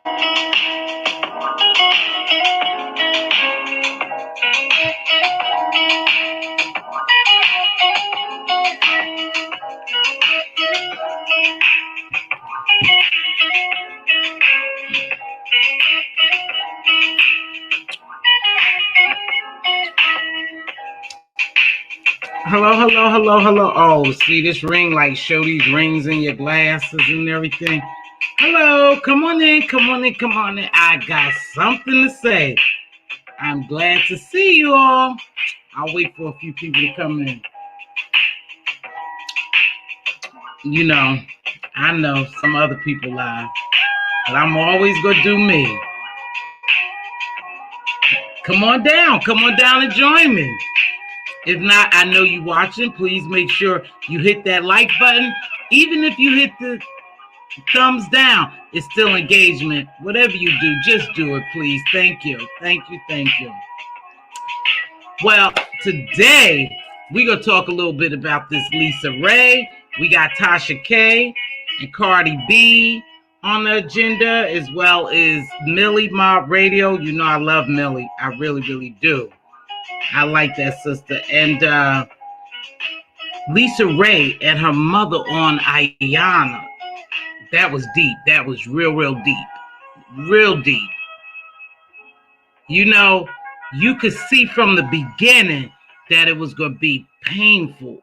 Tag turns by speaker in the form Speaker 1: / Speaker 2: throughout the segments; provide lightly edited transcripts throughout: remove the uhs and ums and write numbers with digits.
Speaker 1: Hello, hello, hello, hello. Oh, see this ring light, show these rings in your glasses and everything. Hello, come on in, come on in, come on in. I got something to say. I'm glad to see you all. I'll wait for a few people to come in. You know, I know some other people lie, but I'm always going to do me. Come on down and join me. If not, I know you watching. Please make sure you hit that like button. Even if you hit the thumbs down, it's still engagement. Whatever you do, just do it, please. Thank you. Thank you. Thank you. Well, today we're going to talk a little bit about this Lisaraye. We got Tasha K and Cardi B on the agenda, as well as Millie Mob Radio. You know I love Millie. I really, really do. I like that sister. And Lisaraye and her mother on Iyanla. That was deep. That was real, real deep. Real deep. You know, you could see from the beginning that it was going to be painful.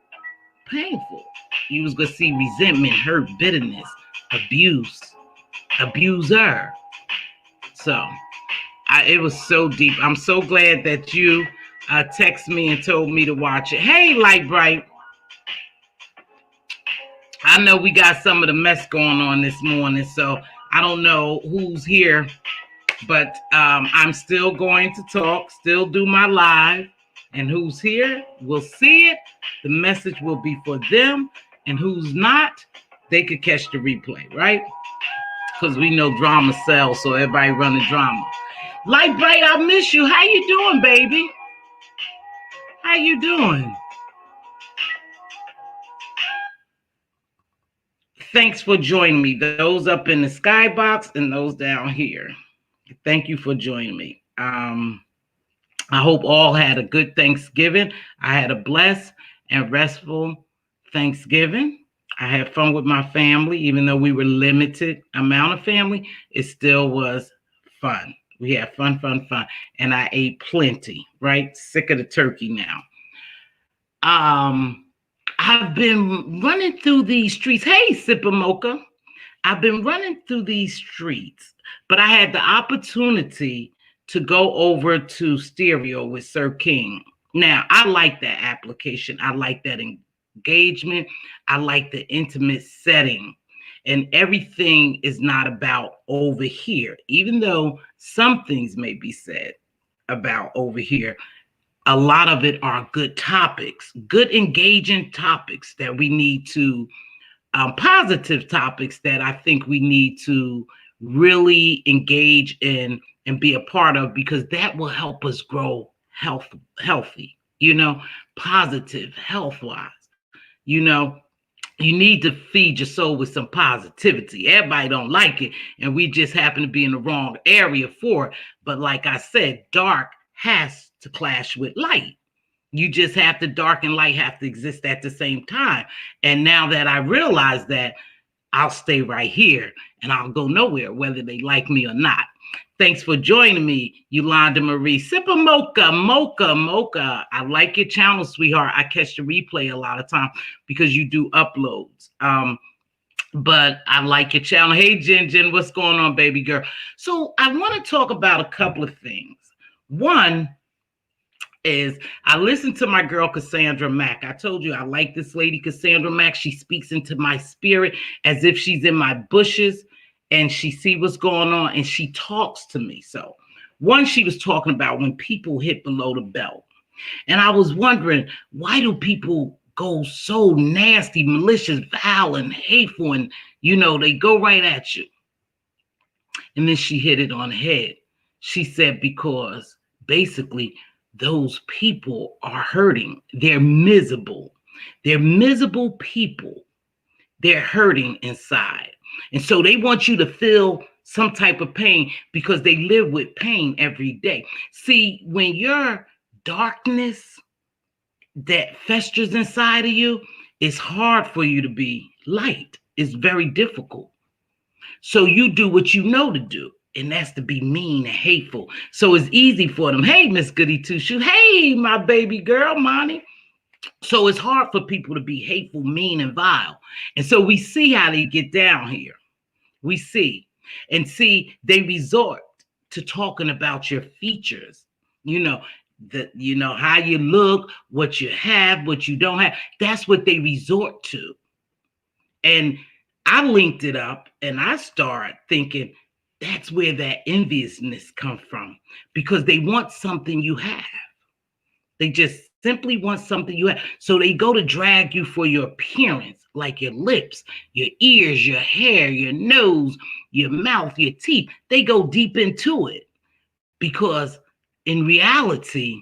Speaker 1: Painful. You was going to see resentment, hurt, bitterness, abuse, abuser. So, it was so deep. I'm so glad that you texted me and told me to watch it. Hey, Light Bright. I know we got some of the mess going on this morning, so I don't know who's here, but I'm still going to talk, still do my live, and who's here will see it. The message will be for them, and who's not, they could catch the replay, right? Because we know drama sells, so everybody running drama. Light Bright, I miss you. How you doing, baby? How you doing? Thanks for joining me. Those up in the skybox and those down here. Thank you for joining me. I hope all had a good Thanksgiving. I had a blessed and restful Thanksgiving. I had fun with my family, even though we were limited amount of family. It still was fun. We had fun, and I ate plenty. Right? Sick of the turkey now. I've been running through these streets. Hey, Sipper Mocha. I've been running through these streets, but I had the opportunity to go over to Stereo with Sir King. Now, I like that application. I like that engagement. I like the intimate setting. And everything is not about over here, even though some things may be said about over here. A lot of it are good topics, good engaging topics that we need to, positive topics that I think we need to really engage in and be a part of, because that will help us grow healthy, you know, positive, health-wise. You know, you need to feed your soul with some positivity. Everybody don't like it, and we just happen to be in the wrong area for it. But like I said, dark has to clash with light. You just have to, dark and light have to exist at the same time. And now that I realize that, I'll stay right here and I'll go nowhere, whether they like me or not. Thanks for joining me, Yolanda Marie. Sipper Mocha. I like your channel, sweetheart. I catch the replay a lot of time because you do uploads. But I like your channel. Hey, Jen, what's going on, baby girl? So I want to talk about a couple of things. One is I listened to my girl, Cassandra Mack. I told you I like this lady, Cassandra Mack. She speaks into my spirit as if she's in my bushes and she sees what's going on and she talks to me. So one, she was talking about when people hit below the belt. And I was wondering, why do people go so nasty, malicious, vile, and hateful? And, you know, they go right at you. And then she hit it on the head. She said, because basically those people are hurting. They're miserable. They're miserable people. They're hurting inside. And so they want you to feel some type of pain because they live with pain every day. See, when your darkness that festers inside of you, it's hard for you to be light. It's very difficult. So you do what you know to do, and that's to be mean and hateful. So it's easy for them. Hey, Miss Goody Two Shoes. Hey, my baby girl, Monty. So it's hard for people to be hateful, mean, and vile. And so we see how they get down here. We see. And see, they resort to talking about your features. How you look, what you have, what you don't have. That's what they resort to. And I linked it up and I started thinking that's where that enviousness comes from, because they want something you have. They just simply want something you have. So they go to drag you for your appearance, like your lips, your ears, your hair, your nose, your mouth, your teeth. They go deep into it because in reality,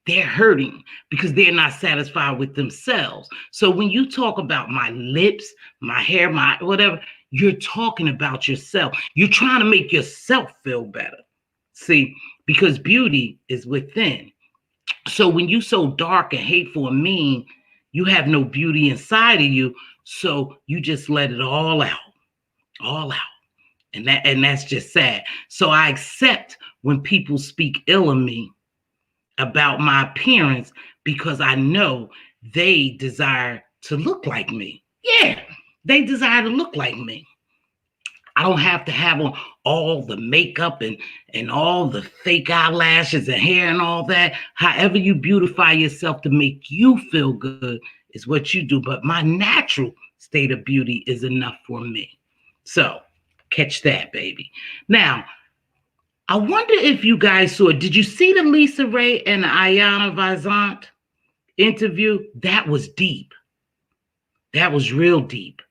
Speaker 1: they're hurting because they're not satisfied with themselves. So when you talk about my lips, my hair, my whatever, you're talking about yourself. You're trying to make yourself feel better. See, because beauty is within. So when you so dark and hateful and mean, you have no beauty inside of you. So you just let it all out. And that's just sad. So I accept when people speak ill of me about my appearance because I know they desire to look like me. Yeah, they desire to look like me. I don't have to have on all the makeup and all the fake eyelashes and hair and all that. However you beautify yourself to make you feel good is what you do. But my natural state of beauty is enough for me. So catch that, baby. Now, I wonder if you guys saw, did you see the Lisaraye and the Iyanla Vanzant interview? That was deep. That was real deep.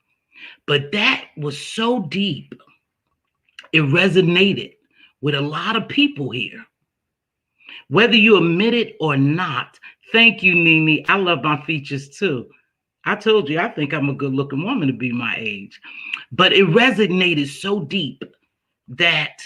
Speaker 1: But that was so deep, it resonated with a lot of people here. Whether you admit it or not, thank you, Nene. I love my features too. I told you, I think I'm a good-looking woman to be my age. But it resonated so deep that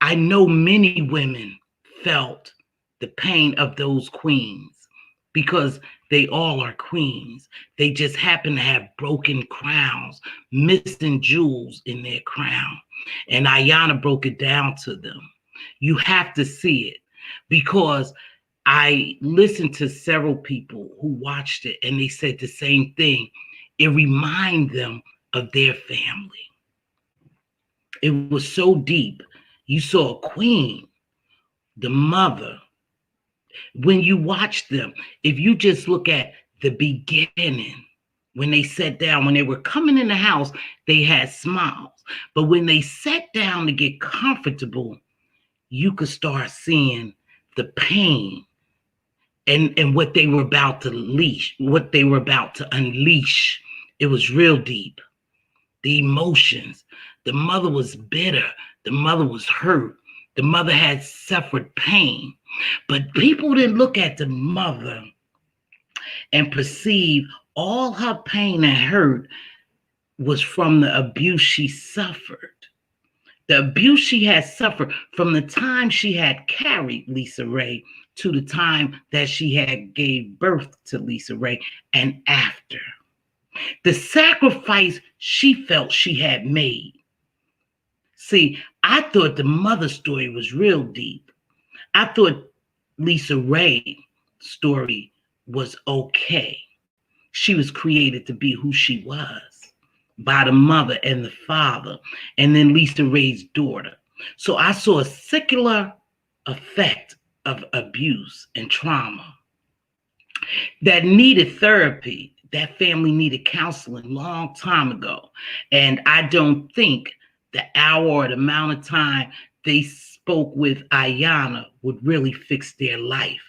Speaker 1: I know many women felt the pain of those queens because they all are queens. They just happen to have broken crowns, missing jewels in their crown. And Iyanla broke it down to them. You have to see it because I listened to several people who watched it and they said the same thing. It reminded them of their family. It was so deep. You saw a queen, the mother. When you watch them, if you just look at the beginning, when they sat down, when they were coming in the house, they had smiles. But when they sat down to get comfortable, you could start seeing the pain and what they were about to unleash. It was real deep. The emotions. The mother was bitter. The mother was hurt. The mother had suffered pain. But people didn't look at the mother and perceive all her pain and hurt was from the abuse she suffered. The abuse she had suffered from the time she had carried Lisaraye to the time that she had gave birth to Lisaraye and after. The sacrifice she felt she had made. See, I thought the mother story was real deep. I thought Lisaraye's story was okay. She was created to be who she was by the mother and the father, and then Lisaraye's daughter. So I saw a secular effect of abuse and trauma that needed therapy. That family needed counseling long time ago. And I don't think the hour or the amount of time they spoke with Iyanla would really fix their life.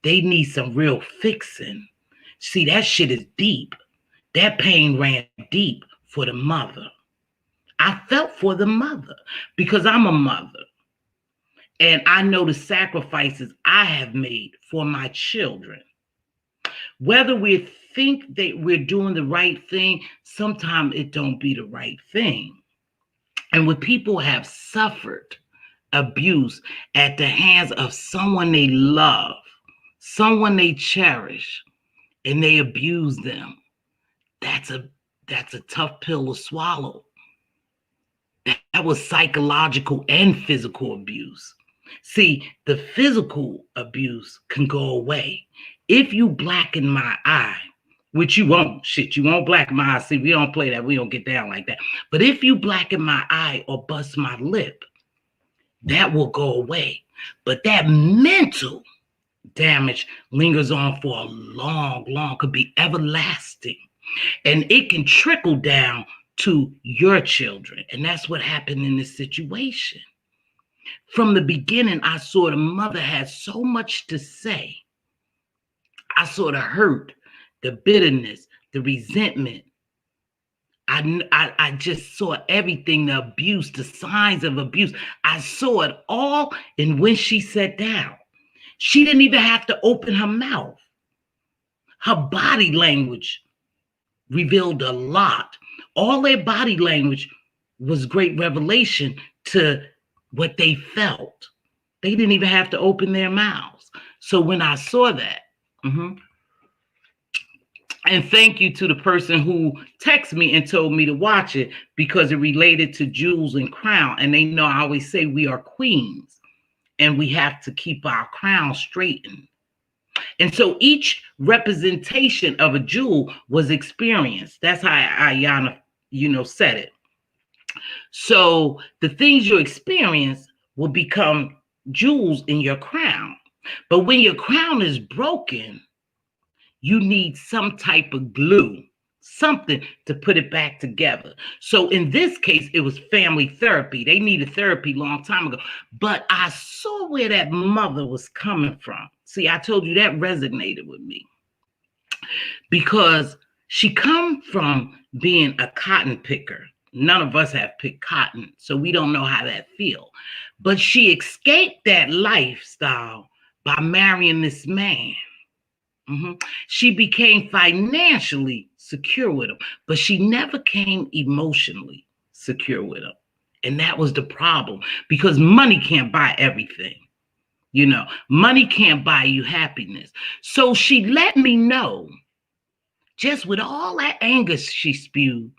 Speaker 1: They need some real fixing. See, that shit is deep. That pain ran deep for the mother. I felt for the mother because I'm a mother. And I know the sacrifices I have made for my children. Whether we think that we're doing the right thing, sometimes it don't be the right thing. And when people have suffered abuse at the hands of someone they love, someone they cherish, and they abuse them, that's a tough pill to swallow. That was psychological and physical abuse. See, the physical abuse can go away. If you blacken my eye, which you won't, you won't blacken my eye. See, we don't play that. We don't get down like that. But if you blacken my eye or bust my lip, that will go away. But that mental damage lingers on for a long, could be everlasting. And it can trickle down to your children. And that's what happened in this situation. From the beginning, I saw the mother had so much to say. I saw the hurt, the bitterness, the resentment. I just saw everything, the abuse, the signs of abuse. I saw it all. And when she sat down, she didn't even have to open her mouth. Her body language revealed a lot. All their body language was great revelation to what they felt. They didn't even have to open their mouths. So when I saw that, and thank you to the person who texted me and told me to watch it because it related to jewels and crown. And they know I always say we are queens and we have to keep our crown straightened. And so each representation of a jewel was experienced. That's how Iyanla, said it. So the things you experience will become jewels in your crown. But when your crown is broken, you need some type of glue, something to put it back together. So in this case, it was family therapy. They needed therapy a long time ago. But I saw where that mother was coming from. See, I told you that resonated with me because she come from being a cotton picker. None of us have picked cotton, so we don't know how that feels. But she escaped that lifestyle by marrying this man. She became financially secure with him, but she never came emotionally secure with him. And that was the problem because money can't buy everything. Money can't buy you happiness. So she let me know, just with all that anger she spewed,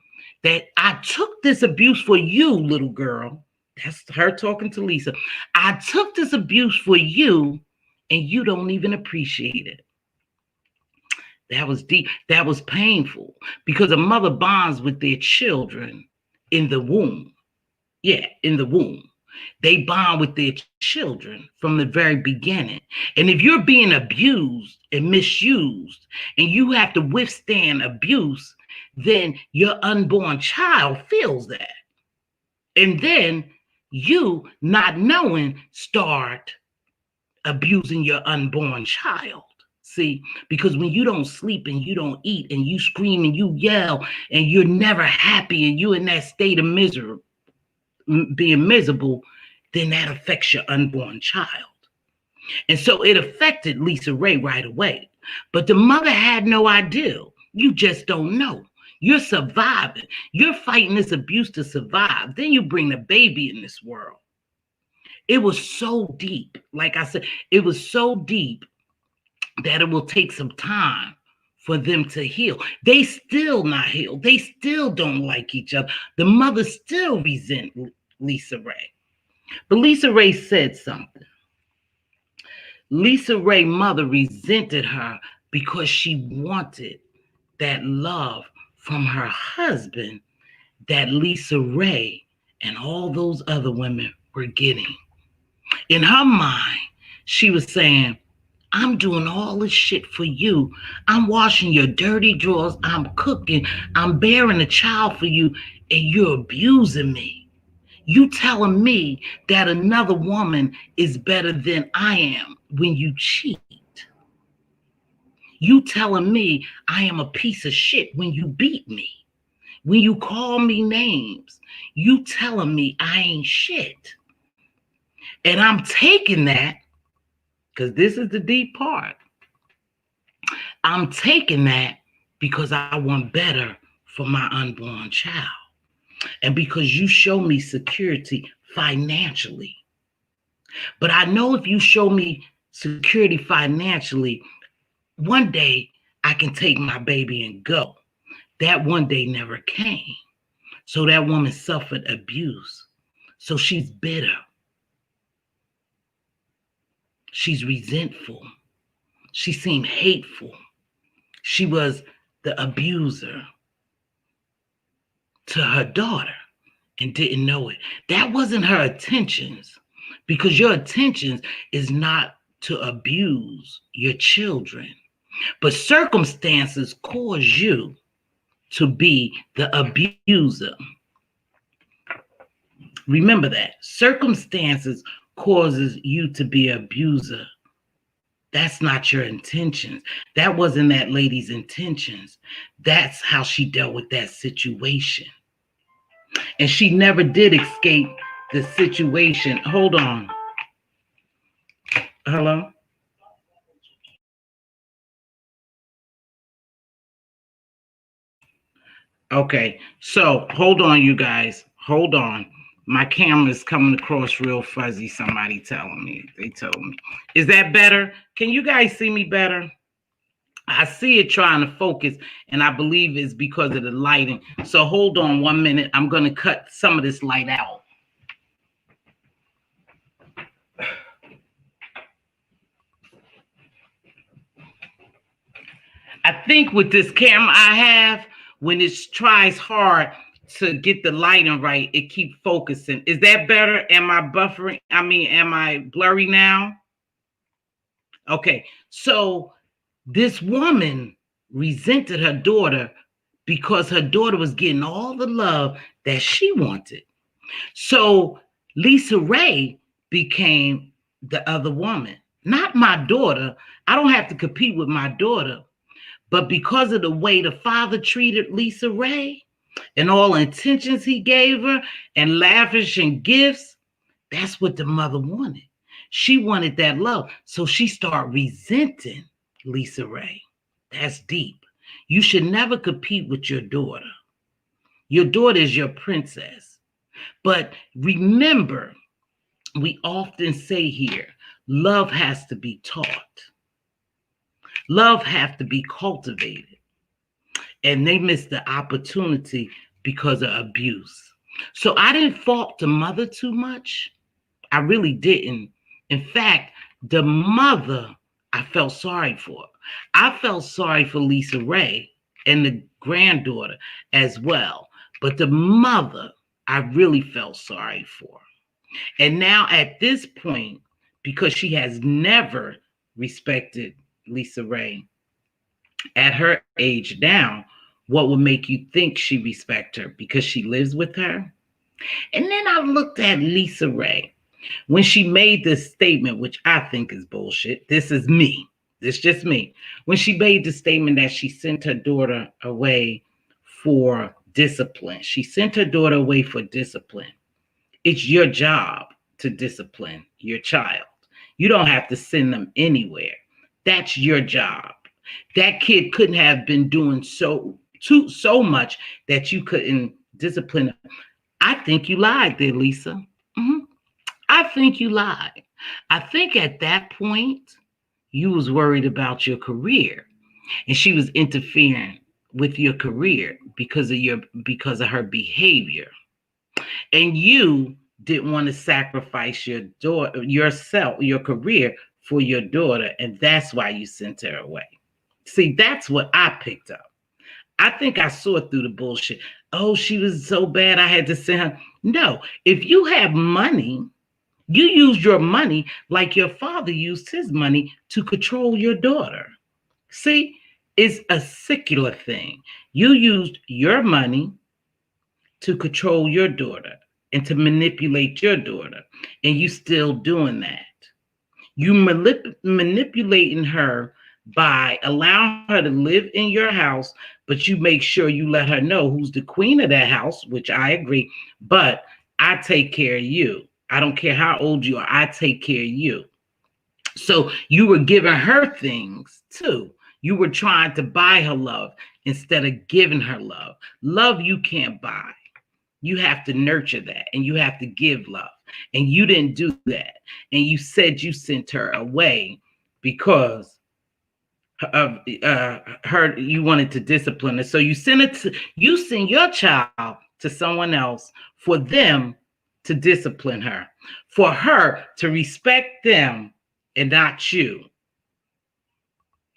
Speaker 1: that I took this abuse for you, little girl. That's her talking to Lisa. I took this abuse for you, and you don't even appreciate it. That was deep. That was painful because a mother bonds with their children in the womb. Yeah, in the womb. They bond with their children from the very beginning. And if you're being abused and misused and you have to withstand abuse, then your unborn child feels that. And then you, not knowing, start abusing your unborn child. See, because when you don't sleep and you don't eat and you scream and you yell and you're never happy and you're in that state of misery, being miserable, then that affects your unborn child. And so it affected Lisaraye right away. But the mother had no idea. You just don't know. You're surviving. You're fighting this abuse to survive. Then you bring the baby in this world. It was so deep. Like I said, it was so deep that it will take some time for them to heal. They still not healed. They still don't like each other. The mother still resents Lisaraye. But Lisaraye said something. Lisaraye's mother resented her because she wanted that love from her husband that Lisaraye and all those other women were getting. In her mind, she was saying, I'm doing all this shit for you. I'm washing your dirty drawers. I'm cooking. I'm bearing a child for you, and you're abusing me. You telling me that another woman is better than I am when you cheat. You telling me I am a piece of shit when you beat me. When you call me names. You telling me I ain't shit. And I'm taking that, because this is the deep part. I'm taking that because I want better for my unborn child. and because you show me security financially. But I know if you show me security financially, one day I can take my baby and go. That one day never came. So that woman suffered abuse. So she's bitter. She's resentful. She seemed hateful. She was the abuser to her daughter and didn't know it. That wasn't her intentions, because your intentions is not to abuse your children. But circumstances cause you to be the abuser. Remember that. Circumstances causes you to be an abuser. That's not your intentions. That wasn't that lady's intentions. That's how she dealt with that situation. And she never did escape the situation. Hold on. Hello? Okay, so hold on, you guys. Hold on. My camera's coming across real fuzzy. Somebody telling me. They told me. Is that better? Can you guys see me better? I see it trying to focus, and I believe it's because of the lighting. So hold on 1 minute. I'm going to cut some of this light out. I think with this camera I have, when it tries hard to get the lighting right, it keeps focusing. Is that better? Am I buffering? Am I blurry now? Okay, so this woman resented her daughter because her daughter was getting all the love that she wanted. So Lisaraye became the other woman, not my daughter. I don't have to compete with my daughter. But because of the way the father treated Lisaraye and all intentions he gave her and lavishing gifts, that's what the mother wanted. She wanted that love. So she started resenting Lisaraye. That's deep. You should never compete with your daughter. Your daughter is your princess. But remember, we often say here, love has to be taught. Love has to be cultivated. And they missed the opportunity because of abuse. So I didn't fault the mother too much. I really didn't. In fact, the mother, I felt sorry for. I felt sorry for Lisaraye and the granddaughter as well. But the mother, I really felt sorry for. And now at this point, because she has never respected Lisaraye at her age now, what would make you think she respects her? Because she lives with her? And then I looked at Lisaraye when she made this statement, which I think is bullshit. This is me. This is just me. When she made the statement that she sent her daughter away for discipline. She sent her daughter away for discipline. It's your job to discipline your child. You don't have to send them anywhere. That's your job. That kid couldn't have been doing so much that you couldn't discipline them. I think you lied there, Lisa. I think you lied. I think at that point, you was worried about your career, and she was interfering with your career because of her behavior. And you didn't want to sacrifice your daughter, yourself, your career for your daughter, and that's why you sent her away. See, that's what I picked up. I think I saw through the bullshit. Oh, she was so bad, I had to send her. No, if you have money, you use your money like your father used his money to control your daughter. See, it's a secular thing. You used your money to control your daughter and to manipulate your daughter, and you still doing that. You manipulating her by allowing her to live in your house, but you make sure you let her know who's the queen of that house, which I agree, but I take care of you. I don't care how old you are. I take care of you. So you were giving her things too. You were trying to buy her love instead of giving her love. Love you can't buy. You have to nurture that, and you have to give love. And you didn't do that. And you said you sent her away because of her, you wanted to discipline her. So you send your child to someone else for them to discipline her, for her to respect them and not you.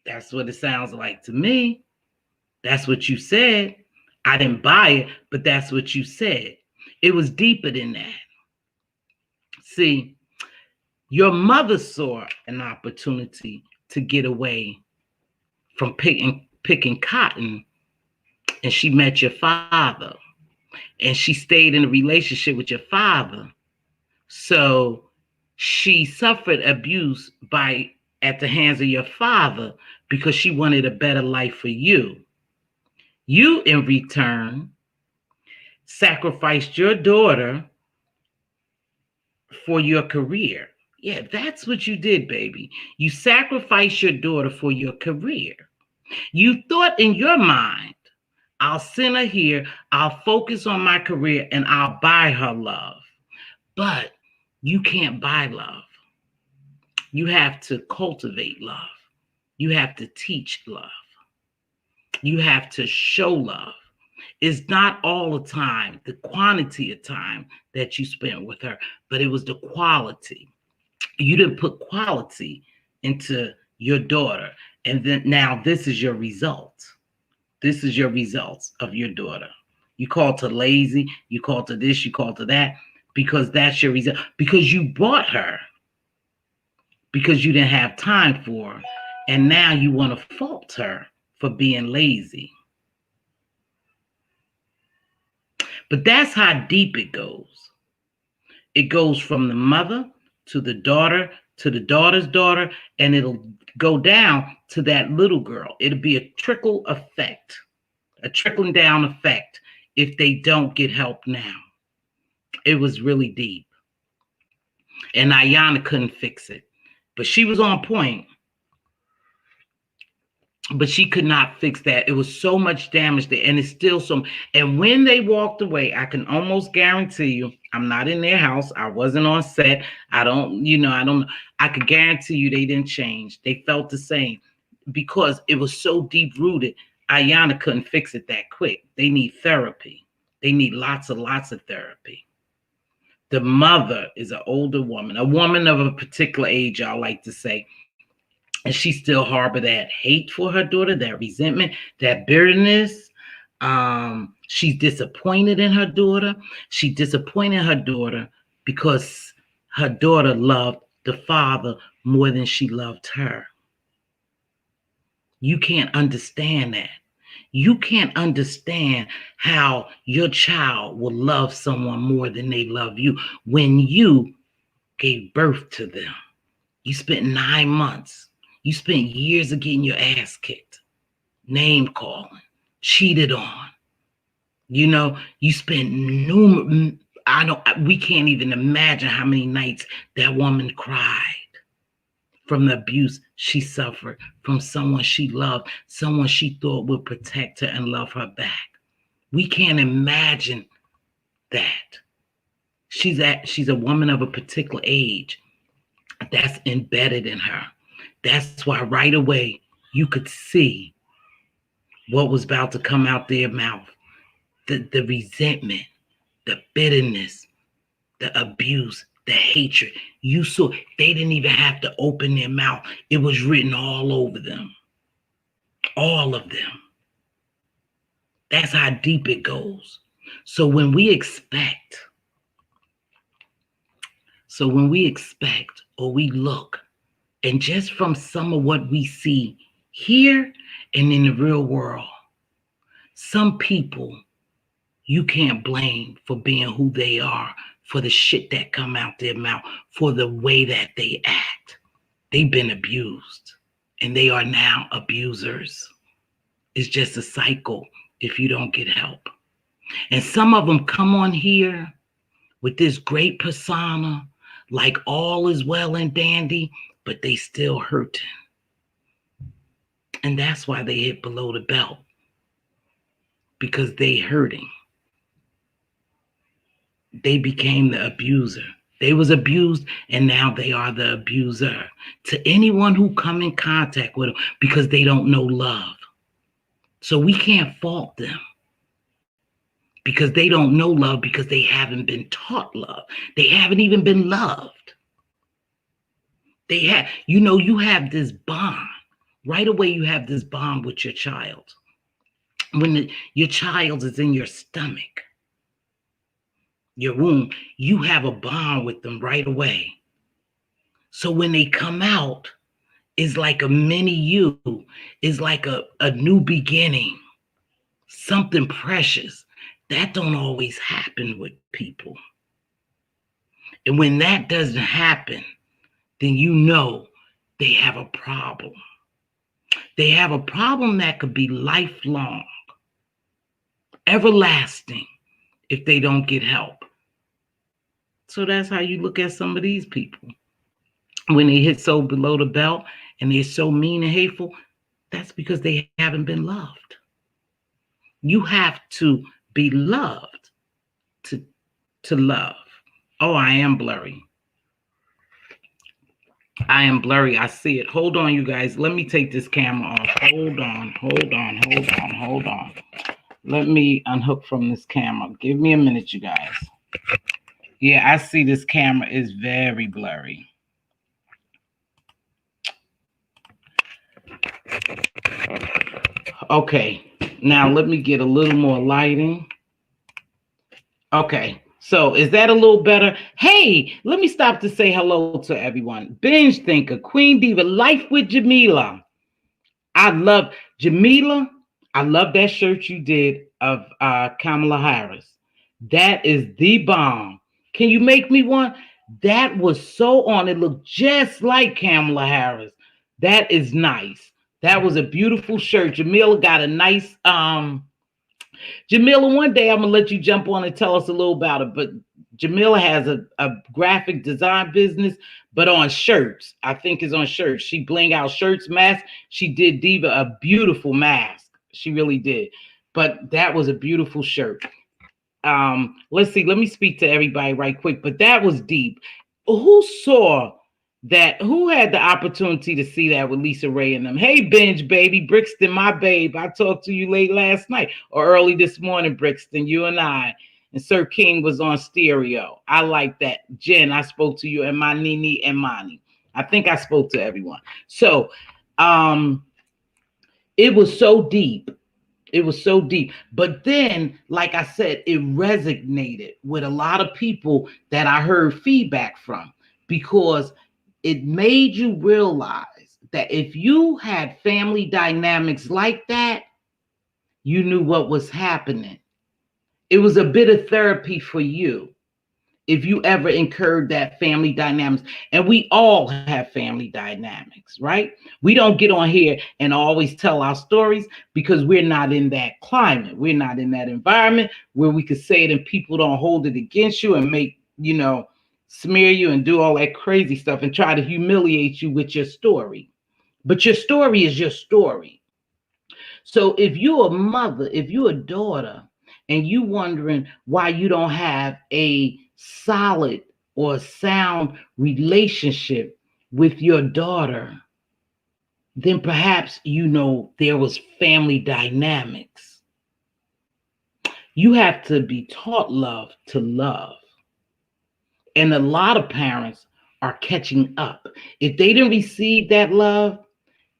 Speaker 1: That's what it sounds like to me. That's what you said. I didn't buy it, but that's what you said. It was deeper than that. See, your mother saw an opportunity to get away from picking cotton, and she met your father, and she stayed in a relationship with your father. So she suffered abuse at the hands of your father because she wanted a better life for you. You, in return, sacrificed your daughter for your career. Yeah, that's what you did, baby. You sacrificed your daughter for your career. You thought in your mind, I'll send her here, I'll focus on my career, and I'll buy her love. But you can't buy love. You have to cultivate love. You have to teach love. You have to show love. It's not all the time, the quantity of time that you spent with her, but it was the quality. You didn't put quality into your daughter. And then now this is your result. This is your results of your daughter. You called her lazy, you called her this, you called her that, because that's your result. Because you bought her, because you didn't have time for her. And now you want to fault her for being lazy. But that's how deep it goes. It goes from the mother to the daughter to the daughter's daughter, and it'll go down to that little girl. It'll be a trickle effect, a trickling down effect if they don't get help now. It was really deep. And Iyanla couldn't fix it. But she was on point. But she could not fix that. It was so much damage there, and it's still so. And when they walked away, I can almost guarantee you, I'm not in their house. I wasn't on set. I don't. I could guarantee you they didn't change. They felt the same because it was so deep rooted. Iyanla couldn't fix it that quick. They need therapy. They need lots of therapy. The mother is an older woman, a woman of a particular age, I like to say. And she still harbor that hate for her daughter, that resentment, that bitterness. She's disappointed in her daughter. She disappointed her daughter because her daughter loved the father more than she loved her. You can't understand that. You can't understand how your child will love someone more than they love you when you gave birth to them. You spent 9 months. You spent years of getting your ass kicked, name calling, cheated on. You spent we can't even imagine how many nights that woman cried from the abuse she suffered from someone she loved, someone she thought would protect her and love her back. We can't imagine that. She's a woman of a particular age. That's embedded in her. That's why right away you could see what was about to come out their mouth. The resentment, the bitterness, the abuse, the hatred. You saw they didn't even have to open their mouth. It was written all over them. All of them. That's how deep it goes. So when we expect or we look, and just from some of what we see here and in the real world, some people you can't blame for being who they are, for the shit that come out their mouth, for the way that they act. They've been abused, and they are now abusers. It's just a cycle if you don't get help. And some of them come on here with this great persona, like all is well and dandy, but they still hurting. And that's why they hit below the belt, because they hurting. they became the abuser. They was abused, and now they are the abuser to anyone who come in contact with them because they don't know love. So we can't fault them because they don't know love because they haven't been taught love. They haven't even been loved. They have, you have this bond. Right away, you have this bond with your child. When your child is in your stomach, your womb, you have a bond with them right away. So when they come out, it's like a mini you, it's like a new beginning, something precious. That don't always happen with people. And when that doesn't happen, then they have a problem. They have a problem that could be lifelong, everlasting, if they don't get help. So that's how you look at some of these people. When they hit so below the belt and they're so mean and hateful, that's because they haven't been loved. You have to be loved to love. Oh, I am blurry. I am blurry. I see it. Hold on, you guys. Let me take this camera off. Hold on. Let me unhook from this camera. Give me a minute, you guys. Yeah, I see this camera is very blurry. Okay, now let me get a little more lighting. Okay, so is that a little better? Hey, let me stop to say hello to everyone. Binge Thinker, Queen Diva, Life with Jamila. I love Jamila. I love that shirt you did of Kamala Harris. That is the bomb. Can you make me one? That was so on. It looked just like Kamala Harris. That is nice. That was a beautiful shirt. Jamila got a nice Jamila, one day I'm gonna let you jump on and tell us a little about it. But Jamila has a graphic design business, but on shirts. I think it's on shirts. She bling out shirts, masks. She did Diva a beautiful mask. She really did. But that was a beautiful shirt. Let's see. Let me speak to everybody right quick. But that was deep. Who saw that? Who had the opportunity to see that with Lisa Ray and them? Hey, Binge, baby. Brixton, my babe. I talked to you late last night or early this morning, Brixton. You and I. And Sir King was on stereo. I like that. Jen, I spoke to you, and my Nini and Mani. I think I spoke to everyone. So it was so deep. It was so deep. But then, like I said, it resonated with a lot of people that I heard feedback from, because it made you realize that if you had family dynamics like that, you knew what was happening. It was a bit of therapy for you if you ever incurred that family dynamics. And we all have family dynamics, right? We don't get on here and always tell our stories because we're not in that climate. We're not in that environment where we could say it and people don't hold it against you and make, smear you and do all that crazy stuff and try to humiliate you with your story. But your story is your story. So if you're a mother, if you're a daughter, and you wondering why you don't have a solid or sound relationship with your daughter, then perhaps there was family dynamics. You have to be taught love to love. And a lot of parents are catching up. If they didn't receive that love,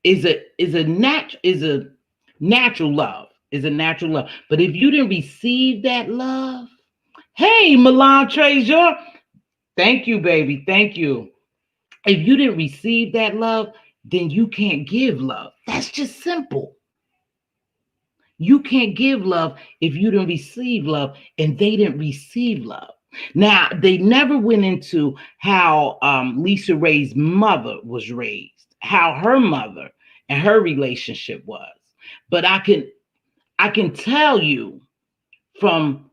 Speaker 1: is a natural love. Is a natural love. But if you didn't receive that love, hey, Milan Treasure, thank you, baby. Thank you. If you didn't receive that love, then you can't give love. That's just simple. You can't give love if you didn't receive love, and they didn't receive love. Now, they never went into how Lisa Ray's mother was raised, how her mother and her relationship was. But I can tell you from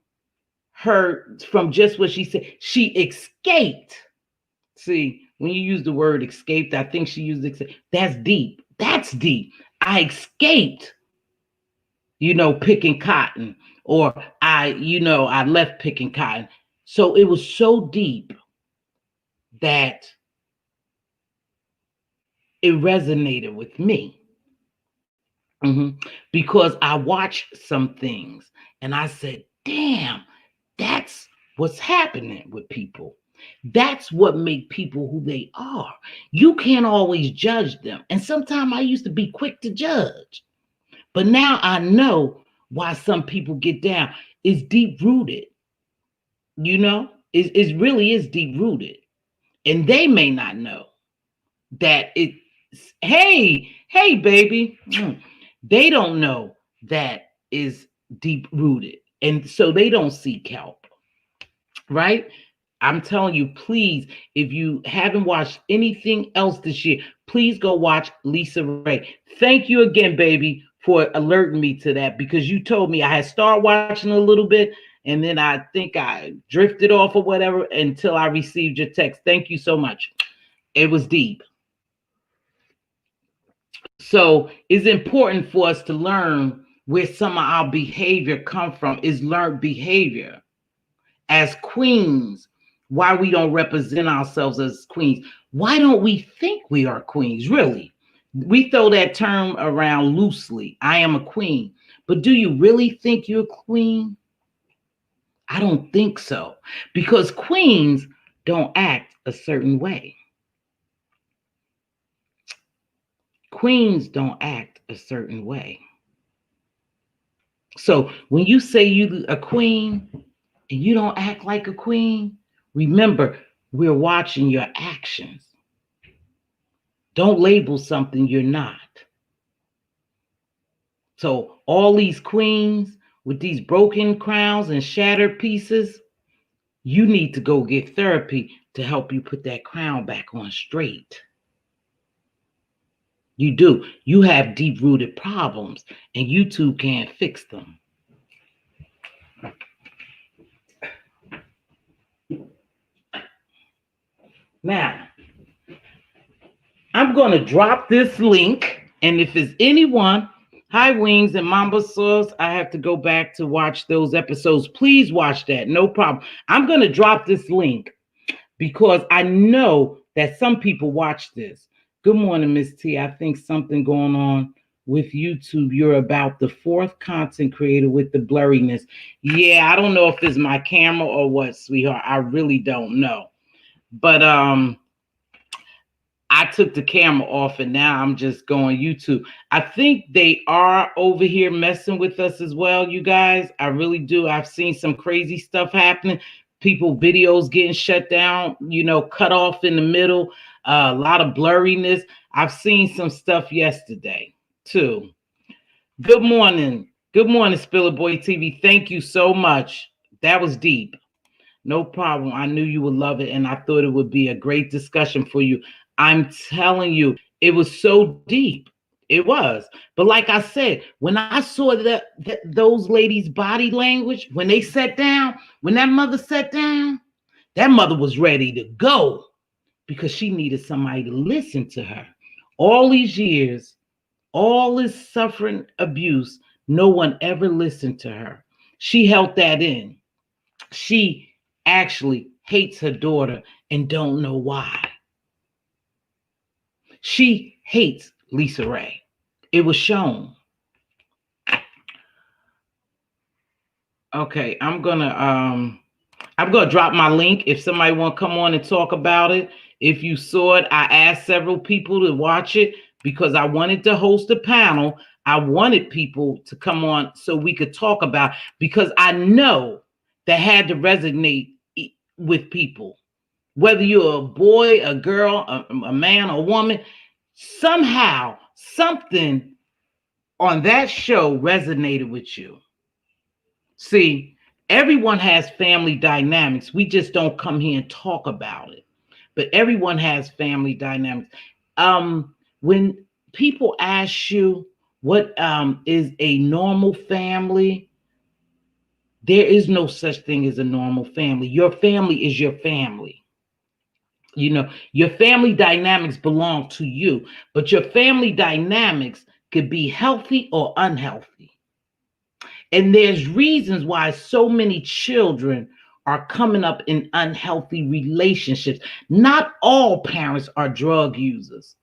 Speaker 1: just what she said, she escaped. See, when you use the word escaped, I think she used escape. That's deep. That's deep. I escaped, picking cotton, or I left picking cotton. So it was so deep that it resonated with me. Because I watched some things and I said, damn, that's what's happening with people. That's what make people who they are. You can't always judge them. And sometimes I used to be quick to judge. But now I know why some people get down. It's deep rooted. It really is deep rooted. And they may not know that it's, hey, baby. They don't know that is deep rooted. And so they don't seek help, right? I'm telling you, please, if you haven't watched anything else this year, please go watch Lisa Ray. Thank you again, baby, for alerting me to that, because you told me I had started watching a little bit and then I think I drifted off or whatever until I received your text. Thank you so much. It was deep. So it's important for us to learn where some of our behavior come from. Is learned behavior. As queens, why we don't represent ourselves as queens. Why don't we think we are queens, really? We throw that term around loosely. I am a queen. But do you really think you're a queen? I don't think so. Because queens don't act a certain way. Queens don't act a certain way. So when you say you a queen and you don't act like a queen, remember, we're watching your actions. Don't label something you're not. So all these queens with these broken crowns and shattered pieces, you need to go get therapy to help you put that crown back on straight. You do. You have deep-rooted problems, and you too can't fix them. Now, I'm going to drop this link, and if it's anyone, hi Wings and Mamba Sauce, I have to go back to watch those episodes. Please watch that, no problem. I'm going to drop this link because I know that some people watch this. Good morning, Miss T. I think something going on with YouTube. You're about the fourth content creator with the blurriness. Yeah, I don't know if it's my camera or what, sweetheart. I really don't know. But I took the camera off and now I'm just going YouTube. I think they are over here messing with us as well, you guys. I really do. I've seen some crazy stuff happening. People, videos getting shut down, cut off in the middle. A lot of blurriness. I've seen some stuff yesterday too. Good morning. Good morning, Spiller Boy TV. Thank you so much. That was deep. No problem. I knew you would love it, and I thought it would be a great discussion for you. I'm telling you, it was so deep. It was. But like I said, when I saw those ladies' body language, when they sat down, when that mother sat down, that mother was ready to go because she needed somebody to listen to her. All these years, all this suffering, abuse, no one ever listened to her. She held that in. She actually hates her daughter and don't know why. She hates Lisa Ray. It was shown. Okay, I'm gonna drop my link if somebody want to come on and talk about it. If you saw it, I asked several people to watch it because I wanted to host a panel. I wanted people to come on so we could talk about it, because I know that had to resonate with people. Whether you're a boy, a girl, a man, a woman, somehow something on that show resonated with you. See, everyone has family dynamics. We just don't come here and talk about it. But everyone has family dynamics. When people ask you what is a normal family, there is no such thing as a normal family. Your family is your family. Your family dynamics belong to you, but your family dynamics could be healthy or unhealthy. And there's reasons why so many children are coming up in unhealthy relationships. Not all parents are drug users.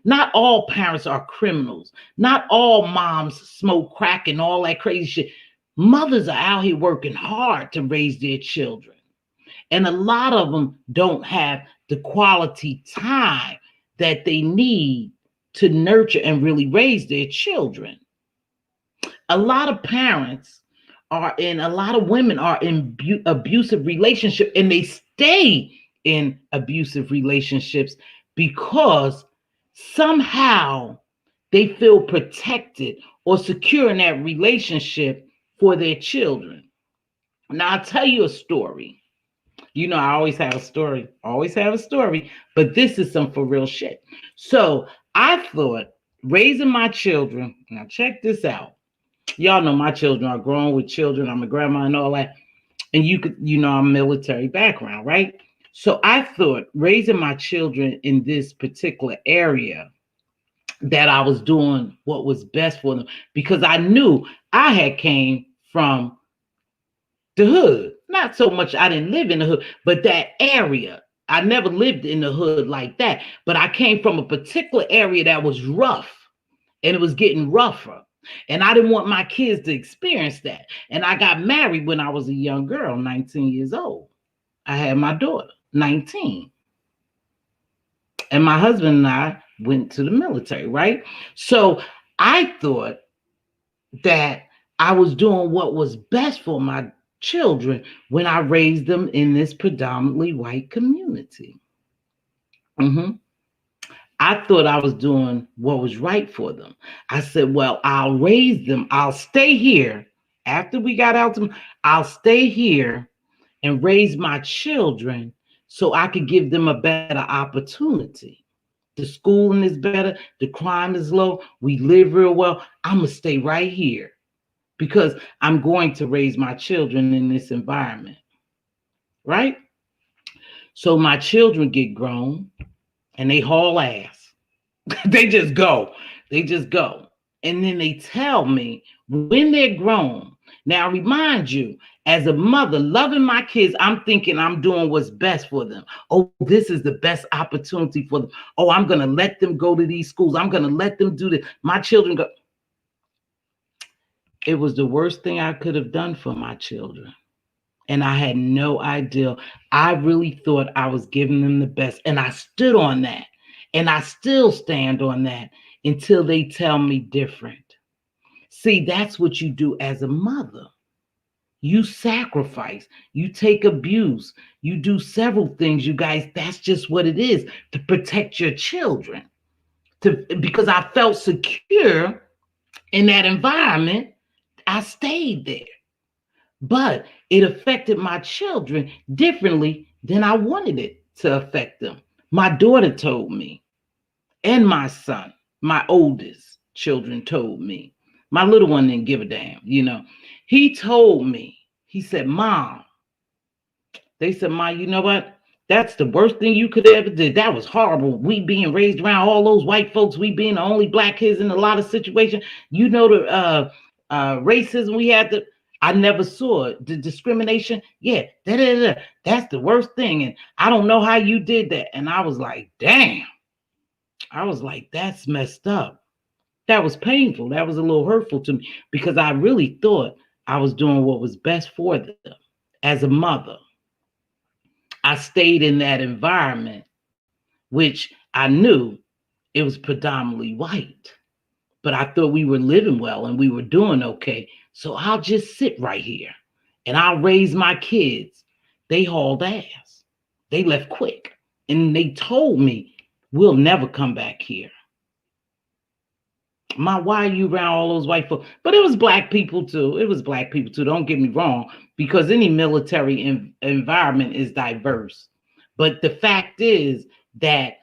Speaker 1: Not all parents are criminals. Not all moms smoke crack and all that crazy shit. Mothers are out here working hard to raise their children. And a lot of them don't have the quality time that they need to nurture and really raise their children. A lot of parents a lot of women are in abusive relationship, and they stay in abusive relationships because somehow they feel protected or secure in that relationship for their children. Now, I'll tell you a story. You know, I always have a story, but this is some for real shit. So I thought raising my children, now check this out. Y'all know my children are grown with children. I'm a grandma and all that. And I'm military background, right? So I thought raising my children in this particular area that I was doing what was best for them, because I knew I had came from the hood. Not so much I didn't live in the hood, but that area. I never lived in the hood like that, but I came from a particular area that was rough, and it was getting rougher. And I didn't want my kids to experience that. And I got married when I was a young girl, 19 years old. I had my daughter, 19. And my husband and I went to the military, right? So I thought that I was doing what was best for my children when I raised them in this predominantly white community. I thought I was doing what was right for them. I said, well, I'll raise them. I'll stay here. After we got out, I'll stay here and raise my children so I could give them a better opportunity. The schooling is better. The crime is low. We live real well. I'm going to stay right here because I'm going to raise my children in this environment. Right? So my children get grown and they haul ass. They just go. And then they tell me when they're grown. Now, remind you, as a mother loving my kids, I'm thinking I'm doing what's best for them. Oh, this is the best opportunity for them. Oh, I'm going to let them go to these schools. I'm going to let them do this. My children go. It was the worst thing I could have done for my children. And I had no idea. I really thought I was giving them the best. And I stood on that. And I still stand on that until they tell me different. See, that's what you do as a mother. You sacrifice, you take abuse, you do several things, you guys. That's just what it is to protect your children. Because I felt secure in that environment, I stayed there. But it affected my children differently than I wanted it to affect them. My daughter told me, and my son, my oldest children told me. My little one didn't give a damn, He told me, he said, Mom, they said, Ma, you know what? That's the worst thing you could ever do. That was horrible. We being raised around all those white folks, we being the only black kids in a lot of situations. You know, the racism we had to, I never saw it. The discrimination. Yeah, that's the worst thing. And I don't know how you did that. And I was like, damn. I was like, that's messed up. That was painful. That was a little hurtful to me because I really thought I was doing what was best for them. As a mother, I stayed in that environment, which I knew it was predominantly white. But I thought we were living well and we were doing okay. So I'll just sit right here and I'll raise my kids. They hauled ass. They left quick. And they told me, we'll never come back here. Why are you around all those white folks? But it was black people too. Don't get me wrong, because any military environment is diverse. But the fact is that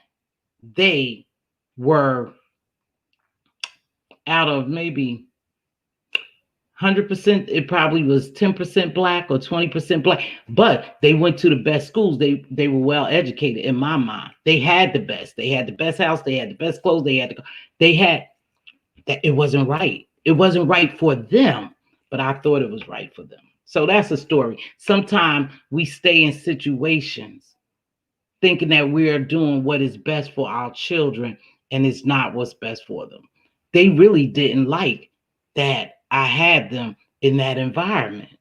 Speaker 1: they were out of maybe 100%, it probably was 10% black or 20% black, but they went to the best schools. They were well educated in my mind. They had the best. They had the best house. They had the best clothes. They had that. It wasn't right. It wasn't right for them, but I thought it was right for them. So that's a story. Sometimes we stay in situations thinking that we are doing what is best for our children, and it's not what's best for them. They really didn't like that I had them in that environment.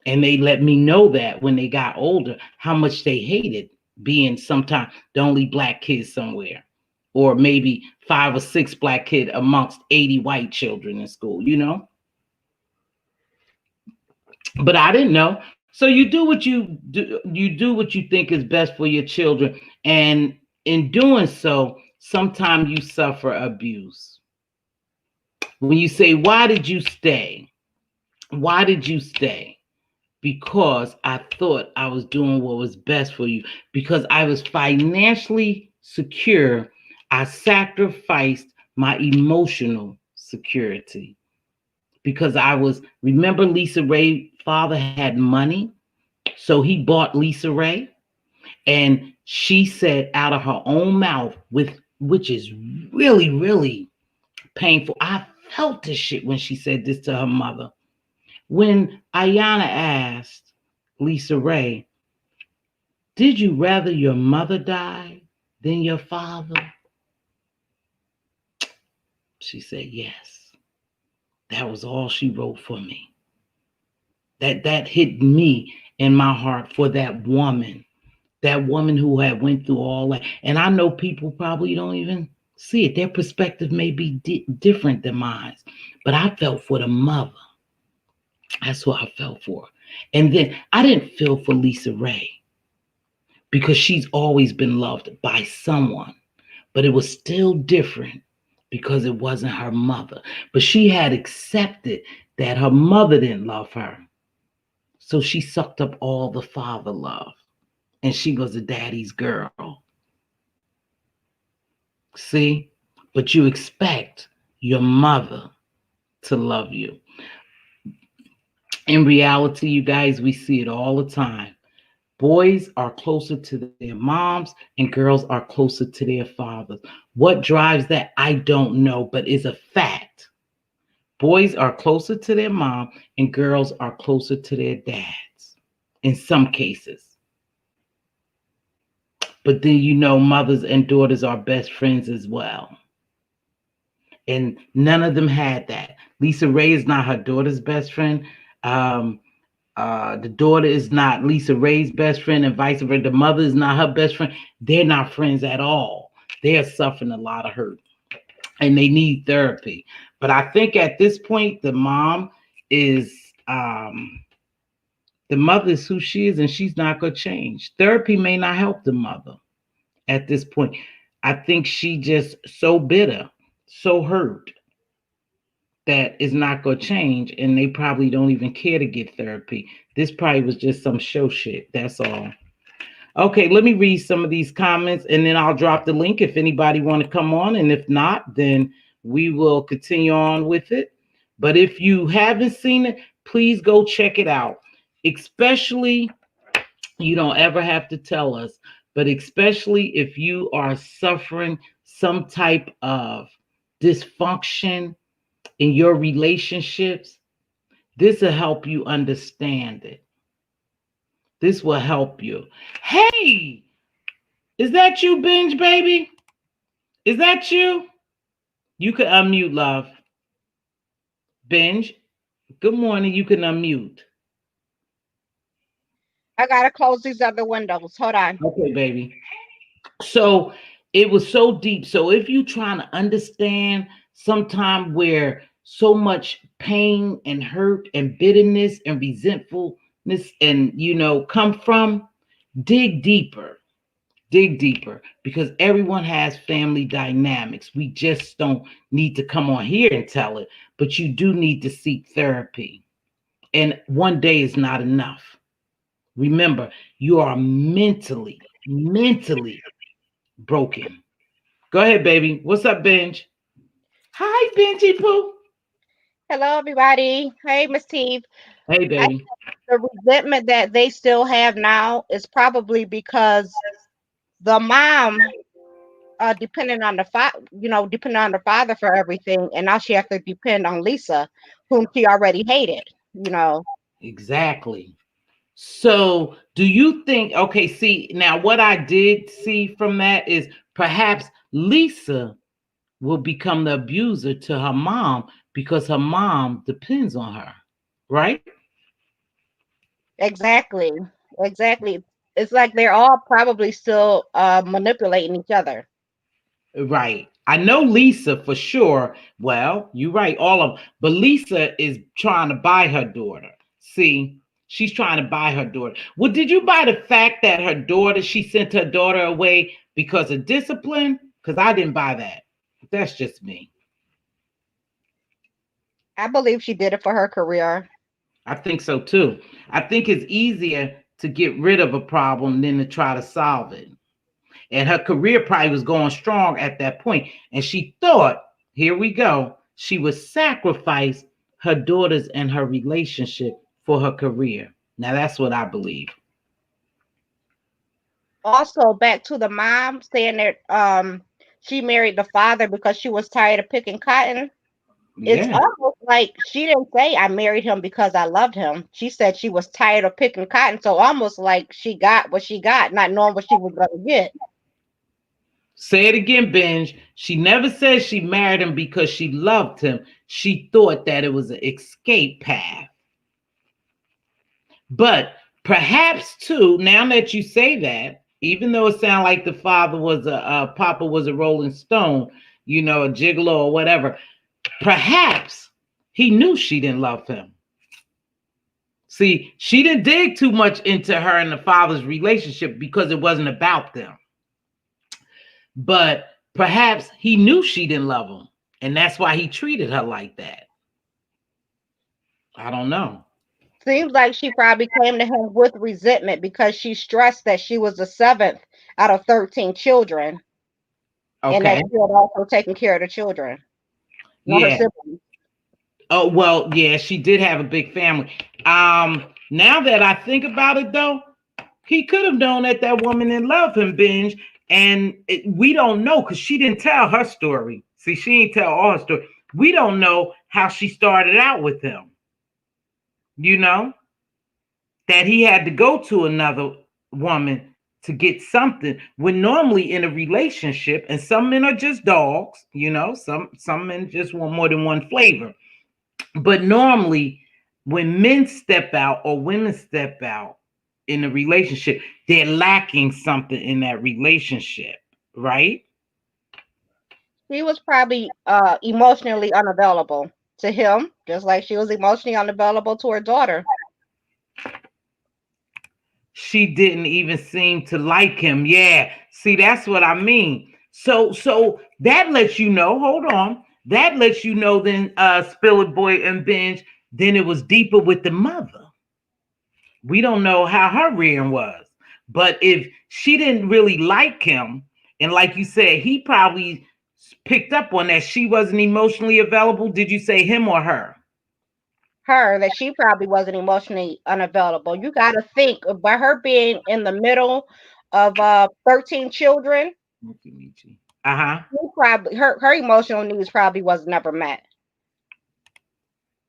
Speaker 1: And they let me know that when they got older, how much they hated being sometimes the only black kid somewhere, or maybe 5 or 6 black kid amongst 80 white children in school, you know? But I didn't know. So you do what you think is best for your children. And in doing so, sometimes you suffer abuse. When you say, why did you stay? Why did you stay? Because I thought I was doing what was best for you. Because I was financially secure, I sacrificed my emotional security. Because I was, remember Lisa Ray father had money, so he bought Lisa Ray, and she said out of her own mouth, with which is really, really painful. I felt this shit when she said this to her mother. When Iyanla asked Lisa Ray, did you rather your mother die than your father? She said, yes. That was all she wrote for me. That hit me in my heart for that woman who had went through all that. And I know people probably don't even see it. Their perspective may be different than mine, but I felt for the mother. That's what I felt for. And then I didn't feel for Lisa Ray because she's always been loved by someone, but it was still different because it wasn't her mother. But she had accepted that her mother didn't love her. So she sucked up all the father love, and she was a daddy's girl. See? But you expect your mother to love you. In reality, you guys, we see it all the time. Boys are closer to their moms and girls are closer to their fathers. What drives that? I don't know, but it's a fact. Boys are closer to their mom and girls are closer to their dads in some cases. But then you know mothers and daughters are best friends as well. And none of them had that. Lisa Ray is not her daughter's best friend. Um, the daughter is not Lisa Ray's best friend, and vice versa. The mother is not her best friend. They're not friends at all. They are suffering a lot of hurt, and they need therapy. But I think at this point, the mom is the mother is who she is, and she's not going to change. Therapy may not help the mother at this point. I think she just so bitter, so hurt that is not going to change, and they probably don't even care to get therapy. This probably was just some show shit. That's all. Okay, let me read some of these comments, and then I'll drop the link if anybody want to come on, and if not, then we will continue on with it. But if you haven't seen it, please go check it out. Especially, you don't ever have to tell us, but especially if you are suffering some type of dysfunction in your relationships, this will help you understand it. This will help you. Hey, is that you, Binge Baby? Is that you? You can unmute, love. Binge, good morning. You can unmute.
Speaker 2: I gotta close these other windows. Hold on.
Speaker 1: Okay, baby. So it was so deep. So if you trying to understand sometime where so much pain and hurt and bitterness and resentfulness and come from, dig deeper. Dig deeper, because everyone has family dynamics. We just don't need to come on here and tell it, but you do need to seek therapy. And one day is not enough. Remember, you are mentally broken. Go ahead, baby. What's up, Benj? Hi, Benji Pooh.
Speaker 2: Hello, everybody. Hey, Miss Teav.
Speaker 1: Hey,
Speaker 2: I
Speaker 1: baby.
Speaker 2: The resentment that they still have now is probably because the mom depending on depending on the father for everything, and now she has to depend on Lisa, whom she already hated. You know.
Speaker 1: Exactly. So, do you think, okay, see, now what I did see from that is perhaps Lisa will become the abuser to her mom because her mom depends on her, right?
Speaker 2: Exactly. Exactly. It's like they're all probably still manipulating each other.
Speaker 1: Right. I know Lisa for sure. Well, you're right, all of them. But Lisa is trying to buy her daughter. See, she's trying to buy her daughter. Well, did you buy the fact that her daughter, she sent her daughter away because of discipline? Because I didn't buy that. That's just me.
Speaker 2: I believe she did it for her career.
Speaker 1: I think so too. I think it's easier to get rid of a problem than to try to solve it. And her career probably was going strong at that point. And she thought, here we go, she would sacrifice her daughters and her relationship for her career. Now that's what I believe.
Speaker 2: Also, back to the mom saying that she married the father because she was tired of picking cotton. It's
Speaker 1: Yeah.
Speaker 2: almost like she didn't say I married him because I loved him. She said she was tired of picking cotton. So almost like she got what she got, not knowing what she was gonna get.
Speaker 1: Say it again, Benj. She never said she married him because she loved him. She thought that it was an escape path. But perhaps too, now that you say that, even though it sounded like the father was Papa was a Rolling Stone, a gigolo or whatever, perhaps he knew she didn't love him. See, she didn't dig too much into her and the father's relationship because it wasn't about them. But perhaps he knew she didn't love him, and that's why he treated her like that. I don't know.
Speaker 2: Seems like she probably came to him with resentment because she stressed that she was the seventh out of 13 children and that
Speaker 1: Okay.
Speaker 2: she had also taken care of the children, not her
Speaker 1: Yeah.
Speaker 2: siblings.
Speaker 1: Oh, well, yeah, she did have a big family. Now that I think about it though, he could have known that that woman didn't love him, Binge, and we don't know because she didn't tell her story. See, she didn't tell all her story. We don't know how she started out with him. You know that he had to go to another woman to get something. When normally in a relationship, and some men are just dogs. Some men just want more than one flavor. But normally, when men step out or women step out in a relationship, they're lacking something in that relationship, right?
Speaker 2: She was probably emotionally unavailable to him, just like she was emotionally unavailable to her daughter.
Speaker 1: She didn't even seem to like him. Yeah. See, that's what I mean. So that lets you know, hold on. That lets you know then Spill It Boy and Binge, then it was deeper with the mother. We don't know how her rearing was. But if she didn't really like him, and like you said, he probably picked up on that she wasn't emotionally available. Did you say him or her?
Speaker 2: Her, that she probably wasn't emotionally unavailable. You got to think about her being in the middle of 13 children.
Speaker 1: Uh-huh.
Speaker 2: Probably her emotional needs probably was never met.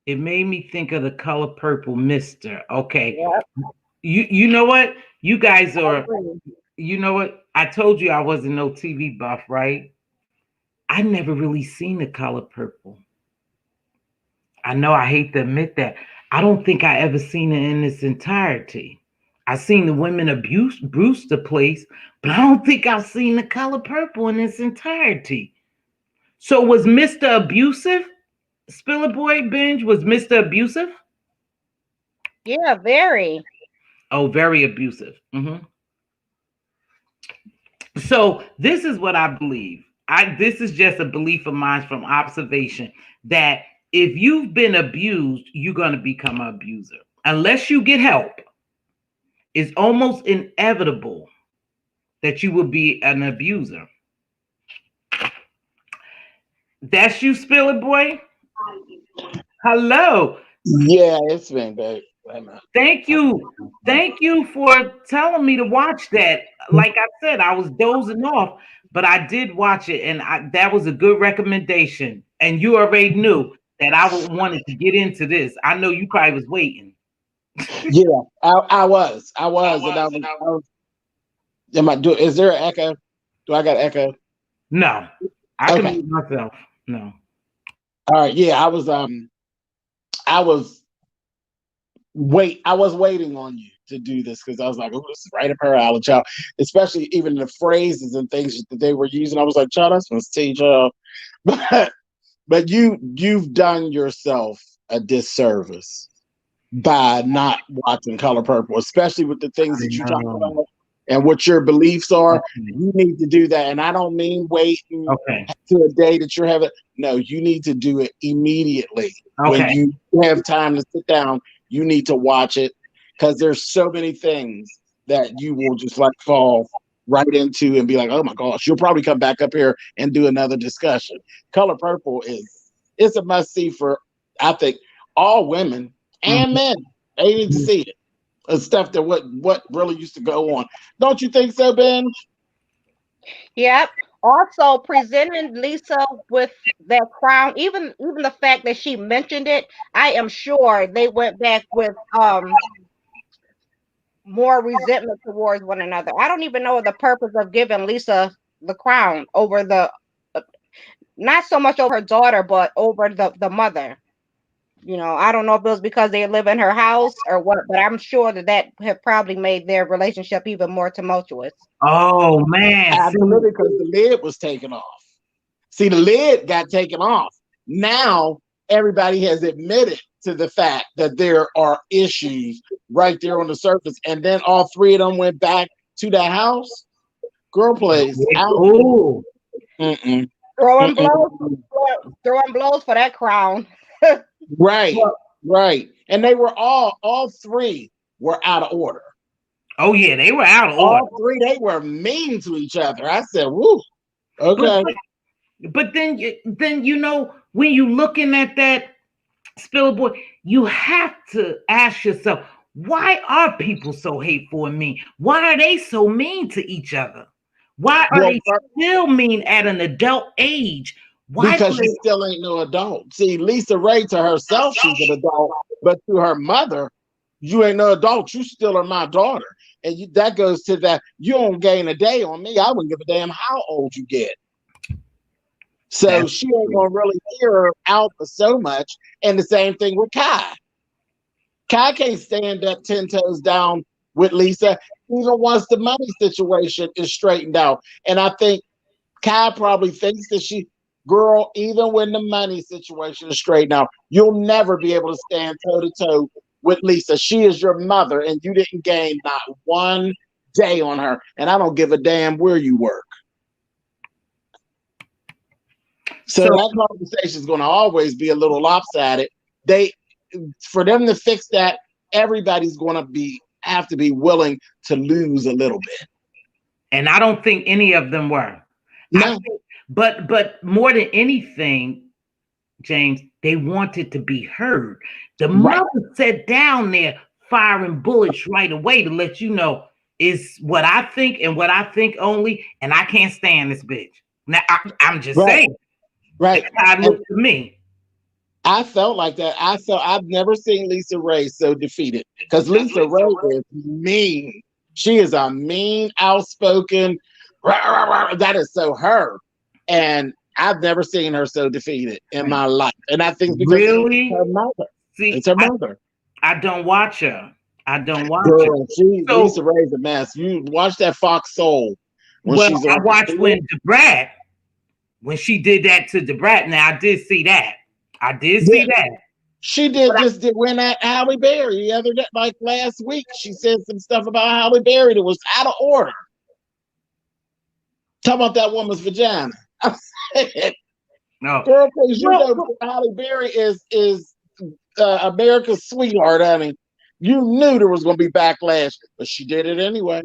Speaker 1: It made me think of The Color Purple, Mister. Okay.
Speaker 2: Yep.
Speaker 1: You know what? You guys
Speaker 2: I
Speaker 1: are,
Speaker 2: agree.
Speaker 1: you know what? I told you I wasn't no TV buff, right? I never really seen The Color Purple. I know I hate to admit that. I don't think I ever seen it in its entirety. I seen the women abuse Brewster place, but I don't think I've seen The Color Purple in its entirety. So was Mr. Abusive? Spiller Boy Binge was Mr. Abusive?
Speaker 2: Yeah, very.
Speaker 1: Oh, very abusive. So this is what I believe. This is just a belief of mine from observation that if you've been abused, you're going to become an abuser. Unless you get help, it's almost inevitable that you will be an abuser. That's you, Spiller Boy. Hello.
Speaker 3: Yeah, it's been great.
Speaker 1: Thank you. Thank you for telling me to watch that. Like I said, I was dozing off, but I did watch it, and that was a good recommendation. And you already knew that I wanted to get into this. I know you probably was waiting.
Speaker 3: Yeah, I was, and is there an echo? Do I got echo?
Speaker 1: No, I can
Speaker 3: Okay.
Speaker 1: mute myself. No.
Speaker 3: All right. Yeah, I was waiting on you to do this because I was like, oh, this is right up her alley, child. Especially even the phrases and things that they were using. I was like, child, that's supposed to teach y'all. But you've done yourself a disservice by not watching Color Purple, especially with the things that you talk about and what your beliefs are. You need to do that. And I don't mean waiting to a day that you're having. No, you need to do it immediately. When you have time to sit down, you need to watch it because there's so many things that you will just like fall right into and be like, oh my gosh, you'll probably come back up here and do another discussion. Color Purple it's a must see for, I think, all women and men. They need to see it. It's stuff that what really used to go on. Don't you think so, Ben?
Speaker 2: Yep. Also presenting Lisa with that crown, even the fact that she mentioned it, I am sure they went back with more resentment towards one another. I don't even know the purpose of giving Lisa the crown over not so much over her daughter, but over the mother. You know, I don't know if it was because they live in her house or what, but I'm sure that have probably made their relationship even more tumultuous.
Speaker 1: Oh man,
Speaker 3: absolutely, because the lid was taken off. See, the lid got taken off. Now everybody has admitted to the fact that there are issues right there on the surface, and then all three of them went back to the house. Girl plays out.
Speaker 2: Throwing blows for that crown.
Speaker 3: Right. And they were all three were out of order.
Speaker 1: Oh yeah, they were out of order.
Speaker 3: All three, they were mean to each other. I said, woo, okay.
Speaker 1: But then you know, when you looking at that Spiller boy, you have to ask yourself, why are people so hateful and mean? Why are they so mean to each other? Why are they still mean at an adult age? Why?
Speaker 3: Because she still ain't no adult. See, Lisa Ray to herself, she's an adult, but to her mother, you ain't no adult. You still are my daughter. And that goes to that, you don't gain a day on me. I wouldn't give a damn how old you get. So she ain't gonna really hear her out for so much. And the same thing with Kai. Kai can't stand up 10 toes down with Lisa, even once the money situation is straightened out. And I think Kai probably thinks that girl, even when the money situation is straightened out, you'll never be able to stand toe to toe with Lisa. She is your mother, and you didn't gain not one day on her. And I don't give a damn where you work. So that conversation is going to always be a little lopsided. For them to fix that, everybody's going to have to be willing to lose a little bit.
Speaker 1: And I don't think any of them were.
Speaker 3: No.
Speaker 1: But more than anything, James, they wanted to be heard. The mother sat down there firing bullets right away to let you know it's what I think and what I think only, and I can't stand this bitch. Now I'm just saying.
Speaker 3: Right.
Speaker 1: I looked to me.
Speaker 3: I felt like that. I've never seen Lisa Ray so defeated because Lisa Ray is mean. She is a mean, outspoken. That is so her. And I've never seen her so defeated in my life. And I think because it's her mother. It's her mother.
Speaker 1: I don't watch her. Girl,
Speaker 3: Lisa Ray's a mess. You watch that Fox Soul.
Speaker 1: I watched when she did that to Debrat. Now I did see that. See that.
Speaker 3: She did win at Halle Berry the other day, like last week. She said some stuff about Halle Berry that was out of order. Talk about that woman's vagina.
Speaker 1: No,
Speaker 3: girl, because you know Halle Berry is America's sweetheart. I mean, you knew there was going to be backlash, but she did it anyway.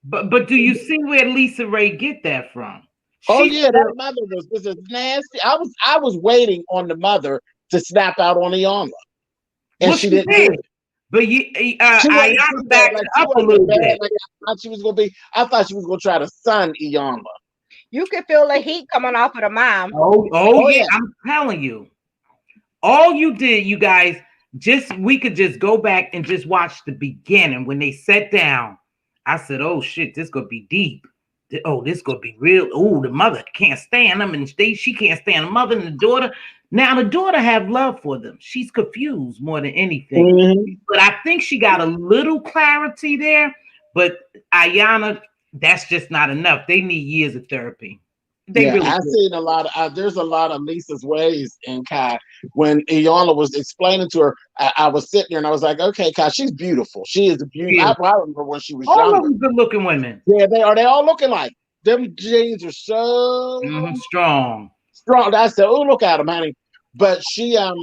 Speaker 1: But do you see where Lisa Ray get that from?
Speaker 3: That mother was just nasty. I was waiting on the mother to snap out on Iyanla, and she didn't do it.
Speaker 1: But Iyanla backed up a little bit.
Speaker 3: I thought she was going to try to sun Iyanla.
Speaker 2: You could feel the heat coming off of the mom.
Speaker 1: Oh yeah, I'm telling you. All you did, you guys, we could just go back and just watch the beginning when they sat down. I said, "Oh shit, this gonna be deep. Oh, this gonna be real. Oh, the mother can't stand them, and she can't stand the mother and the daughter. Now the daughter have love for them. She's confused more than anything, but I think she got a little clarity there. But Iyanla, that's just not enough. They need years of therapy.
Speaker 3: I've seen a lot of there's a lot of Lisa's ways in Kai. When Iyanla was explaining to her, I was sitting there and I was like, okay, Kai, she's beautiful. She is beautiful. I remember when she was
Speaker 1: all
Speaker 3: younger.
Speaker 1: All of them good looking women.
Speaker 3: Yeah, they all looking like them jeans are so
Speaker 1: strong.
Speaker 3: I said, oh, look at them, honey. But she I'm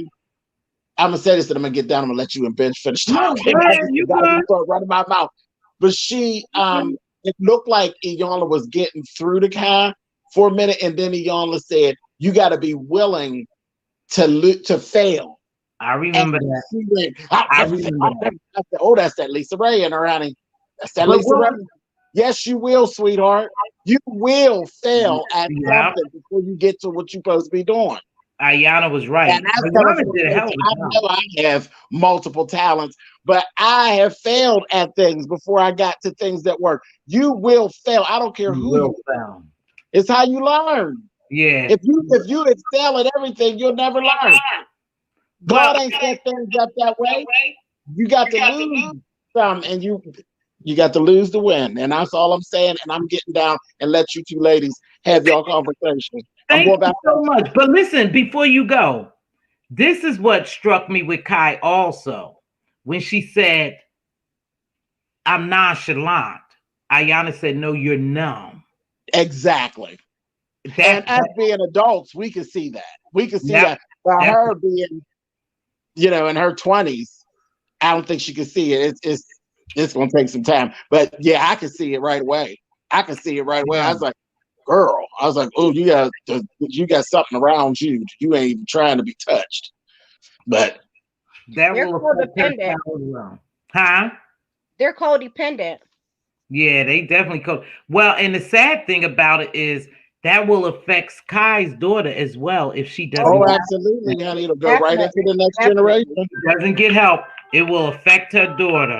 Speaker 3: gonna say this and I'm gonna get down, I'm gonna let you and Ben finish talking.
Speaker 1: You gotta
Speaker 3: start running my mouth. But she it looked like Iyanla was getting through to Kai for a minute, and then Iyanla said, "You got to be willing to fail."
Speaker 1: I remember that.
Speaker 3: She went, I said, "Oh, that's that Lisaraye in her, honey. That's that Lisaraye." Yes, you will, sweetheart. You will fail at something before you get to what you're supposed to be doing.
Speaker 1: Iyanla was right.
Speaker 3: And I know I have multiple talents, but I have failed at things before I got to things that work. You will fail. I don't care who you fail. It's how you learn.
Speaker 1: Yeah.
Speaker 3: If you excel at everything, you'll never learn. God ain't set things up that way. You got to lose some, and you got to lose to win. And that's all I'm saying. And I'm getting down and let you two ladies have your conversation.
Speaker 1: Thank you so much. But listen, before you go, this is what struck me with Kai also. When she said, "I'm nonchalant," Iyanla said, "No, you're numb."
Speaker 3: Exactly. And us being adults, we can see that. We can see that. By her being, in her 20s, I don't think she can see it. It's going to take some time. But yeah, I can see it right away. I was like, girl. I was like, oh, you got something around you. You ain't even trying to be touched. But
Speaker 2: they're codependent.
Speaker 1: Huh?
Speaker 2: They're codependent.
Speaker 1: Yeah, they definitely could. Well, and the sad thing about it is that will affect Kai's daughter as well if she doesn't.
Speaker 3: Oh, absolutely, honey. It'll go right into the next generation.
Speaker 1: Doesn't get help, it will affect her daughter.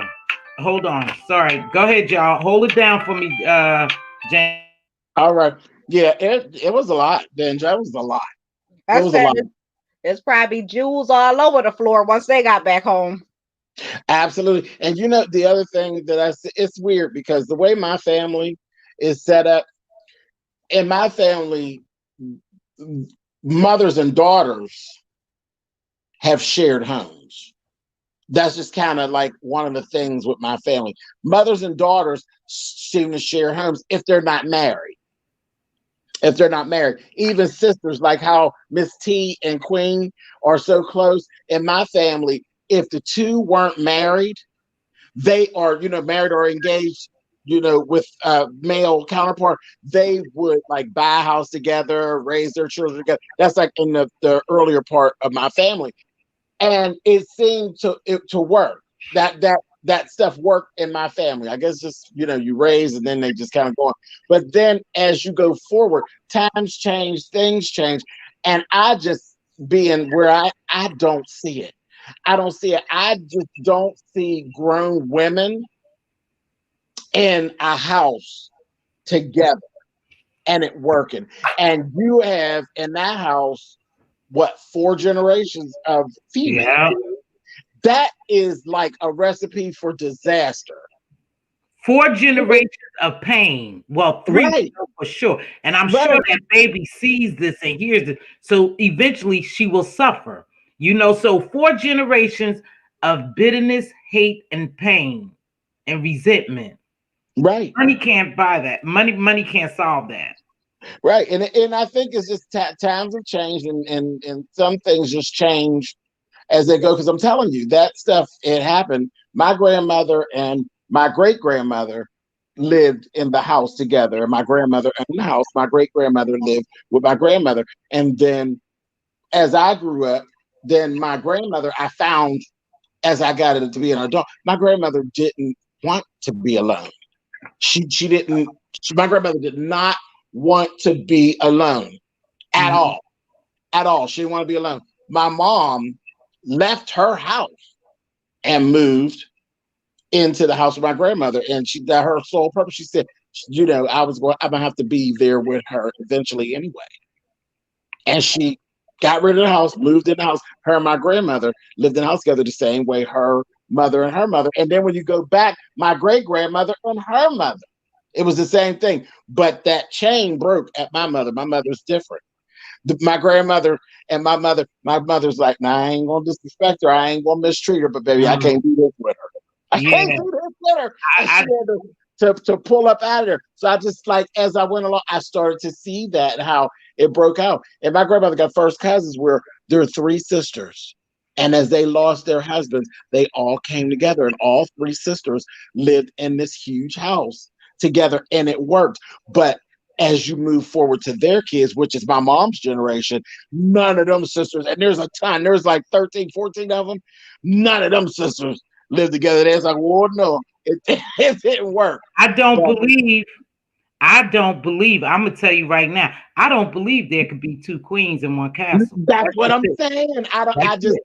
Speaker 1: Hold on. Sorry. Go ahead, y'all. Hold it down for me, James.
Speaker 3: All right. Yeah, it was a lot, Denja. It was a lot.
Speaker 2: It was a lot. There's probably jewels all over the floor once they got back home.
Speaker 3: Absolutely. And the other thing that it's weird because the way my family is set up, in my family, mothers and daughters have shared homes. That's just kind of like one of the things with my family. Mothers and daughters seem to share homes if they're not married. Even sisters, like how Miss T and Queen are so close. In my family, if the two weren't married, they are, married or engaged, with a male counterpart, they would like buy a house together, raise their children together. That's like in the earlier part of my family. And it seemed to work. That stuff worked in my family. I guess just, you raise and then they just kind of go on. But then as you go forward, times change, things change. And I just being where I don't see it. I don't see it. I just don't see grown women in a house together and it working. And you have in that house, 4 generations of females. Yeah. That is like a recipe for disaster.
Speaker 1: 4 generations of pain. Well, 3 for sure. And I'm sure that baby sees this and hears it. So eventually she will suffer. So 4 generations of bitterness, hate, and pain and resentment.
Speaker 3: Right.
Speaker 1: Money can't buy that. Money can't solve that.
Speaker 3: Right. And I think it's just times have changed and some things just change as they go. Because I'm telling you, that stuff, it happened. My grandmother and my great-grandmother lived in the house together. My grandmother in the house. My great-grandmother lived with my grandmother. And then as I grew up, then my grandmother, I found as I got into being an adult, my grandmother didn't want to be alone. My grandmother did not want to be alone at all. She didn't want to be alone. My mom left her house and moved into the house of my grandmother. And that her sole purpose, she said, I'm gonna have to be there with her eventually anyway. And she got rid of the house, moved in the house. Her and my grandmother lived in the house together the same way her mother and her mother. And then when you go back, my great grandmother and her mother, it was the same thing. But that chain broke at my mother. My mother's different. My grandmother and my mother's like, nah, I ain't gonna disrespect her. I ain't gonna mistreat her, but baby, I can't do this with her. I can't do this with her. And she had to pull up out of there. So I just, like, as I went along, I started to see that, how it broke out. And my grandmother got first cousins where there are 3 sisters. And as they lost their husbands, they all came together, and all 3 sisters lived in this huge house together, and it worked. But as you move forward to their kids, which is my mom's generation, none of them sisters, and there's a ton, there's like 13, 14 of them, none of them sisters live together. It's like, well, no, it didn't work.
Speaker 1: I don't believe, I'm gonna tell you right now, I don't believe there could be 2 queens in one castle.
Speaker 3: That's what I'm saying. I just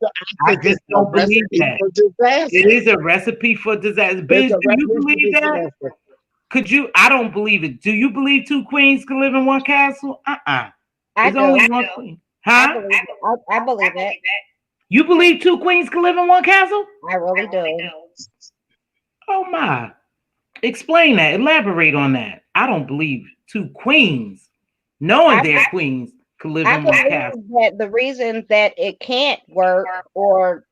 Speaker 1: don't believe that. It is a recipe for disaster. Biz, do you believe that? Could you? I don't believe it. Do you believe 2 queens can live in one castle? There's only one queen. Huh?
Speaker 2: I believe it.
Speaker 1: You believe 2 queens can live in one castle?
Speaker 2: I really do.
Speaker 1: Oh my. Explain that. Elaborate on that. I don't believe 2 queens, knowing they're queens, can live in one castle.
Speaker 2: That the reason that it can't work or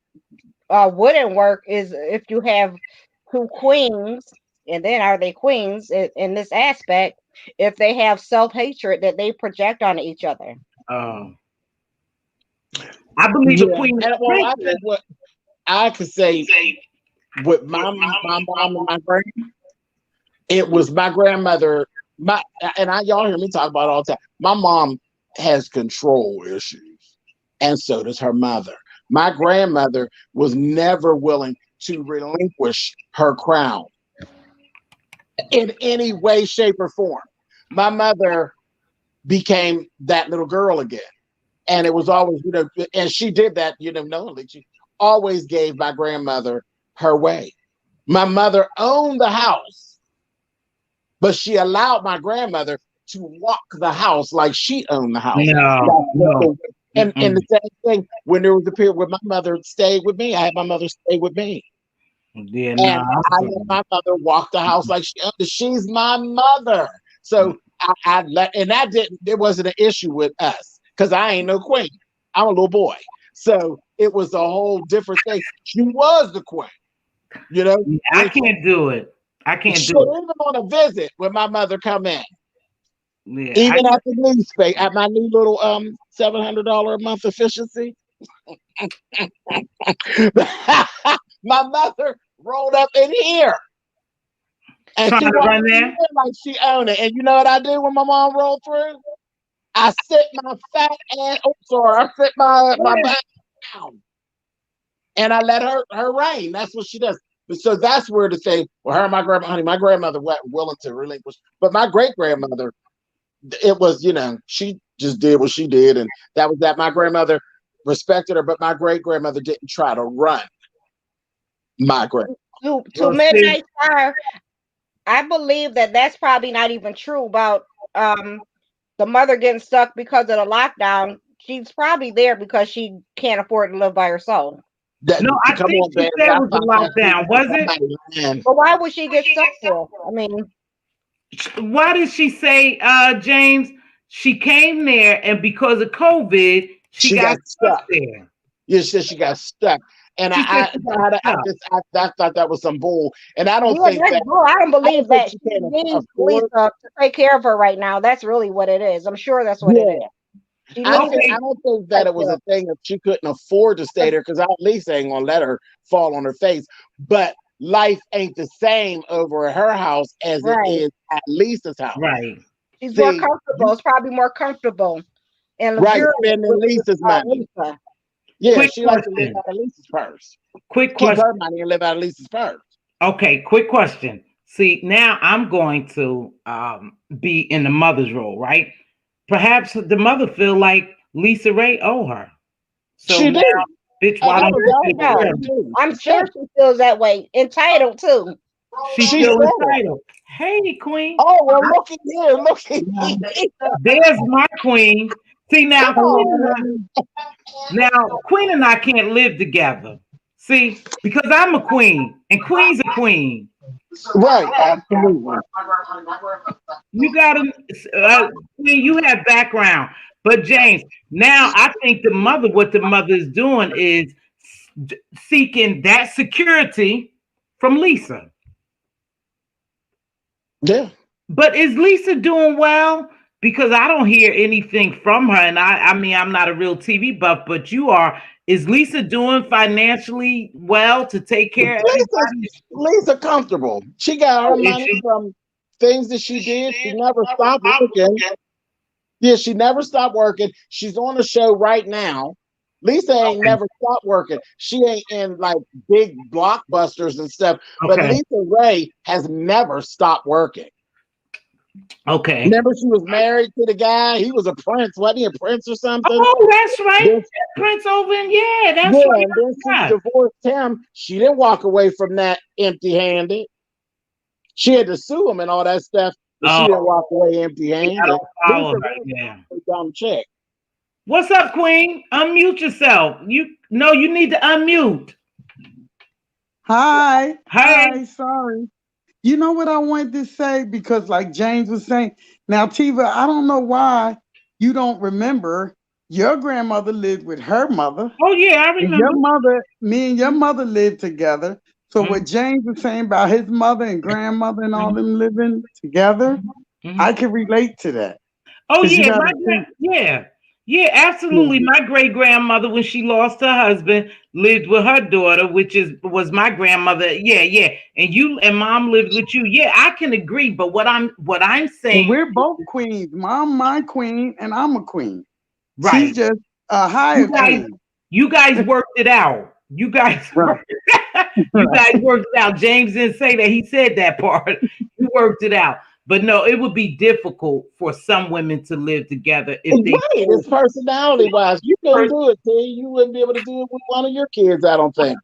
Speaker 2: wouldn't work is if you have 2 queens, and then are they queens in this aspect if they have self-hatred that they project on each other?
Speaker 1: I believe a queen.
Speaker 3: Well, I think what I could say with my mom and my grandma, it was my grandmother. Y'all hear me talk about it all the time. My mom has control issues, and so does her mother. My grandmother was never willing to relinquish her crown in any way, shape, or form. My mother became that little girl again. And it was always, and she did that, knowingly. She always gave my grandmother her way. My mother owned the house, but she allowed my grandmother to walk the house like she owned the house.
Speaker 1: No.
Speaker 3: And the same thing, when there was a period where my mother stayed with me, I had my mother stay with me.
Speaker 1: Yeah,
Speaker 3: and I let my mother walk the house like she's my mother. So it wasn't an issue with us. Because I ain't no queen. I'm a little boy. So it was a whole different thing. She was the queen.
Speaker 1: I can't do it. I can't do it.
Speaker 3: Even on a visit when my mother come in. Yeah, even at the new space, at my new little $700 a month efficiency. My mother rolled up in here. And she
Speaker 1: run there
Speaker 3: like she owned it. And you know what I did when my mom rolled through? I sit my fat ass. I sit my back down, and I let her reign. That's what she does. So that's where to say, well, her and my grandma, honey, my grandmother wasn't willing to relinquish, but my great grandmother, it was, she just did what she did, and that was that. My grandmother respected her, but my great grandmother didn't try to run my grandmother.
Speaker 2: To Midnight Star, I believe that's probably not even true about the mother getting stuck because of the lockdown. She's probably there because she can't afford to live by herself.
Speaker 1: No, I think she said it was a lockdown, was it?
Speaker 2: But why would she get stuck for? I mean,
Speaker 1: why did she say, James, she came there and because of COVID, she got stuck there?
Speaker 3: Yeah, she said she got stuck. And I thought that was some bull. And I don't think that.
Speaker 2: Bull. I don't believe that she needs Lisa to take care of her right now. That's really what it is. I'm sure that's what it is.
Speaker 3: I don't think that it was a thing that she couldn't afford to stay there, because I at least ain't gonna let her fall on her face. But life ain't the same over at her house as it is at Lisa's house.
Speaker 1: Right.
Speaker 2: She's more comfortable. It's probably more comfortable. And
Speaker 3: spending Lisa's money. Lisa. Yeah, she likes to live out of Lisa's purse.
Speaker 1: Quick question.
Speaker 3: Keep her money and live out of Lisa's purse.
Speaker 1: Okay, quick question. See, now I'm going to be in the mother's role, right? Perhaps the mother feel like Lisaraye owe her. So
Speaker 3: she
Speaker 1: now, Bitch, why don't you
Speaker 2: No,
Speaker 1: take care of me?
Speaker 2: I'm sure she feels that way. Entitled too.
Speaker 1: She
Speaker 3: She
Speaker 1: feels
Speaker 3: said it.
Speaker 1: entitled. Hey, queen.
Speaker 3: Oh, well, look at here. Look at here.
Speaker 1: There's my queen. See now,
Speaker 3: Come
Speaker 1: Queen and
Speaker 3: on.
Speaker 1: Queen and I can't live together. See, because I'm a queen and queen's a queen.
Speaker 3: Right, absolutely.
Speaker 1: You gotta, Queen, you have background. But James, now I think what the mother is doing is seeking that security from Lisa.
Speaker 3: Yeah.
Speaker 1: But is Lisa doing well? Because I don't hear anything from her. And I mean, I'm not a real TV buff, but you are. Is Lisa doing financially well to take care of everybody?
Speaker 3: Lisa comfortable. She got her
Speaker 1: Oh, is
Speaker 3: money
Speaker 1: she?
Speaker 3: from things that she did. She never stopped working. Yeah, she never stopped working. She's on the show right now. Lisa ain't never stopped working. She ain't in like big blockbusters and stuff. But
Speaker 1: Okay.
Speaker 3: Lisa Ray has never stopped working.
Speaker 1: Okay.
Speaker 3: Remember, she was married to the guy. He was a prince. Wasn't he a prince or something?
Speaker 1: Oh, that's right.
Speaker 3: Then,
Speaker 1: Prince over in, yeah, that's
Speaker 3: yeah,
Speaker 1: right.
Speaker 3: and then she divorced him. She didn't walk away from that empty-handed. She had to sue him and all that stuff, but she didn't walk away empty-handed.
Speaker 1: I don't follow
Speaker 3: Lisa
Speaker 1: her.
Speaker 3: Ray
Speaker 1: Yeah.
Speaker 3: was a dumb chick.
Speaker 1: What's up, Queen? Unmute yourself. You need to unmute.
Speaker 4: Hi.
Speaker 1: Hey.
Speaker 4: Hi. Sorry. You know what I wanted to say? Because like James was saying, now Tiva, I don't know why you don't remember your grandmother lived with her mother.
Speaker 1: Oh yeah, I remember.
Speaker 4: Me and your mother lived together. So what James was saying about his mother and grandmother and all them living together, I can relate to that.
Speaker 1: Oh
Speaker 4: 'Cause you
Speaker 1: yeah,
Speaker 4: gotta
Speaker 1: yeah, absolutely. My great grandmother, when she lost her husband, lived with her daughter, which was my grandmother. Yeah, and you and mom lived with you. Yeah, I can agree. But what I'm saying,
Speaker 4: And we're both queens. Mom, my queen, and I'm a queen.
Speaker 1: right?
Speaker 4: She's just a higher queen.
Speaker 1: You guys worked it out. You guys, you guys worked it out. James didn't say that. He said that part. You worked it out. But no, it would be difficult for some women to live together if they.
Speaker 3: Right, it's personality wise. You couldn't do it, T. You wouldn't be able to do it with one of your kids, I don't think.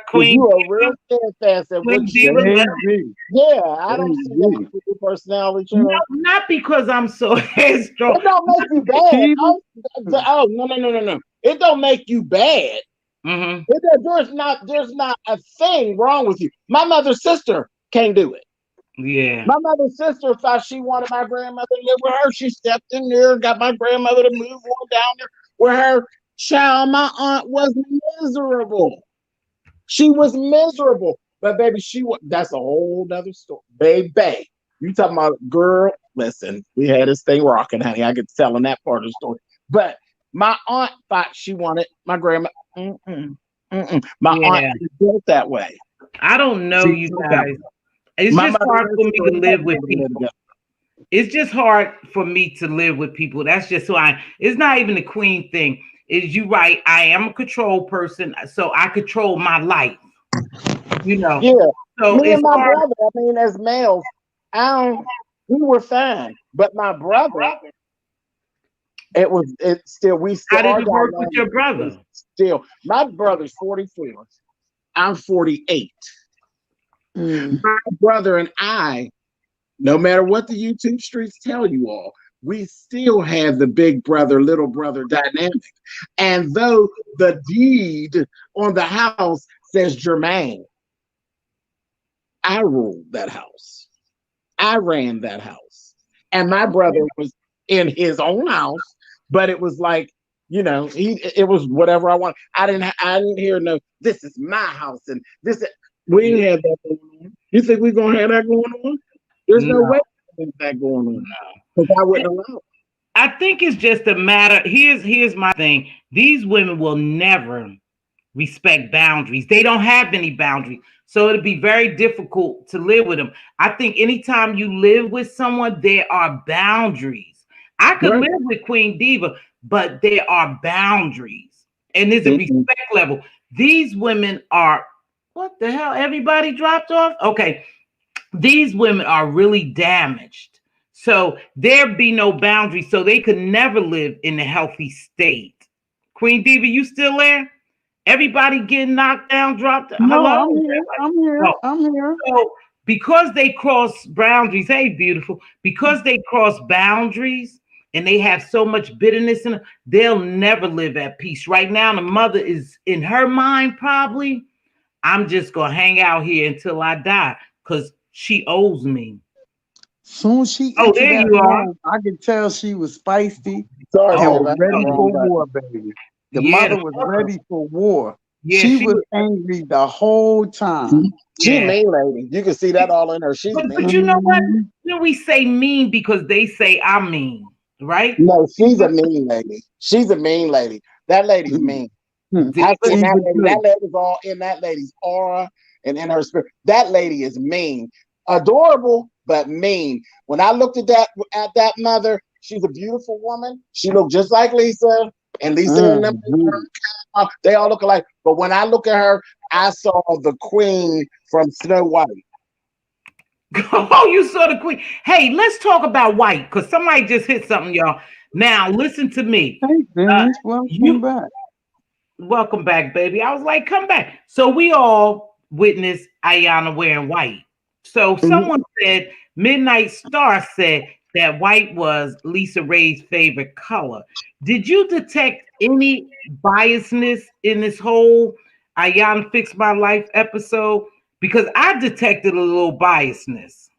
Speaker 1: Queen,
Speaker 3: you are real steadfast at what you
Speaker 4: do.
Speaker 3: Yeah, I don't see that with your personality.
Speaker 1: No, not because I'm so headstrong.
Speaker 3: It don't make you bad. No. It don't make you bad. There's not a thing wrong with you. My mother's sister can't do it.
Speaker 1: Yeah.
Speaker 3: My mother's sister thought she wanted my grandmother to live with her. She stepped in there, got my grandmother to move on down there with her child. My aunt was miserable. She was miserable. But baby, that's a whole nother story. Baby, you talking about girl, listen, we had this thing rocking, honey. I get to telling that part of the story. But my aunt thought she wanted my grandma. My aunt is built that way.
Speaker 1: I don't know, you guys. It's just hard for me to live with people. It's just hard for me to live with people. That's just why it's not even a queen thing. Is you right? I am a control person, so I control my life. You know.
Speaker 3: Yeah.
Speaker 1: So
Speaker 3: me and my
Speaker 1: hard.
Speaker 3: brother, I mean, as males, we were fine. But my brother, we still.
Speaker 1: How did it work with your brother?
Speaker 3: Still, my brother's 44. I'm 48. My brother and I, no matter what the YouTube streets tell you all, we still have the big brother, little brother dynamic. And though the deed on the house says Jermaine, I ruled that house. I ran that house. And my brother was in his own house, but it was like, it was whatever I want. I didn't hear no, this is my house and this. We didn't have that going on. You think we're gonna have that going on? There's no way there's that going on now. Because I wouldn't allow it.
Speaker 1: I think it's just a matter. Here's my thing. These women will never respect boundaries. They don't have any boundaries. So it'll be very difficult to live with them. I think anytime you live with someone, there are boundaries. I could live with Queen Diva, but there are boundaries. And there's a respect level. These women are, what the hell? Everybody dropped off? Okay. These women are really damaged. So there be no boundaries. So they could never live in a healthy state. Queen Diva, you still there? Everybody getting knocked down, dropped.
Speaker 4: No,
Speaker 1: Hello?
Speaker 4: I'm here. I'm here.
Speaker 1: No.
Speaker 4: I'm here.
Speaker 1: So because they cross boundaries, hey, beautiful, because they cross boundaries and they have so much bitterness in them, they'll never live at peace. Right now, the mother is in her mind, probably, I'm just going to hang out here until I die because she owes me.
Speaker 4: Soon as she
Speaker 1: Oh,
Speaker 4: entered
Speaker 1: there
Speaker 4: that
Speaker 1: you are.
Speaker 4: room, I could tell she was feisty
Speaker 3: Sorry,
Speaker 4: and
Speaker 1: Oh,
Speaker 3: baby.
Speaker 4: was ready
Speaker 3: I'm
Speaker 4: for
Speaker 3: wrong button.
Speaker 4: war, baby. The
Speaker 1: yeah,
Speaker 4: mother was ready for war.
Speaker 1: yeah,
Speaker 4: She
Speaker 1: she
Speaker 4: was
Speaker 1: was,
Speaker 4: angry the whole time.
Speaker 3: She
Speaker 1: yeah.
Speaker 3: mean lady. You can see that all in her. She's
Speaker 1: But
Speaker 3: mean.
Speaker 1: you know what?
Speaker 4: Mhm.
Speaker 1: We say mean because they say I'm mean, right?
Speaker 3: No, she's a mean lady. She's a mean lady. That lady's mean. I've seen that lady. That lady's all in that lady's aura and in her spirit. That lady is mean. Adorable, but mean. When I looked at that mother, she's a beautiful woman. She looked just like Lisa. And Lisa and them, they all look alike. But when I look at her, I saw the queen from Snow White.
Speaker 1: Oh, you saw the queen. Hey, let's talk about white because somebody just hit something, y'all. Now, listen to me.
Speaker 4: Hey, Vince, welcome back.
Speaker 1: Welcome back, baby. I was like, come back. So we all witnessed Iyanla wearing white. So someone said, Midnight Star said that white was Lisa Ray's favorite color. Did you detect any biasness in this whole Iyanla Fix My Life episode? Because I detected a little biasness.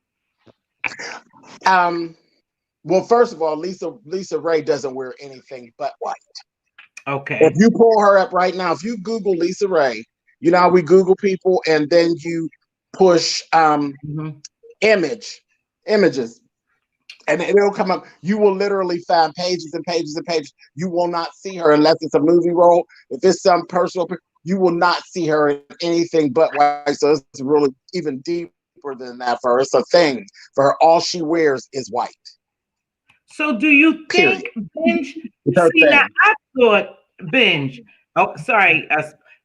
Speaker 3: Well, first of all, Lisa Ray doesn't wear anything but white.
Speaker 1: Okay.
Speaker 3: If you pull her up right now, if you Google Lisa Ray, you know how we Google people and then you push images, and it'll come up. You will literally find pages and pages and pages. You will not see her unless it's a movie role. If it's some personal, you will not see her in anything but white. So it's really even deeper than that for her. It's a thing for her. All she wears is white.
Speaker 1: So do you think Binge? See, now I thought Binge. Oh, sorry,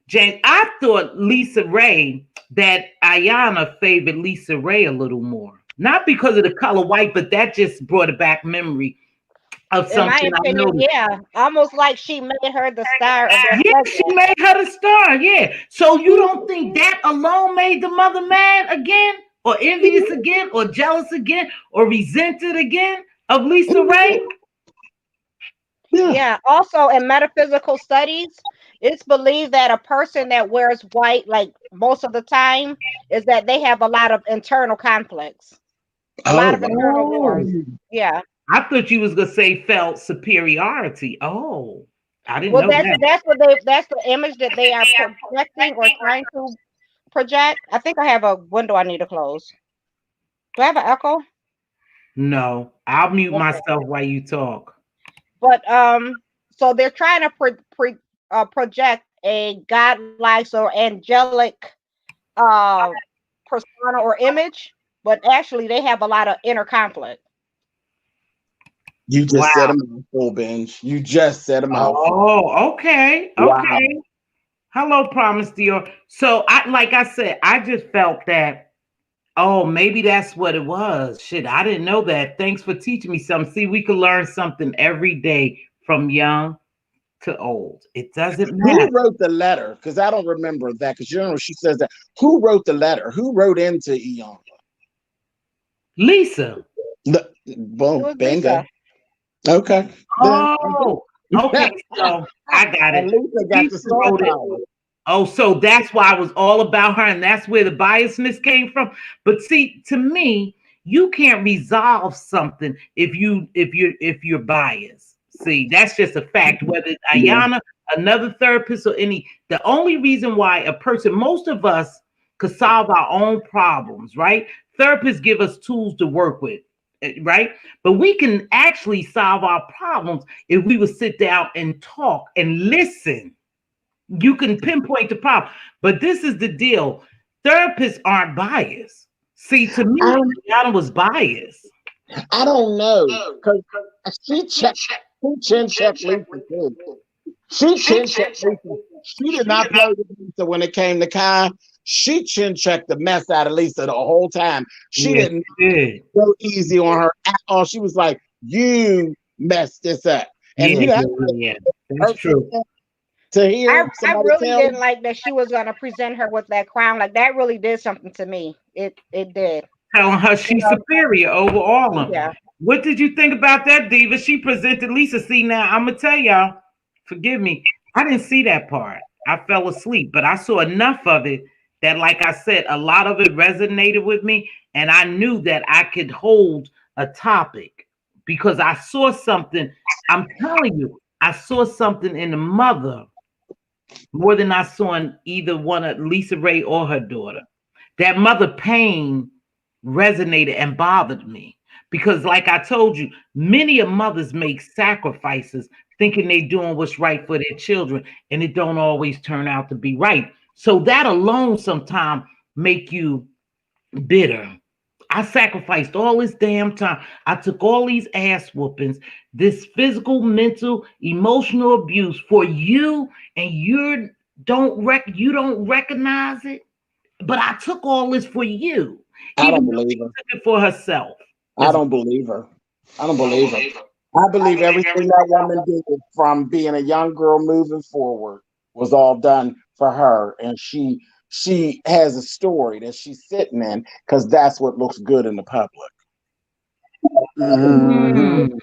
Speaker 1: James. I thought Lisa Ray that Iyanla favored Lisa Ray a little more, not because of the color white, but that just brought it back memory of something.
Speaker 2: In my opinion, yeah, almost like she made her the star of that.
Speaker 1: Yeah, she made her the star. Yeah. So you don't think that alone made the mother mad again, or envious again, or jealous again, or resented again of Lisa Ray?
Speaker 2: Yeah. Also, in metaphysical studies, it's believed that a person that wears white, like most of the time, is that they have a lot of internal conflicts, a lot of internal wars. Yeah.
Speaker 1: I thought you was gonna say felt superiority. Oh, I didn't know that.
Speaker 2: That's the image that they are projecting or trying to project. I think I have a window I need to close. Do I have an echo?
Speaker 1: No, I'll mute myself while you talk.
Speaker 2: But so they're trying to project a godlike or angelic persona or image, but actually they have a lot of inner conflict.
Speaker 3: You just said a mouthful, Binge. You just said a mouthful.
Speaker 1: Oh, okay.
Speaker 3: Wow.
Speaker 1: Okay. Hello, Promise Dior. So like I said, I just felt that, oh, maybe that's what it was. Shit, I didn't know that. Thanks for teaching me something. See, we can learn something every day from young to old. It doesn't matter.
Speaker 3: Who wrote the letter? Because I don't remember that. Because you know she says that. Who wrote the letter? Who wrote into Iyanla?
Speaker 2: It
Speaker 1: Lisa.
Speaker 2: was
Speaker 3: Bingo.
Speaker 2: Lisa.
Speaker 3: Okay.
Speaker 1: Oh, okay. So I got it.
Speaker 3: Lisa got the star power.
Speaker 1: Oh, so that's why I was all about her, and that's where the biasness came from. But see, to me, you can't resolve something if you're biased. See, that's just a fact. Whether it's Iyanla, another therapist, or any, the only reason why a person, most of us could solve our own problems, right? Therapists give us tools to work with, right? But we can actually solve our problems if we would sit down and talk and listen. You can pinpoint the problem. But this is the deal. Therapists aren't biased. See, to me, Iyanla was biased.
Speaker 3: I don't know. Because she chin checked Lisa too. She chin checked Lisa. She did not play with Lisa when it came to Kai. She chin checked the mess out of Lisa the whole time. She didn't go easy on her at all. She was like, you messed this up. And
Speaker 1: yeah, that's true.
Speaker 3: to hear
Speaker 2: I
Speaker 3: somebody
Speaker 2: really
Speaker 3: tell
Speaker 2: didn't
Speaker 3: you.
Speaker 2: like that she was gonna present her with that crown. Like that really did something to me. It did.
Speaker 1: Telling her
Speaker 2: You
Speaker 1: she's
Speaker 2: know,
Speaker 1: superior over all of them.
Speaker 2: yeah.
Speaker 1: What did you think about that, Diva? She presented Lisa. See, now I'm gonna tell y'all, forgive me, I didn't see that part. I fell asleep, but I saw enough of it that, like I said, a lot of it resonated with me, and I knew that I could hold a topic because I saw something. I'm telling you, I saw something in the mother more than I saw in either one of Lisa Ray or her daughter. That mother pain resonated and bothered me because, like I told you, many of mothers make sacrifices thinking they're doing what's right for their children, and it don't always turn out to be right. So that alone sometimes make you bitter. I sacrificed all this damn time. I took all these ass whoopings, this physical, mental, emotional abuse for you, and you don't recognize it. But I took all this for you,
Speaker 3: I
Speaker 1: even
Speaker 3: don't
Speaker 1: though
Speaker 3: believe
Speaker 1: she
Speaker 3: her.
Speaker 1: took it for herself.
Speaker 3: I don't believe her. I don't believe her. I believe everything that woman did from being a young girl moving forward was all done for her, and she has a story that she's sitting in because that's what looks good in the public.
Speaker 1: Hmm.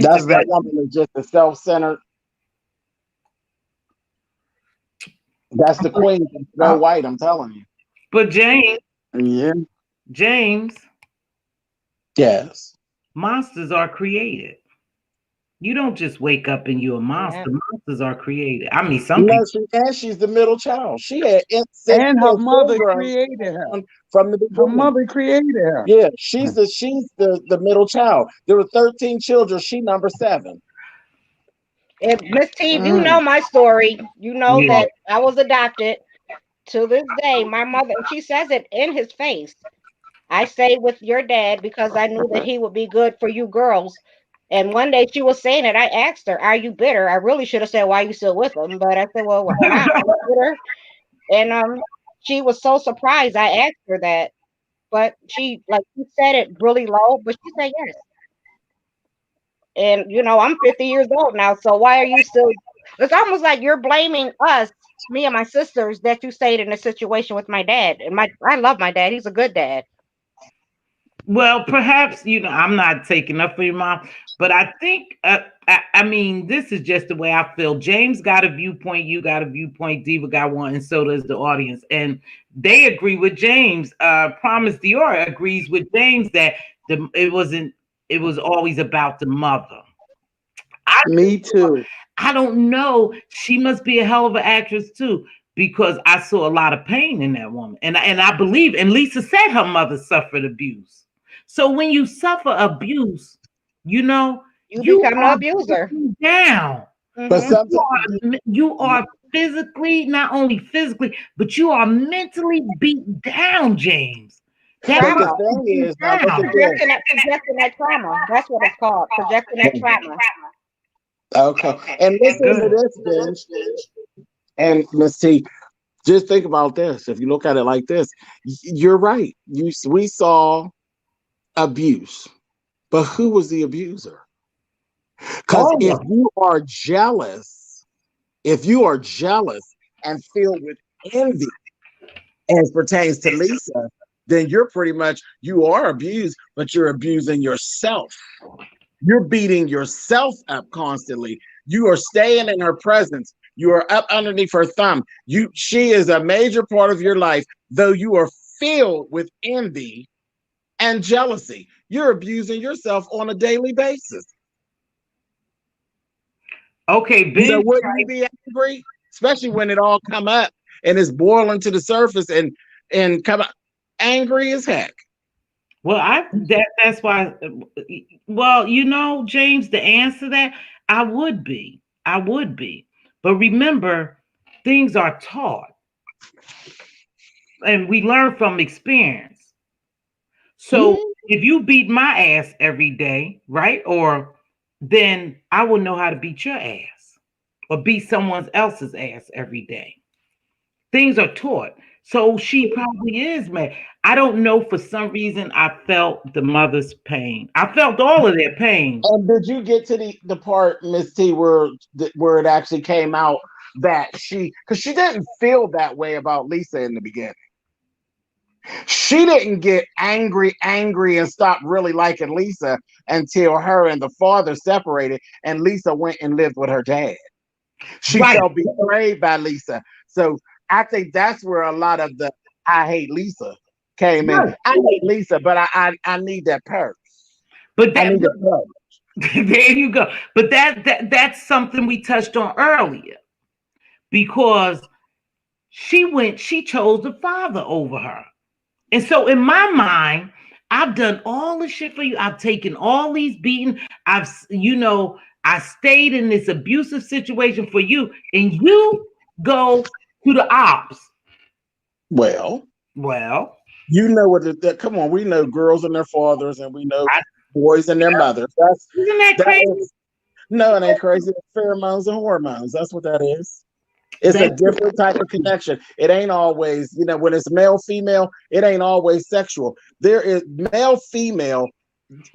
Speaker 3: That's that
Speaker 1: Interesting.
Speaker 3: woman is just a self-centered. That's the queen from Snow White. I'm telling you.
Speaker 1: But James,
Speaker 4: Yeah.
Speaker 1: James,
Speaker 3: Yes.
Speaker 1: monsters are created. You don't just wake up and you're a
Speaker 2: Yeah.
Speaker 1: monster. Monsters are created. I mean, some
Speaker 3: No,
Speaker 1: people.
Speaker 3: and she's the middle child. She had six
Speaker 4: And her mother
Speaker 3: children
Speaker 4: created her.
Speaker 3: from the
Speaker 4: Her
Speaker 3: beginning.
Speaker 4: mother created her.
Speaker 3: Yeah, she's the middle child. There were 13 children. She number 7.
Speaker 2: If Miss T, you
Speaker 4: Mm.
Speaker 2: know my story. You know
Speaker 1: Yeah.
Speaker 2: that I was adopted. To this day, my mother, and she says it in his face. I stayed with your dad because I knew that he would be good for you girls. And one day she was saying it. I asked her, "Are you bitter?" I really should have said, "Why are you still with him?" But I said, "Well, why not? Are you bitter?" And she was so surprised. I asked her that, but she said it really low, but she said yes. And I'm 50 years old now, so why are you still? It's almost like you're blaming us, me and my sisters, that you stayed in a situation with my dad. And I love my dad; he's a good dad.
Speaker 1: Well, perhaps, I'm not taking up for your mom, but I think, I mean, this is just the way I feel. James got a viewpoint, you got a viewpoint, Diva got one, and so does the audience. And they agree with James. Promise Dior agrees with James that it was always about the mother. I
Speaker 4: Me too.
Speaker 1: I don't know. She must be a hell of an actress too, because I saw a lot of pain in that woman, and I believe. And Lisa said her mother suffered abuse. So when you suffer abuse, you know
Speaker 2: You
Speaker 1: you
Speaker 2: become the
Speaker 1: are
Speaker 2: abuser.
Speaker 1: down.
Speaker 3: But
Speaker 2: Hmm.
Speaker 3: sometimes,
Speaker 1: You are physically, not only physically, but you are mentally beat down, James. That
Speaker 3: but the
Speaker 2: Trauma.
Speaker 1: mother
Speaker 3: thing
Speaker 1: beat
Speaker 3: is, now look at
Speaker 1: down.
Speaker 3: this.
Speaker 2: Projecting that trauma. That's what it's called. Projecting that trauma.
Speaker 3: Okay, and listen to
Speaker 1: Good.
Speaker 3: this, Benj and Miss T. Just think about this. If you look at it like this, you're right. We saw abuse, but who was the abuser? Because
Speaker 1: All of
Speaker 3: if you are jealous and filled with envy as pertains to Lisa, then you are abused, but you're abusing yourself. You're beating yourself up constantly. You are staying in her presence. You are up underneath her thumb. She is a major part of your life, though you are filled with envy and jealousy. You're abusing yourself on a daily basis.
Speaker 1: Okay, Ben.
Speaker 3: Wouldn't you be angry? Especially when it all come up and it's boiling to the surface and come up angry as heck.
Speaker 1: Well, that's why. Well, James, the answer to that, I would be. But remember, things are taught, and we learn from experience. So
Speaker 3: Mhm.
Speaker 1: if you beat my ass every day, right, then I will know how to beat your ass, or beat someone else's ass every day. Things are taught. So she probably is mad. I don't know. For some reason, I felt the mother's pain. I felt all of their pain.
Speaker 3: And did you get to the part, Miss T, where it actually came out that because she didn't feel that way about Lisa in the beginning. She didn't get angry and stop really liking Lisa until her and the father separated and Lisa went and lived with her dad. She felt betrayed by Lisa. So I think that's where a lot of the I hate Lisa came in. I hate Lisa, but I need that purse.
Speaker 1: But
Speaker 3: I need that
Speaker 1: purse. There you go. But that's something we touched on earlier, because she chose the father over her. And so in my mind, I've done all the shit for you. I've taken all these beatings. I stayed in this abusive situation for you, and you go to the ops.
Speaker 3: Well, you know what? Come on, we know girls and their fathers, and we know boys and their mothers.
Speaker 1: Isn't that crazy?
Speaker 3: No, it ain't crazy. It's pheromones and hormones. That's what that is. It's a different type of connection. It ain't always, when it's male, female, it ain't always sexual. There is male, female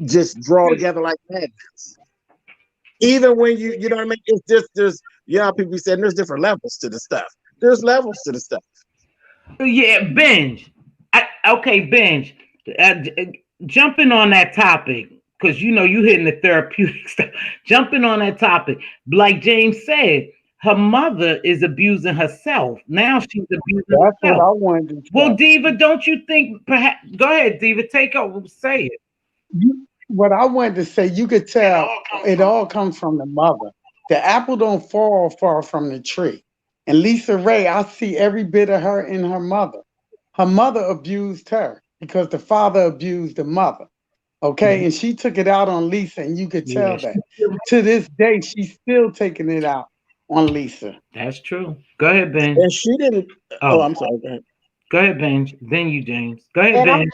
Speaker 3: just draw together like magnets. Even when you know what I mean? It's just, people be saying there's different levels to the stuff. There's levels to the stuff.
Speaker 1: Yeah, Benj. Benj. Jumping on that topic, because you hitting the therapeutic stuff. Jumping on that topic, like James said, her mother is abusing herself. Now she's abusing herself.
Speaker 4: That's what I wanted to say.
Speaker 1: Well, Diva, don't you think perhaps go ahead, Diva, take over, say it.
Speaker 4: What I wanted to say, you could tell it all comes from the mother. The apple don't fall far from the tree. And Lisa Ray, I see every bit of her in her mother. Her mother abused her because the father abused the mother. Okay, mm-hmm. And she took it out on Lisa, and you could tell that. To this day, she's still taking it out on Lisa.
Speaker 1: That's true. Go ahead, Ben.
Speaker 3: And she didn't. Oh, I'm sorry. Go ahead.
Speaker 1: Go ahead, Ben. Then you, James. Go ahead, Ben.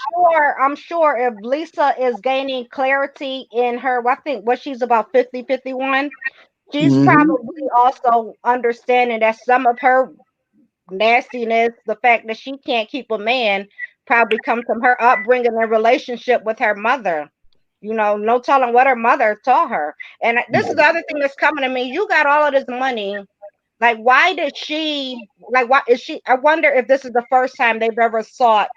Speaker 2: I'm sure if Lisa is gaining clarity in her, I think she's about 50, 51. She's probably also understanding that some of her nastiness, the fact that she can't keep a man, probably comes from her upbringing and relationship with her mother. No telling what her mother taught her. And this is the other thing that's coming to me. You got all of this money. Like, why did she, why is she, I wonder if this is the first time they've ever sought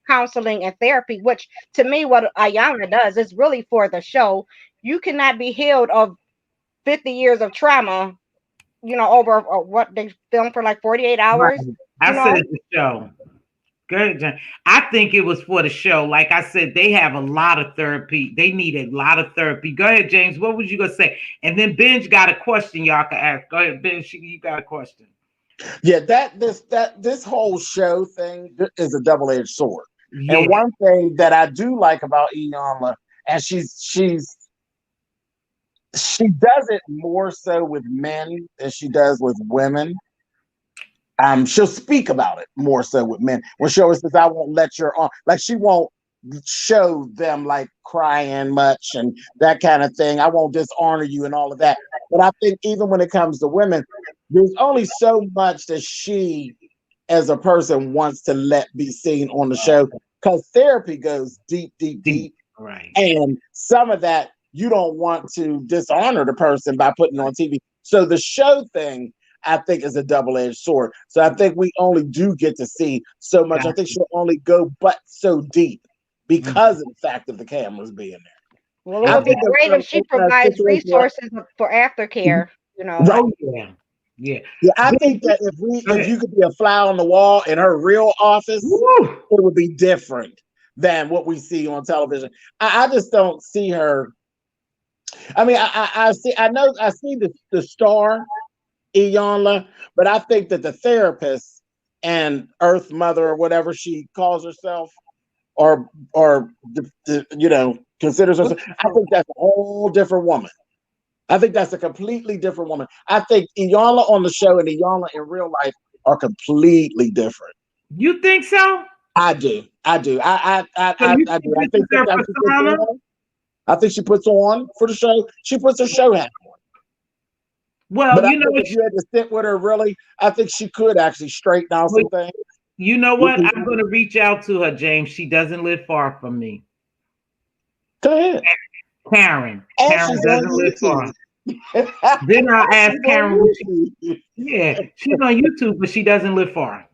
Speaker 2: counseling and therapy, which to me, what Iyanla does is really for the show. You cannot be healed of 50 years of trauma, over what they filmed for 48 hours.
Speaker 1: I said the show. Good. I think it was for the show. Like I said, they have a lot of therapy. They need a lot of therapy. Go ahead, James. What was you gonna say? And then Benj got a question y'all can ask. Go ahead, Benj. You got a question.
Speaker 3: Yeah, this whole show thing is a double-edged sword. Yeah. And one thing that I do like about Iyanla, and she does it more so with men than she does with women. She'll speak about it more so with men. When she always says, "I won't let your arm," she won't show them crying much and that kind of thing. I won't dishonor you and all of that. But I think even when it comes to women, there's only so much that she, as a person, wants to let be seen on the show, because therapy goes deep.
Speaker 1: Right.
Speaker 3: And some of that you don't want to dishonor the person by putting on TV. So the show thing, I think, is a double-edged sword. So I think we only do get to see so much. I think she'll only go but so deep because of the fact of the cameras being there.
Speaker 2: Well, it would be great if she provides resources for aftercare,
Speaker 3: Right.
Speaker 1: Yeah.
Speaker 3: I think that if you could be a fly on the wall in her real office, it would be different than what we see on television. I just don't see her. I mean, I see the star Iyanla, but I think that the therapist and Earth Mother or whatever she calls herself, or considers herself, I think that's a whole different woman. I think that's a completely different woman. I think Iyanla on the show and Iyanla in real life are completely different.
Speaker 1: You think so?
Speaker 3: I do. I do. I do. I think she puts on for the show. She puts her show hat on.
Speaker 1: Well,
Speaker 3: but if you had to sit with her, really, I think she could actually straighten out some things.
Speaker 1: You know what? I'm going to reach out to her, James. She doesn't live far from me.
Speaker 3: Go ahead.
Speaker 1: Karen doesn't live far. Then I'll ask Karen. Yeah, she's on YouTube, but she doesn't live far.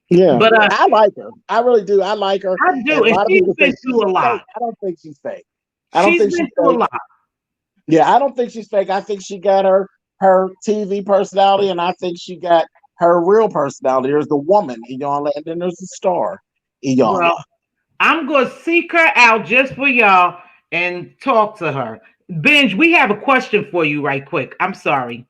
Speaker 3: Yeah,
Speaker 1: But
Speaker 3: I like her. I really do. I like her.
Speaker 1: I do,
Speaker 3: And a
Speaker 1: and
Speaker 3: lot of
Speaker 1: she's
Speaker 3: people say
Speaker 1: been
Speaker 3: she's
Speaker 1: through a
Speaker 3: fake.
Speaker 1: lot.
Speaker 3: I don't think she's fake.
Speaker 1: She's been through a lot.
Speaker 3: Yeah, I don't think she's fake. I think she got her TV personality, and I think she got her real personality. There's the woman, Iyanla, and then there's the star, Iyanla.
Speaker 1: Well, I'm going to seek her out just for y'all and talk to her. Benj, we have a question for you right quick. I'm sorry.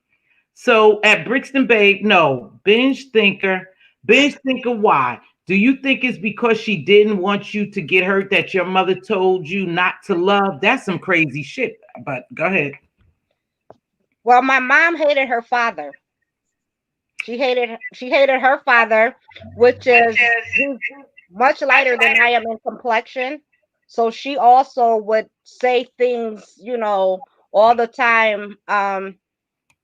Speaker 1: So at Brixton Babe, no, Benj Thinker, why? Do you think it's because she didn't want you to get hurt that your mother told you not to love? That's some crazy shit, but go ahead.
Speaker 2: Well, my mom hated her father. She hated her father, which is he's much lighter than I am in complexion. So she also would say things, all the time.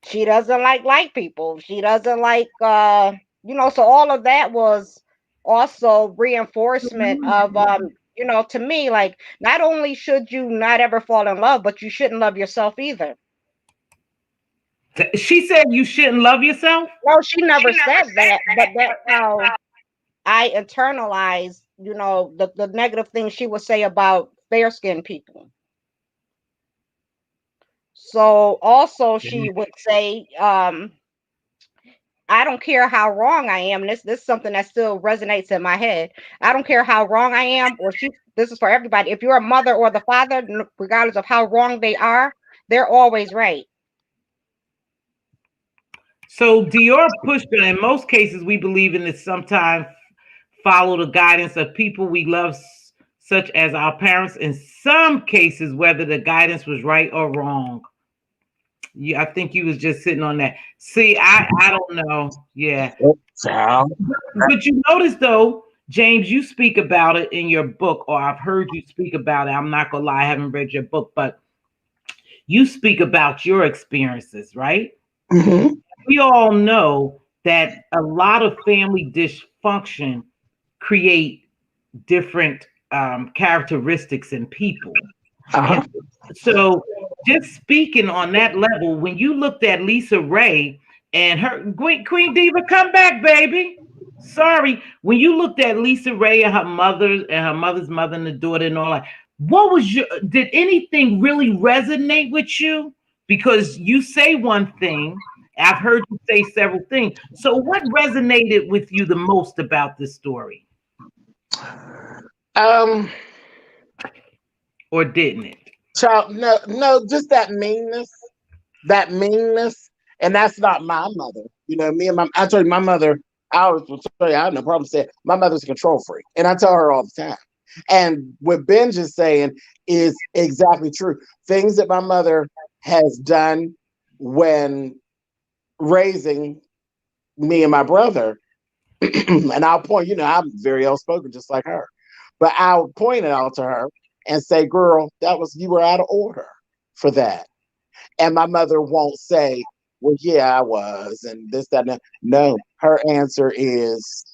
Speaker 2: She doesn't like people. She doesn't like so all of that was also reinforcement of to me, like, not only should you not ever fall in love, but you shouldn't love yourself either.
Speaker 1: She said you shouldn't love yourself?
Speaker 2: No, she never said that, but that's how I internalize, the negative things she would say about fair-skinned people. So also she would say, I don't care how wrong I am. This is something that still resonates in my head. I don't care how wrong I am, or this is for everybody. If you're a mother or the father, regardless of how wrong they are, they're always right.
Speaker 1: So Dior Pushkin, in most cases, we believe in this sometimes follow the guidance of people we love, such as our parents. In some cases, whether the guidance was right or wrong. I think you was just sitting on that. See, I don't know. Yeah. But you notice though, James, you speak about it in your book, or I've heard you speak about it. I'm not gonna lie, I haven't read your book, but you speak about your experiences, right?
Speaker 3: Mm-hmm.
Speaker 1: We all know that a lot of family dysfunction create different characteristics in people.
Speaker 3: Uh-huh.
Speaker 1: So just speaking on that level, when you looked at LisaRaye and her Queen Diva, come back, baby. Sorry. When you looked at LisaRaye and her mother's mother and the daughter and all that, did anything really resonate with you? Because you say one thing, I've heard you say several things. So what resonated with you the most about this story? Or didn't it?
Speaker 3: Child, no, just that meanness, and that's not my mother. I told you my mother. I always will tell you, I have no problem saying my mother's a control freak, and I tell her all the time. And what Benj is saying is exactly true. Things that my mother has done when raising me and my brother, and I'll point. I'm very outspoken, just like her, but I'll point it out to her and say, girl, you were out of order for that. And my mother won't say, well, yeah, I was, and this, that, and that. No, her answer is,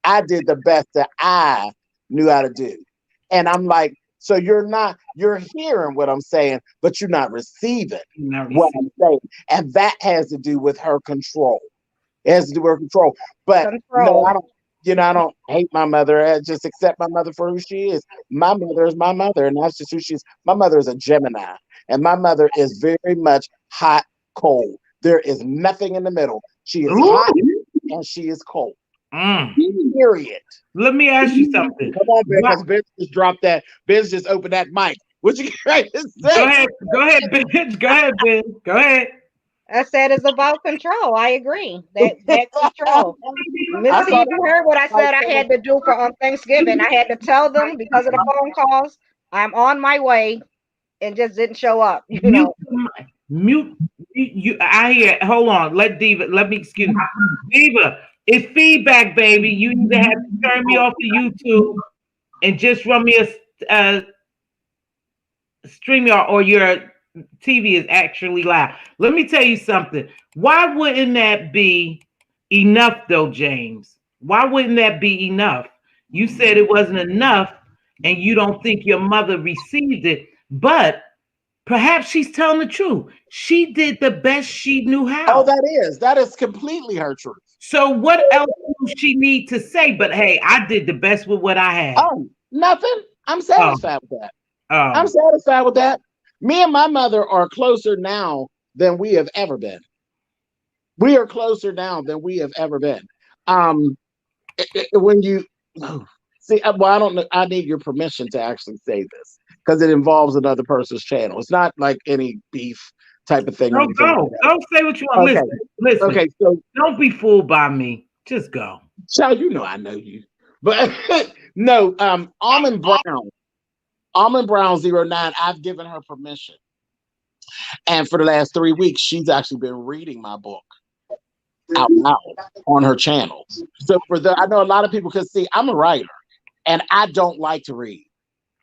Speaker 3: I did the best that I knew how to do. And I'm like, so you're hearing what I'm saying, but you're not receiving what I'm saying. And that has to do with her control. It has to do with her control. But no, I don't. I don't hate my mother. I just accept my mother for who she is. My mother is my mother, and that's just who she is. My mother is a Gemini, and my mother is very much hot, cold. There is nothing in the middle. She is hot and she is cold. Period.
Speaker 1: Let me ask you something.
Speaker 3: Come on, Ben, because Ben just dropped that. Ben's just opened that mic. What you trying to say?
Speaker 1: Go ahead, Ben. Go ahead, Ben. Go ahead.
Speaker 2: I said it's about control. I agree. That control. Miss T, you heard what I said I had to do for Thanksgiving. I had to tell them because of the phone calls, I'm on my way, and just didn't show up.
Speaker 1: Mute. I hear. Hold on. Let me excuse me. Diva, it's feedback, baby. You either have to turn me off of YouTube and just run me a stream, or your TV is actually loud. Let me tell you something. Why wouldn't that be enough, though, James? Why wouldn't that be enough? You said it wasn't enough, and you don't think your mother received it. But Perhaps she's telling the truth. She did the best she knew how.
Speaker 3: Oh, that is completely her truth.
Speaker 1: So what else do she need to say? But hey, I did the best with what I had.
Speaker 3: Oh, nothing. I'm satisfied with that. I'm
Speaker 1: Oh,
Speaker 3: satisfied with that. Me and my mother are closer now than we have ever been. We are closer now than we have ever been. When you see, well, I don't know. I need your permission to actually say this because it involves another person's channel. It's not like any beef type of thing or
Speaker 1: no,
Speaker 3: anything.
Speaker 1: go.
Speaker 3: Like that.
Speaker 1: Go say what you want.
Speaker 3: Okay.
Speaker 1: Listen.
Speaker 3: Okay, so
Speaker 1: Don't be fooled by me. Just go.
Speaker 3: Child, you know I know you. But no, Almond Brown 09, I've given her permission. And for the last 3 weeks, she's actually been reading my book out loud on her channel. So I know a lot of people, because see, I'm a writer and I don't like to read.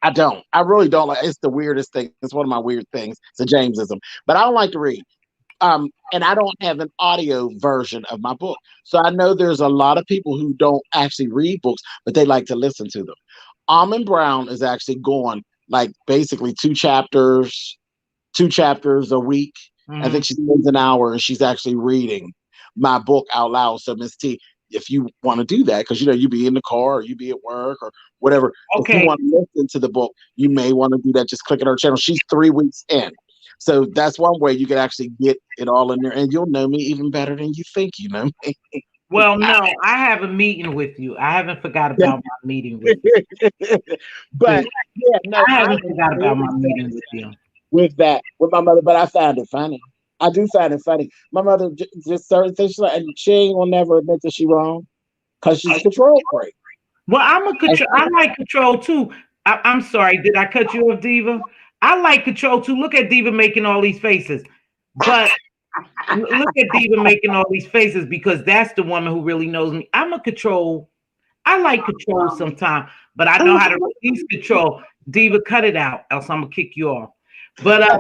Speaker 3: I don't. I really don't like. It's the weirdest thing. It's one of my weird things. It's a Jamesism. But I don't like to read. And I don't have an audio version of my book. So I know there's a lot of people who don't actually read books, but they like to listen to them. Almond Brown is actually going like basically two chapters a week. I think she spends an hour and she's actually reading my book out loud. So Ms. T, if you want to do that, because you be in the car or you be at work or whatever.
Speaker 1: Okay.
Speaker 3: If you want to listen to the book, you may want to do that. Just click on her channel. She's 3 weeks in. So that's one way you can actually get it all in there, and you'll know me even better than you think you know me.
Speaker 1: Well, no, I have a meeting with you. I haven't forgot about my meeting with you.
Speaker 3: But yeah, no,
Speaker 1: I haven't forgot about my meeting with you.
Speaker 3: With my mother, but I find it funny. I do find it funny. My mother just certain things, and she ain't gonna never admit that she wrong because she's a control freak.
Speaker 1: Well, I like control too. I'm sorry, did I cut you off, Diva? I like control too. Look at Diva making all these faces. But look at Diva making all these faces because that's the woman who really knows me. I like control sometimes, but I know how to release control. Diva, cut it out, else I'm gonna kick you off. But I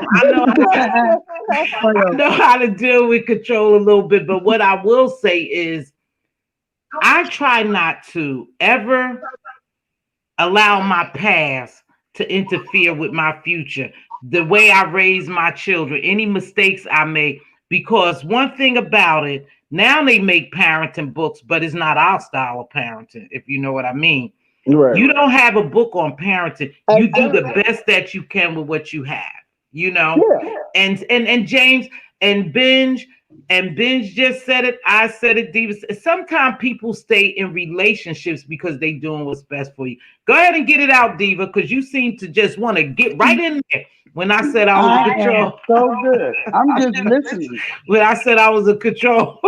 Speaker 1: know how to deal with control a little bit. But what I will say is, I try not to ever allow my past to interfere with my future, the way I raise my children, any mistakes I make. Because one thing about it, now they make parenting books, but it's not our style of parenting, if you know what I mean. Right. You don't have a book on parenting. You do the best that you can with what you have, Yeah. And James and Benj just said it. I said it, Diva. Sometimes people stay in relationships because they doing what's best for you. Go ahead and get it out, Diva, because you seem to just want to get right in there. When I said I was a control.
Speaker 4: So good. I'm just listening.
Speaker 1: When I said I was a control.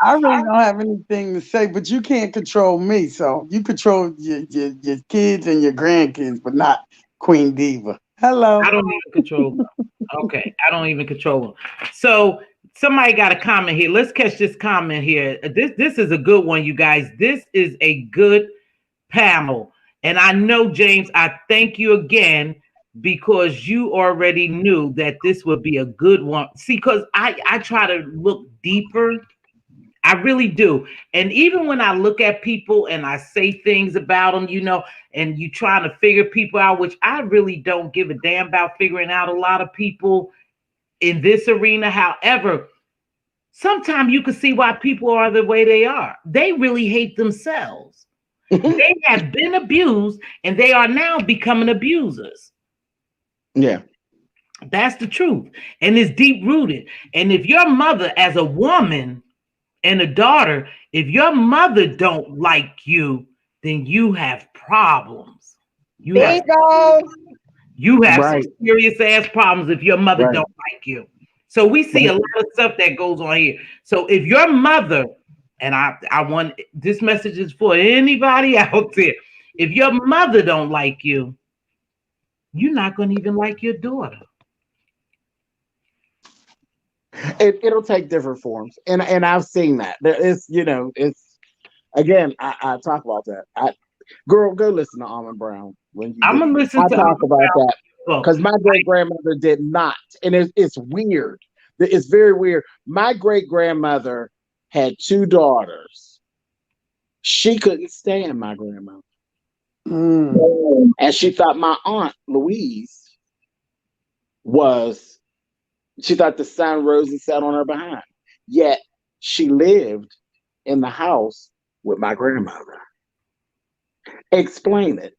Speaker 4: I really don't have anything to say, but you can't control me. So you control your kids and your grandkids, but not Queen Diva. Hello.
Speaker 1: I don't even control them. Okay. I don't even control them. So somebody got a comment here. Let's catch this comment here. This is a good one, you guys. This is a good panel. And I know, James, I thank you again because you already knew that this would be a good one. See, because I try to look deeper. I really do. And even when I look at people and I say things about them, and you trying to figure people out, which I really don't give a damn about figuring out a lot of people in this arena. However, sometimes you can see why people are the way they are. They really hate themselves. They have been abused and they are now becoming abusers.
Speaker 3: Yeah.
Speaker 1: That's the truth. And it's deep rooted. And if your mother, as a woman and a daughter, if your mother don't like you, then you have problems. You have some serious ass problems if your mother don't like you. So we see a lot of stuff that goes on here. So if your mother, and I want, this message is for anybody out there. If your mother don't like you, you're not going to even like your daughter.
Speaker 3: It'll take different forms, and I've seen that. It's again. I talk about that. Girl, go listen to Almond Brown
Speaker 1: I'm gonna listen.
Speaker 3: I talk about that because my great grandmother did not, and it's weird. It's very weird. My great grandmother had 2 daughters. She couldn't stand my grandmother. And she thought my aunt Louise was she thought the sun rose and set on her behind. Yet she lived in the house with my grandmother. Explain it.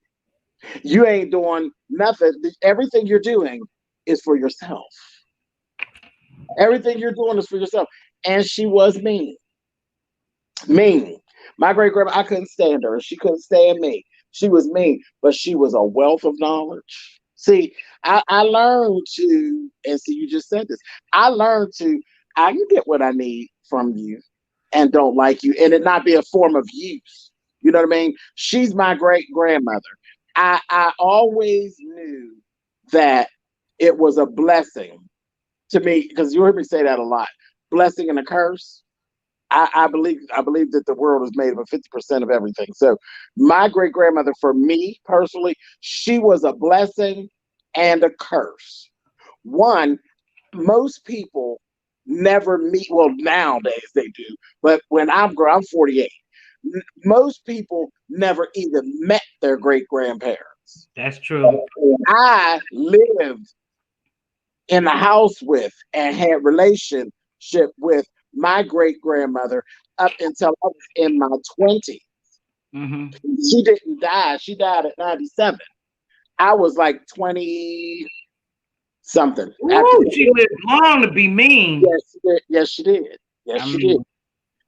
Speaker 3: You ain't doing nothing. Everything you're doing is for yourself. Everything you're doing is for yourself. And she was mean. Mean. My great grandma, I couldn't stand her. She couldn't stand me. She was mean, but she was a wealth of knowledge. See, I learned to, and see, you just said this. I learned to, I can get what I need from you and don't like you, and it not be a form of use. You know what I mean? She's my great grandmother. I always knew that it was a blessing to me, because you heard me say that a lot. Blessing and a curse. I believe that the world is made up of 50% of everything. So my great grandmother, for me personally, she was a blessing and a curse. One, most people never meet. Well, nowadays they do, but when I'm 48. Most people never even met their great grandparents.
Speaker 1: That's true.
Speaker 3: I lived in the house with and had relationship with my great grandmother up until I was in my 20s.
Speaker 1: Mm-hmm.
Speaker 3: She didn't die. She died at 97. I was like 20 something.
Speaker 1: Ooh, she lived long to be mean.
Speaker 3: Yes, she did. Yes, she did. Yes, she did.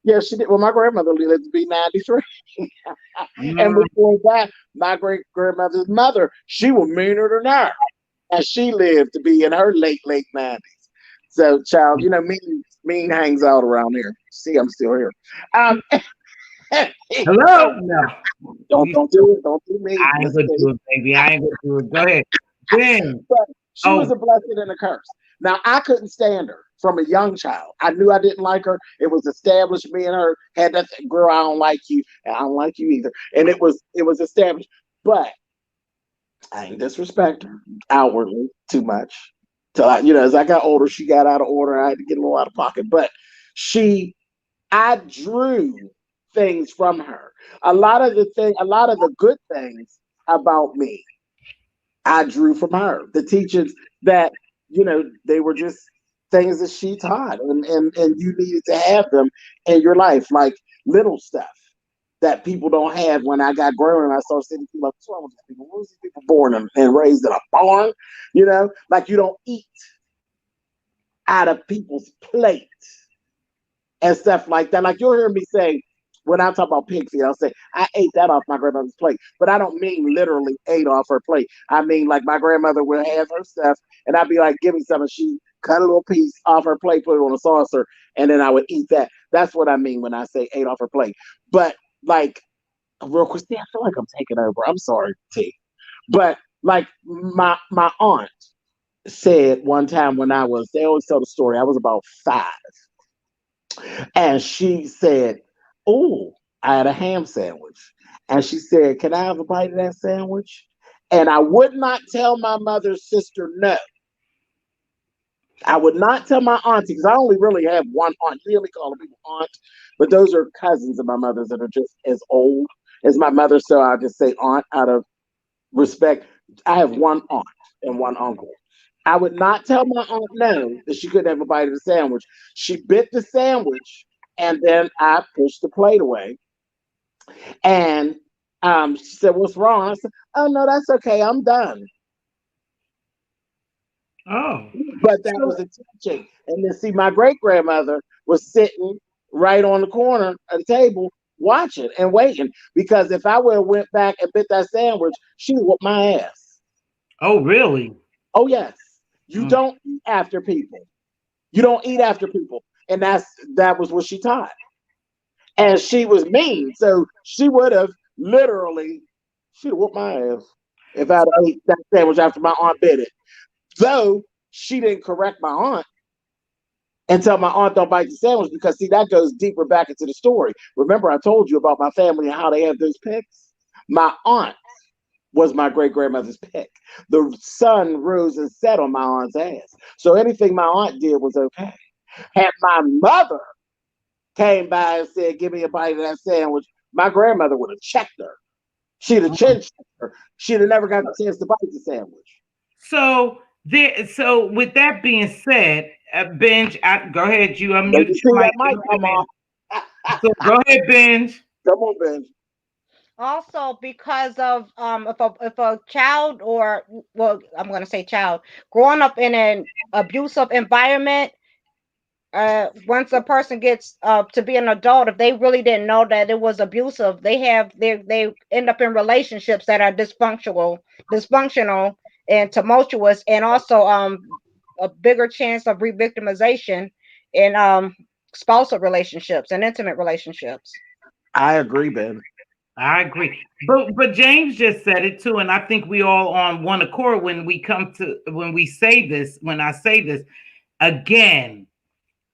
Speaker 3: Yes, she did. Well, my grandmother lived to be 93. And before that, my great grandmother's mother, she was meaner than her. And she lived to be in her late 90s. So, child, you know, mean hangs out around here. See, I'm still here.
Speaker 1: Hello? No.
Speaker 3: Don't do it. Don't do me.
Speaker 1: I ain't gonna do it, baby. I ain't gonna do it. Go ahead.
Speaker 3: But she was a blessing and a curse. Now, I couldn't stand her from a young child. I knew I didn't like her. It was established. Me and her had that thing, girl, I don't like you, and I don't like you either. And it was established. But I ain't disrespect her outwardly too much. Till I, as I got older, she got out of order. I had to get a little out of pocket. But I drew things from her. A lot of the good things about me, I drew from her. The teachings that, they were just things that she taught, and you needed to have them in your life, like little stuff that people don't have. When I got grown and I started seeing people, like, what's wrong with these people? What's these people born and raised in a barn? Like you don't eat out of people's plate and stuff like that. Like you'll hear me say, when I talk about pig feet, I'll say, I ate that off my grandmother's plate. But I don't mean literally ate off her plate. I mean, like my grandmother would have her stuff, and I'd be like, give me some, and she cut a little piece off her plate, put it on a saucer, and then I would eat that. That's what I mean when I say ate off her plate. But like, real quick, I feel like I'm taking over. I'm sorry, T. But like my aunt said one time when they always tell the story, I was about 5. And she said, oh, I had a ham sandwich. And she said, can I have a bite of that sandwich? And I would not tell my mother's sister no. I would not tell my auntie, because I only really have one aunt. You really call people aunt, but those are cousins of my mother's that are just as old as my mother. So I'll just say aunt out of respect. I have one aunt and one uncle. I would not tell my aunt no that she couldn't have a bite of the sandwich. She bit the sandwich, and then I pushed the plate away. And she said, what's wrong? I said, oh, no, that's okay. I'm done.
Speaker 1: Oh.
Speaker 3: But that was a teaching. And then see, my great-grandmother was sitting right on the corner of the table watching and waiting. Because if I would have went back and bit that sandwich, she would whoop my ass.
Speaker 1: Oh, really?
Speaker 3: Oh, yes. You don't eat after people. You don't eat after people. And that was what she taught. And she was mean. So she would have she'd have whooped my ass if I'd ate that sandwich after my aunt bit it. Though she didn't correct my aunt and tell my aunt don't bite the sandwich, because see, that goes deeper back into the story. Remember, I told you about my family and how they have those picks? My aunt was my great-grandmother's pick. The sun rose and set on my aunt's ass. So anything my aunt did was okay. Had my mother came by and said, give me a bite of that sandwich, my grandmother would have checked her. She'd have chin checked her. She'd have never got the chance to bite the sandwich.
Speaker 1: So there. So with that being said, Benj, go ahead. You
Speaker 3: So
Speaker 1: unmute
Speaker 3: you
Speaker 1: your
Speaker 3: see that
Speaker 1: mic.
Speaker 3: mic come off.
Speaker 1: So go ahead, Benj.
Speaker 3: Come on, Ben.
Speaker 2: Also, because of if a child, or well, I'm gonna say child, growing up in an abusive environment, once a person gets to be an adult, if they really didn't know that it was abusive, they end up in relationships that are dysfunctional and tumultuous, and also a bigger chance of re-victimization in spousal relationships and intimate relationships.
Speaker 3: I agree, Ben.
Speaker 1: I agree. But James just said it too, and I think we all on one accord when we say this, when I say this again,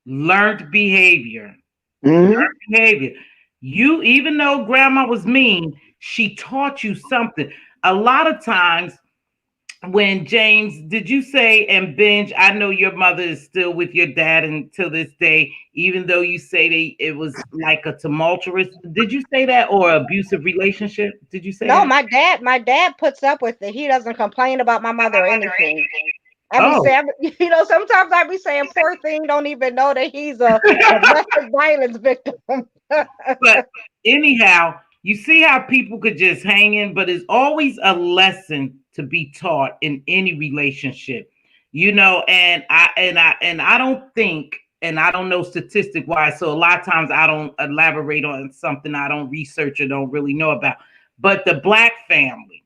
Speaker 1: learned behavior.
Speaker 3: Mm-hmm.
Speaker 1: Behavior. You, even though grandma was mean, she taught you something. A lot of times when James, did you say, and Benj, I know your mother is still with your dad until this day, even though you say it was like a tumultuous, did you say that, or abusive relationship? Did you say
Speaker 2: No,
Speaker 1: that?
Speaker 2: my dad puts up with it. He doesn't complain about my mother or anything. I be
Speaker 1: Oh.
Speaker 2: saying, sometimes I be saying, poor thing, don't even know that he's a domestic violence victim.
Speaker 1: But anyhow, you see how people could just hang in, but it's always a lesson to be taught in any relationship, and I don't think, and I don't know statistic wise, so a lot of times I don't elaborate on something I don't research or don't really know about. But the black family,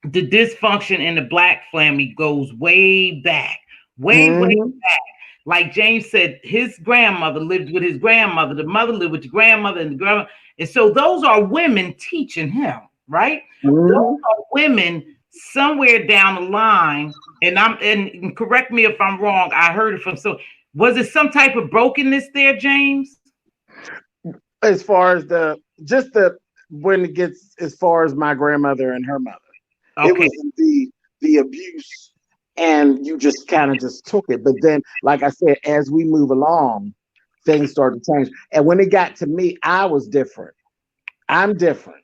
Speaker 1: the dysfunction in the black family goes way back, way
Speaker 3: Mm-hmm.
Speaker 1: back. Like James said, his grandmother lived with his grandmother, the mother lived with the grandmother, and the grandma. And so those are women teaching him, right? Those
Speaker 3: Mm-hmm.
Speaker 1: are women somewhere down the line. And correct me if I'm wrong. I heard it from, so was it some type of brokenness there, James?
Speaker 3: As far as when it gets as far as my grandmother and her mother, it
Speaker 1: Okay.
Speaker 3: was the abuse, and you just kind of just took it. But then, like I said, as we move along, things started to change. And when it got to me, I was different. I'm different.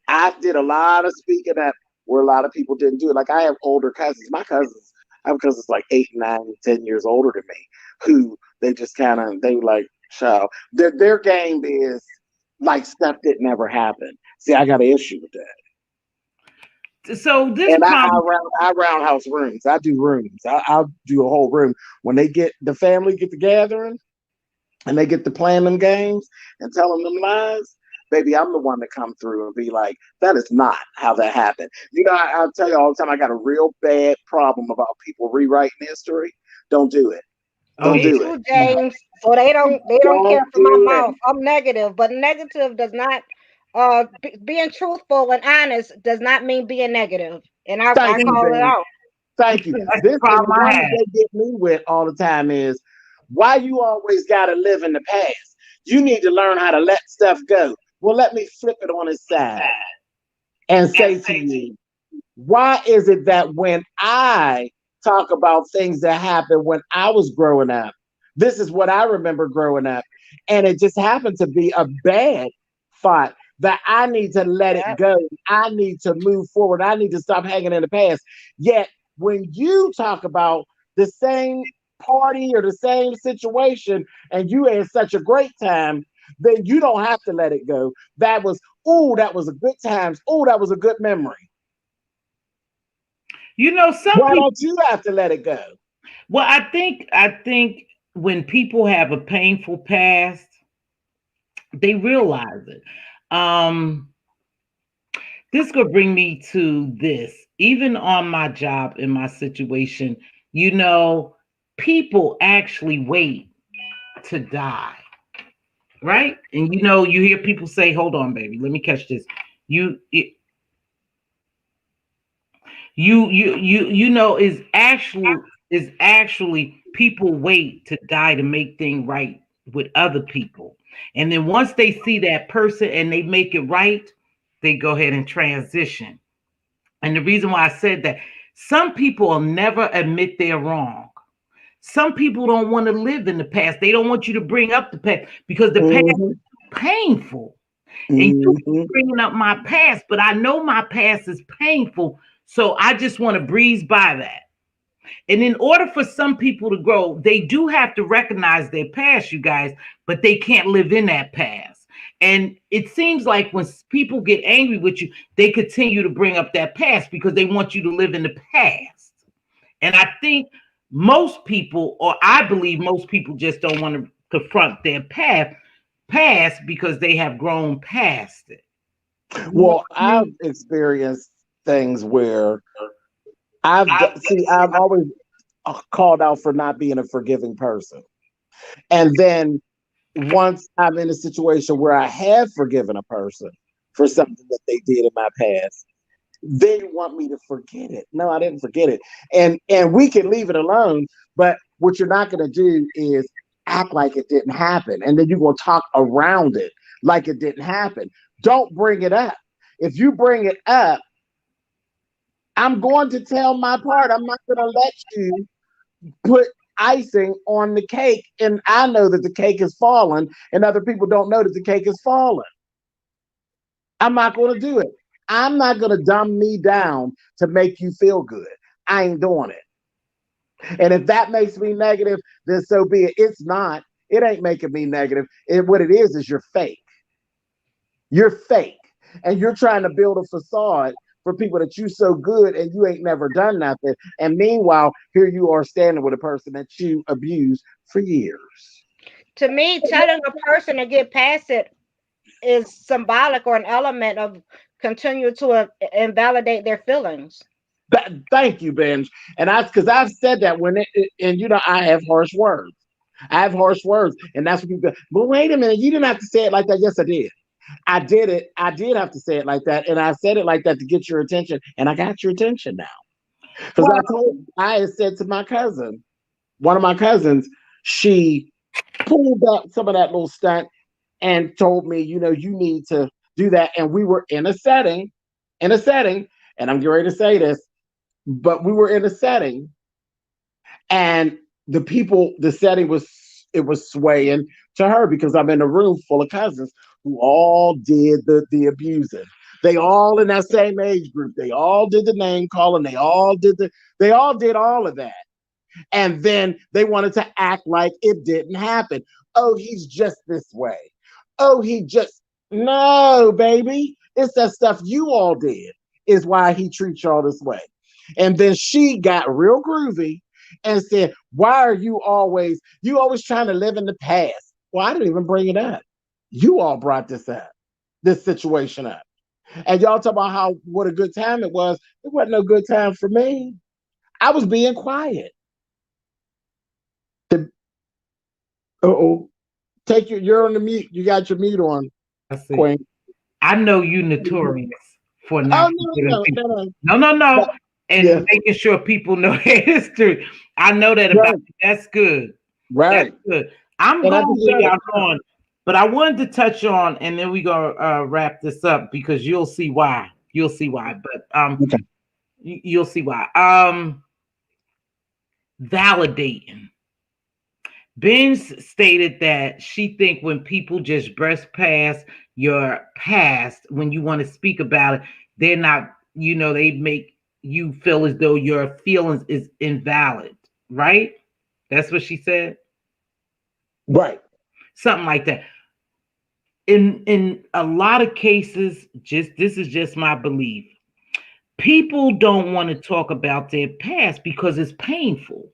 Speaker 3: I did a lot of speaking up where a lot of people didn't do it. Like I have older cousins. I have cousins like 8, 9, 10 years older than me, who they were like, child. Their game is like stuff that never happened. See, I got an issue with that.
Speaker 1: So this
Speaker 3: And
Speaker 1: problem,
Speaker 3: I roundhouse rooms. I do rooms. I'll do a whole room when the family get together and they get to playing them games and telling them lies. Baby, I'm the one to come through and be like, that is not how that happened. I'll tell you all the time, I got a real bad problem about people rewriting history. Don't do it. Don't
Speaker 2: Me
Speaker 3: do it.
Speaker 2: too, James. So they don't care
Speaker 3: Don't
Speaker 2: for my
Speaker 3: do it.
Speaker 2: mouth. I'm negative, but negative does not being truthful and honest does not mean being negative. And I
Speaker 3: Thank you,
Speaker 2: call it
Speaker 3: Ben.
Speaker 2: out.
Speaker 3: Thank you.
Speaker 1: that's the
Speaker 3: This and
Speaker 1: problem
Speaker 3: the
Speaker 1: I
Speaker 3: one that
Speaker 1: have.
Speaker 3: they get me with all the time is why you always got to live in the past. You need to learn how to let stuff go. Well, let me flip it on its side and say to you, why is it that when I talk about things that happened when I was growing up, this is what I remember growing up, and it just happened to be a bad thought that I need to let it
Speaker 2: Yep.
Speaker 3: go. I need to move forward. I need to stop hanging in the past. Yet when you talk about the same party or the same situation and you had such a great time, then you don't have to let it go. That was a good times. Oh, that was a good memory.
Speaker 1: Some
Speaker 3: Why
Speaker 1: people,
Speaker 3: don't you have to let it go?
Speaker 1: well, I think when people have a painful past, they realize it. Um, this could bring me to this. Even on my job, in my situation, you know, people actually wait to die, right? And you hear people say, "Hold on, baby, let me catch this." You, it, is actually people wait to die to make things right with other people, and then once they see that person and they make it right, they go ahead and transition. And the reason why I said that, some people will never admit they're wrong. Some people don't want to live in the past. They don't want you to bring up the past because the past
Speaker 3: Mm-hmm.
Speaker 1: is painful. And you keep
Speaker 3: Mm-hmm.
Speaker 1: bringing up my past, but I know my past is painful, so I just want to breeze by that. And in order for some people to grow, they do have to recognize their past, you guys, but they can't live in that past. And it seems like when people get angry with you, they continue to bring up that past because they want you to live in the past. And I think most people, or I believe most people, just don't want to confront their past because they have grown past it.
Speaker 3: Well, I've experienced things where I've always called out for not being a forgiving person. And then once I'm in a situation where I have forgiven a person for something that they did in my past, they want me to forget it. No, I didn't forget it. And we can leave it alone, but what you're not going to do is act like it didn't happen. And then you're going to talk around it like it didn't happen. Don't bring it up. If you bring it up, I'm going to tell my part. I'm not going to let you put icing on the cake. And I know that the cake is fallen and other people don't know that the cake is fallen. I'm not going to do it. I'm not going to dumb me down to make you feel good. I ain't doing it. And if that makes me negative, then so be it. It's not. It ain't making me negative. What it is you're fake. You're fake. And you're trying to build a facade for people that you so good and you ain't never done nothing. And meanwhile, here you are standing with a person that you abused for years.
Speaker 2: To me, telling a person to get past it is symbolic or an element of continue to invalidate their feelings.
Speaker 3: Thank you, Benj. And because I've said that and you know, I have harsh words. I have harsh words. And that's what people go, but wait a minute, you didn't have to say it like that. Yes, I did. I did it. I did have to say it like that. And I said it like that to get your attention. And I got your attention now. Because I had said to my cousin, one of my cousins, she pulled up some of that little stunt and told me, you know, you need to do that. And we were in a setting, and I'm getting ready to say this, but we were in a setting and the setting was swaying to her because I'm in a room full of cousins who all did the abusing. They all in that same age group. They all did the name calling. They all did all of that. And then they wanted to act like it didn't happen. Oh, he's just this way. Oh, no, baby. It's that stuff you all did is why he treats y'all this way. And then she got real groovy and said, why are you always trying to live in the past? Well, I didn't even bring it up. You all brought this situation up. And y'all talk about what a good time it was. It wasn't no good time for me. I was being quiet. You're on the mute. You got your mute on, Queen.
Speaker 1: I know you notorious for not. No. And making sure people know their history. I know that about you. That's good.
Speaker 3: Right.
Speaker 1: That's good. I'm going to leave y'all on, but I wanted to touch on, and then we're gonna wrap this up because you'll see why. You'll see why. But you'll see why. Validating. Benz stated that she think when people just brush past your past, when you want to speak about it, they're not, you know, they make you feel as though your feelings is invalid, right? That's what she said.
Speaker 3: Right.
Speaker 1: Something like that. In a lot of cases, this is just my belief. People don't want to talk about their past because it's painful.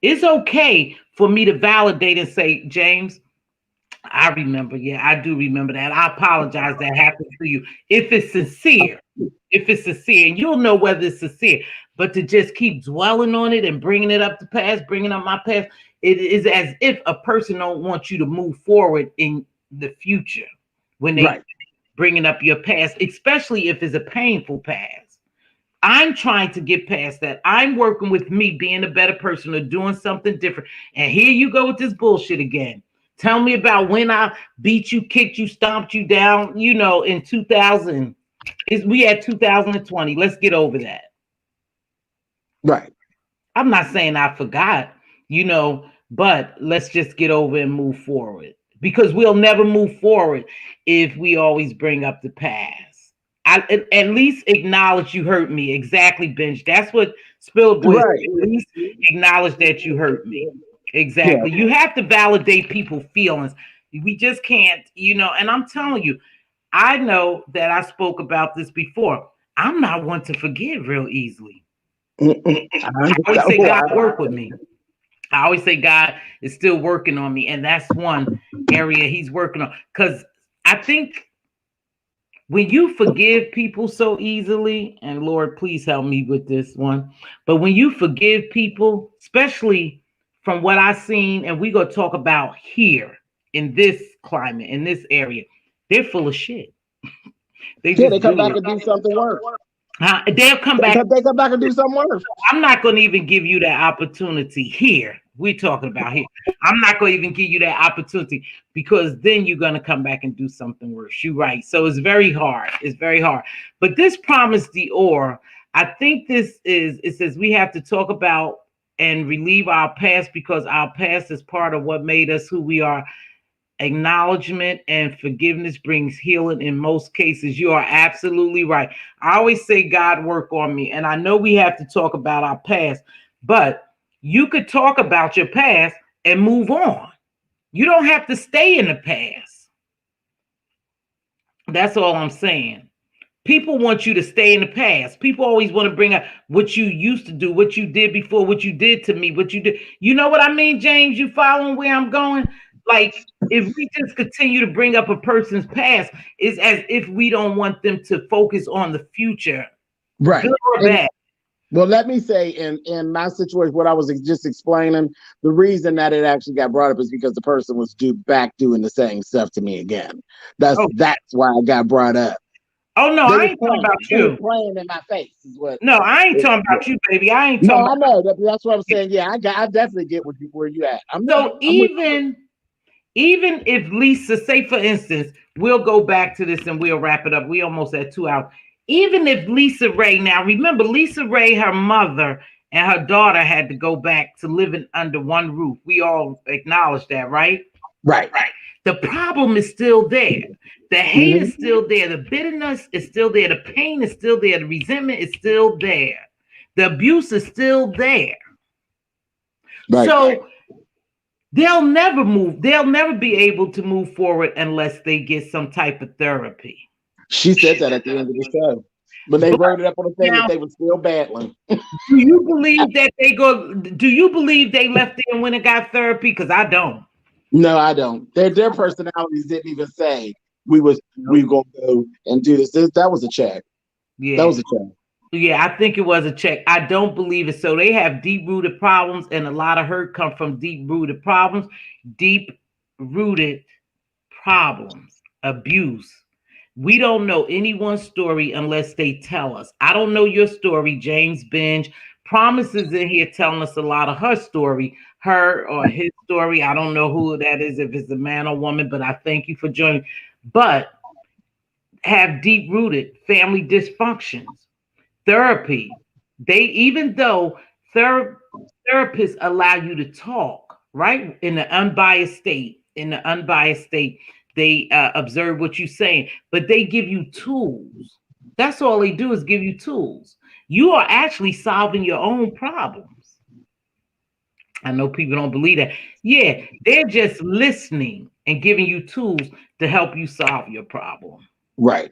Speaker 1: It's okay for me to validate and say, James, I remember. Yeah, I do remember that. I apologize that happened to you. If it's sincere, and you'll know whether it's sincere. But to just keep dwelling on it and bringing it up the past, bringing up my past, it is as if a person don't want you to move forward in the future when they bringing up your past, especially if it's a painful past. I'm trying to get past that. I'm working with me being a better person or doing something different. And here you go with this bullshit again. Tell me about when I beat you, kicked you, stomped you down, you know, in 2000. We at 2020. Let's get over that.
Speaker 3: Right.
Speaker 1: I'm not saying I forgot, you know, but let's just get over and move forward because we'll never move forward if we always bring up the past. at least acknowledge you hurt me. Exactly, Benj. That's what Spiller Boy
Speaker 3: Right.
Speaker 1: said. At least acknowledge that you hurt me. Exactly. You have to validate people's feelings. We just can't, and I'm telling you, I know that I spoke about this before. I'm not one to forgive real easily. I always say God work with me. I always say God is still working on me. And that's one area he's working on. Because I think when you forgive people so easily, and Lord, please help me with this one. But when you forgive people, especially from what I've seen, and we're going to talk about here in this climate, in this area, they're full of shit. They
Speaker 3: come back and do something worse.
Speaker 1: They'll come back.
Speaker 3: They come back and do something worse.
Speaker 1: I'm not going to even give you that opportunity here. We're talking about here. I'm not going to even give you that opportunity because then you're going to come back and do something worse. You're right. So it's very hard. It's very hard. But this promise d'or, I think it says we have to talk about and relieve our past because our past is part of what made us who we are. Acknowledgement and forgiveness brings healing in most cases. You are absolutely right. I always say God work on me, and I know we have to talk about our past, but you could talk about your past and move on. You don't have to stay in the past. That's all I'm saying. People want you to stay in the past. People always want to bring up what you used to do, what you did before, what you did to me, what you did. You know what I mean, James? You following where I'm going? Like, if we just continue to bring up a person's past, it's as if we don't want them to focus on the future.
Speaker 3: Right.
Speaker 1: Good or bad.
Speaker 3: Well, let me say in my situation, what I was just explaining, the reason that it actually got brought up is because the person was back doing the same stuff to me again. That's why I got brought up.
Speaker 1: Oh no, I ain't talking about you.
Speaker 3: They were playing in my face is what.
Speaker 1: No, I ain't talking about you, baby. I ain't talking.
Speaker 3: No, I know. That's what I'm saying. Yeah, I definitely get where you at.
Speaker 1: Even if Lisa, say for instance, we'll go back to this and we'll wrap it up. We almost at 2 hours. Even if Lisa Ray, now remember Lisa Ray, her mother and her daughter had to go back to living under one roof. We all acknowledge that, right?
Speaker 3: Right.
Speaker 1: The problem is still there. The hate is still there. The bitterness is still there. The pain is still there. The resentment is still there. The abuse is still there. Right. So they'll never move. They'll never be able to move forward unless they get some type of therapy.
Speaker 3: She said that at the end of the show. But they wrote it up on the thing that they were still battling.
Speaker 1: Do you believe that do you believe they left there and went and got therapy? Because I don't.
Speaker 3: No, I don't. Their personalities didn't even say we gonna go and do this. That was a check.
Speaker 1: Yeah.
Speaker 3: That was a check.
Speaker 1: Yeah, I think it was a check. I don't believe it. So they have deep-rooted problems, and a lot of hurt come from deep-rooted problems. Deep-rooted problems, abuse. We don't know anyone's story unless they tell us. I don't know your story, James Benj. Promise is in here telling us a lot of her story, her or his story. I don't know who that is, if it's a man or woman, but I thank you for joining. But have deep-rooted family dysfunctions. Therapy. Even though therapists allow you to talk, right? In the unbiased state, they observe what you're saying, but they give you tools. That's all they do is give you tools. You are actually solving your own problems. I know people don't believe that. Yeah, they're just listening and giving you tools to help you solve your problem.
Speaker 3: Right.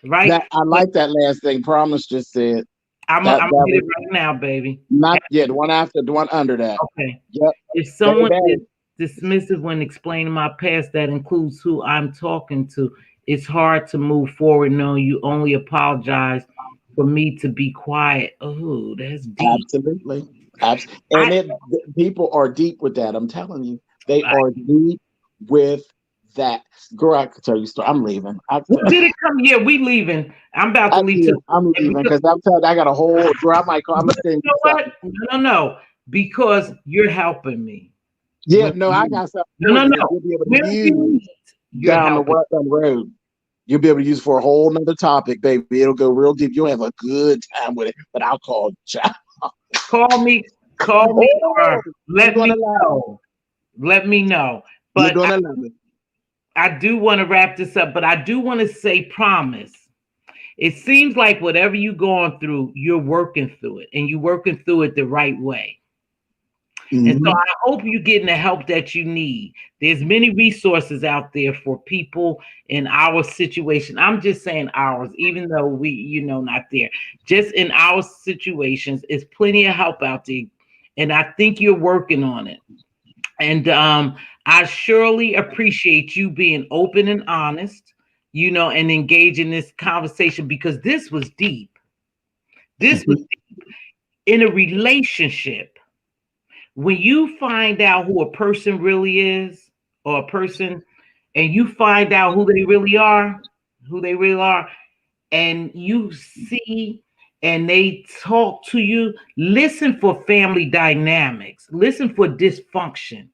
Speaker 1: Right.
Speaker 3: I like that last thing. Promise just said.
Speaker 1: I'm gonna get it right now, baby.
Speaker 3: Not yet. The one after, the one under that.
Speaker 1: Okay.
Speaker 3: Yep.
Speaker 1: If someone is dismissive when explaining my past, that includes who I'm talking to. It's hard to move forward knowing you only apologize for me to be quiet. Oh, that's deep.
Speaker 3: Absolutely. And people are deep with that. I'm telling you, they are deep with that. Girl, I could tell you a story. I'm leaving.
Speaker 1: Did it come? Yeah, we leaving. I'm about to leave too.
Speaker 3: I'm leaving because I'm telling you, I got a whole. Girl, I might call. I'm gonna send you
Speaker 1: what? No, because you're helping me.
Speaker 3: Yeah, no, I got something.
Speaker 1: No.
Speaker 3: You'll be able to use down the road. You'll be able to use for a whole nother topic, baby. It'll go real deep. You'll have a good time with it. But I'll call you.
Speaker 1: Call me, or let me know. Let me know. But I do want to wrap this up, but I do want to say promise. It seems like whatever you're going through, you're working through it, and you're working through it the right way. And so I hope you're getting the help that you need. There's many resources out there for people in our situation. I'm just saying ours, even though we, not there. Just in our situations, there's plenty of help out there. And I think you're working on it. And I surely appreciate you being open and honest, and engage in this conversation, because this was deep. This was deep. In a relationship. When you find out who a person really is, or a person, and you find out who they really are, and you see and they talk to you, listen for family dynamics, listen for dysfunction.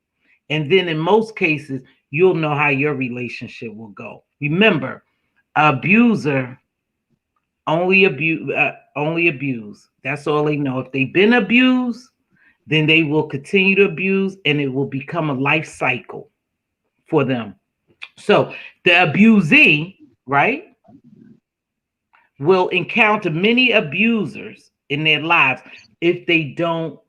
Speaker 1: And then in most cases, you'll know how your relationship will go. Remember, abuser only abuse. That's all they know. If they've been abused, then they will continue to abuse, and it will become a life cycle for them. So the abusee, right, will encounter many abusers in their lives if they don't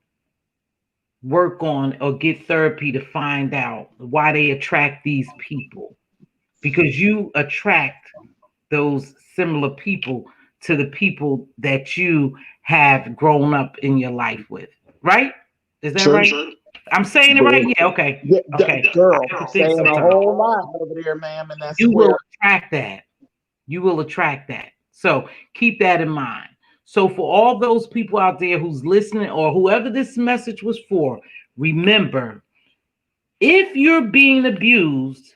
Speaker 1: work on or get therapy to find out why they attract these people. Because you attract those similar people to the people that you have grown up in your life with, right? Is that right? I'm saying it right? Yeah, okay. Okay.
Speaker 3: Girl, saying a whole lot over there, ma'am, and that's
Speaker 1: you will attract that. You will attract that. So keep that in mind. So for all those people out there who's listening, or whoever this message was for, remember, if you're being abused,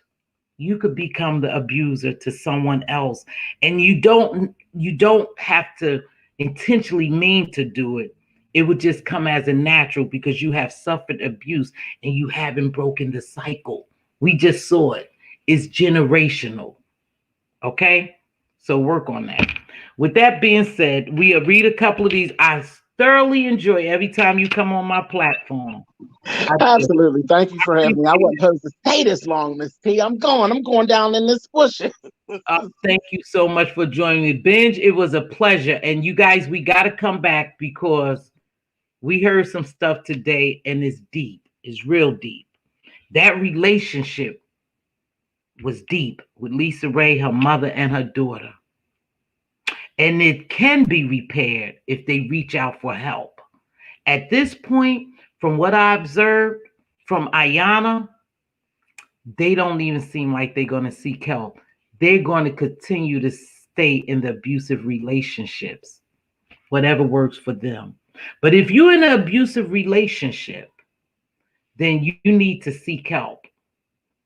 Speaker 1: you could become the abuser to someone else. And you don't have to intentionally mean to do it. It would just come as a natural, because you have suffered abuse and you haven't broken the cycle. We just saw it. It's generational. Okay? So work on that. With that being said, we read a couple of these. I thoroughly enjoy every time you come on my platform.
Speaker 3: Absolutely. Thank you for having me. I wasn't supposed to stay this long, Miss T. I'm going down in this bush.
Speaker 1: Thank you so much for joining me, Benj. It was a pleasure. And you guys, we got to come back, because we heard some stuff today, and it's deep. It's real deep. That relationship was deep with Lisaraye, her mother, and her daughter. And it can be repaired if they reach out for help. At this point, from what I observed from Iyanla, they don't even seem like they're going to seek help. They're going to continue to stay in the abusive relationships, whatever works for them. But if you're in an abusive relationship, then you need to seek help.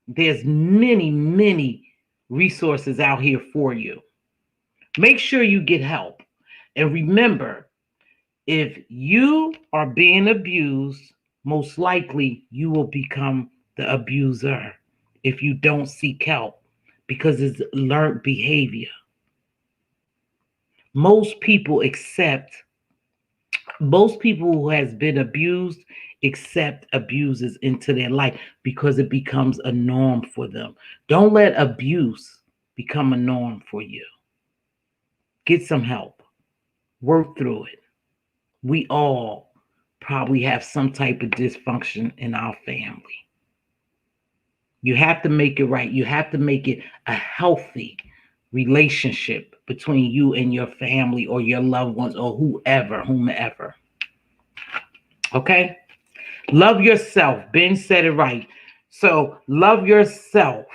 Speaker 1: There's many, many resources out here for you. Make sure you get help. And remember, if you are being abused, most likely you will become the abuser if you don't seek help, because it's learned behavior. Most people who has been abused accept abusers into their life, because it becomes a norm for them. Don't let abuse become a norm for you. Get some help. Work through it. We all probably have some type of dysfunction in our family. You have to make it right. You have to make it a healthy relationship between you and your family, or your loved ones, or whomever. Okay? Love yourself. Ben said it right. So love yourself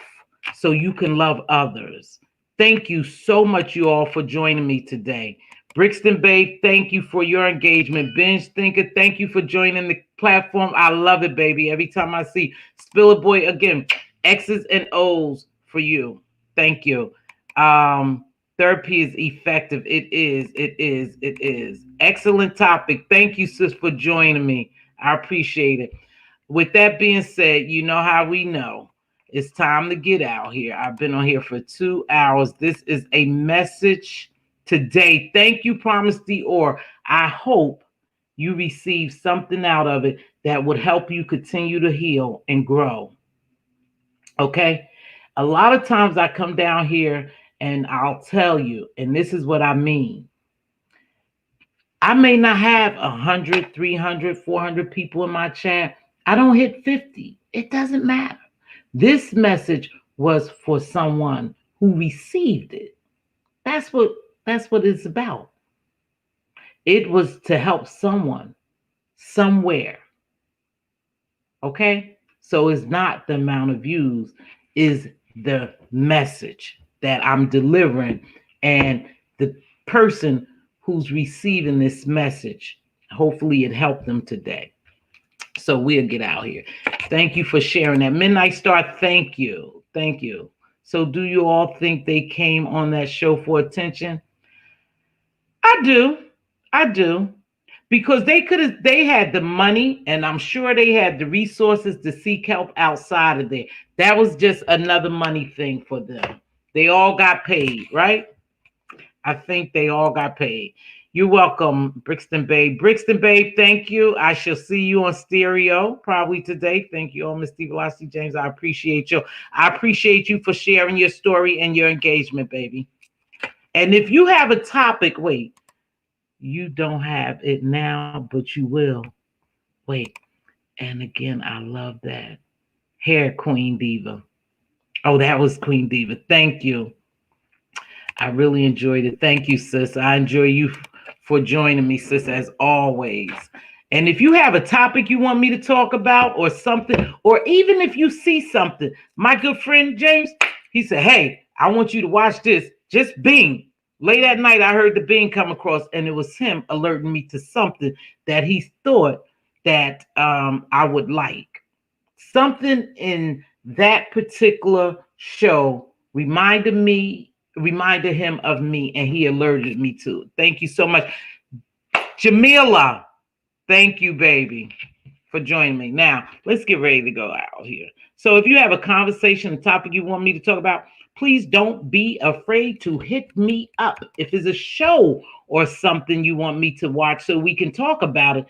Speaker 1: so you can love others. Thank you so much, you all, for joining me today. Brixton Babe, thank you for your engagement. Benj Thinker, thank you for joining the platform. I love it, baby. Every time I see Spiller Boy, again, X's and O's for you. Thank you. Therapy is effective. It is. Excellent topic. Thank you, sis, for joining me. I appreciate it. With that being said, you know how we know. It's time to get out here. I've been on here for 2 hours. This is a message today. Thank you, Promise Dior. I hope you receive something out of it that would help you continue to heal and grow. Okay? A lot of times I come down here And I'll tell you, and this is what I mean. I may not have 100, 300, 400 people in my chat. I don't hit 50. It doesn't matter. This message was for someone who received it. That's what it's about. It was to help someone somewhere. Okay? So it's not the amount of views, is the message that I'm delivering, and the person who's receiving this message. Hopefully it helped them today. So we'll get out here. Thank you for sharing that. Midnight Star, thank you. Thank you. So do you all think they came on that show for attention? I do. I do. Because they had the money, and I'm sure they had the resources to seek help outside of there. That was just another money thing for them. They all got paid, right? I think they all got paid. You're welcome, Brixton Babe. Brixton Babe, thank you. I shall see you on stereo probably today. Thank you, Mz.Teavalocity, James. I appreciate you. I appreciate you for sharing your story and your engagement, baby. And if you have a topic, wait, you don't have it now, but you will. Wait. And again, I love that. Hair Queen Diva. Oh, that was Queen Diva. Thank you. I really enjoyed it. Thank you, sis. I enjoy you for joining me, sis, as always. And if you have a topic you want me to talk about or something, or even if you see something, my good friend James, he said, hey, I want you to watch this. Just bing. Late at night, I heard the bing come across, and it was him alerting me to something that he thought that I would like. Something in that particular show reminded him of me, and he alerted me to it. Thank you so much. Jamila, thank you, baby, for joining me. Now, let's get ready to go out here. So if you have a conversation, a topic you want me to talk about, please don't be afraid to hit me up. If it's a show or something you want me to watch so we can talk about it,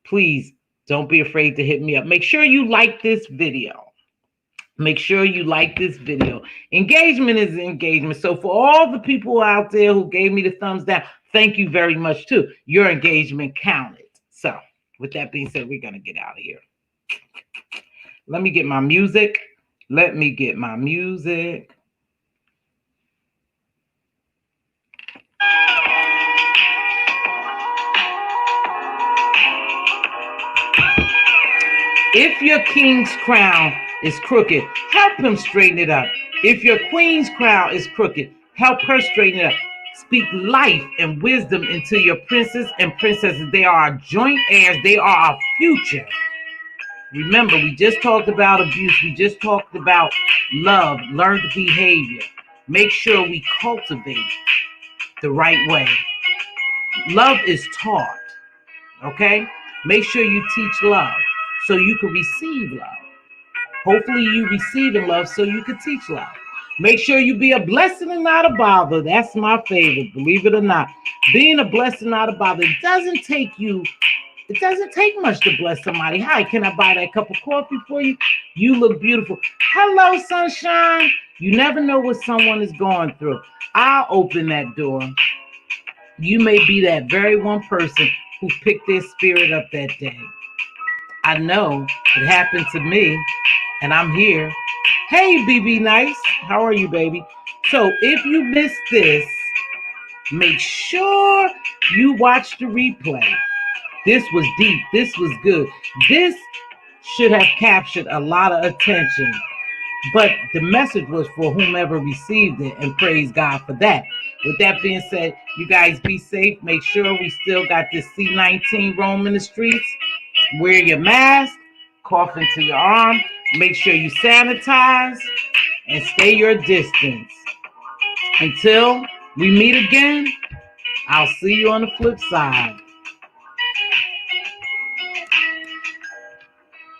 Speaker 1: please don't be afraid to hit me up. Make sure you like this video. Make sure you like this video. Engagement is engagement. So for all the people out there who gave me the thumbs down, thank you very much too. Your engagement counted. So with that being said, we're going to get out of here. Let me get my music. Let me get my music. If your king's crown is crooked, help him straighten it up. If your queen's crown is crooked, help her straighten it up. Speak life and wisdom into your princes and princesses. They are our joint heirs. They are our future. Remember, we just talked about abuse. We just talked about love, learned behavior. Make sure we cultivate the right way. Love is taught, okay? Make sure you teach love so you can receive love. Hopefully you receiving love so you can teach love. Make sure you be a blessing and not a bother. That's my favorite, believe it or not. Being a blessing, not a bother. It doesn't take much to bless somebody. Hi, can I buy that cup of coffee for you? You look beautiful. Hello, sunshine. You never know what someone is going through. I'll open that door. You may be that very one person who picked their spirit up that day. I know it happened to me, and I'm here. Hey, BB Nice. How are you, baby? So if you missed this, make sure you watch the replay. This was deep. This was good. This should have captured a lot of attention, but the message was for whomever received it, and praise God for that. With that being said, you guys be safe. Make sure we still got this C-19 roaming the streets. Wear your mask, cough into your arm. Make sure you sanitize and stay your distance. Until we meet again, I'll see you on the flip side.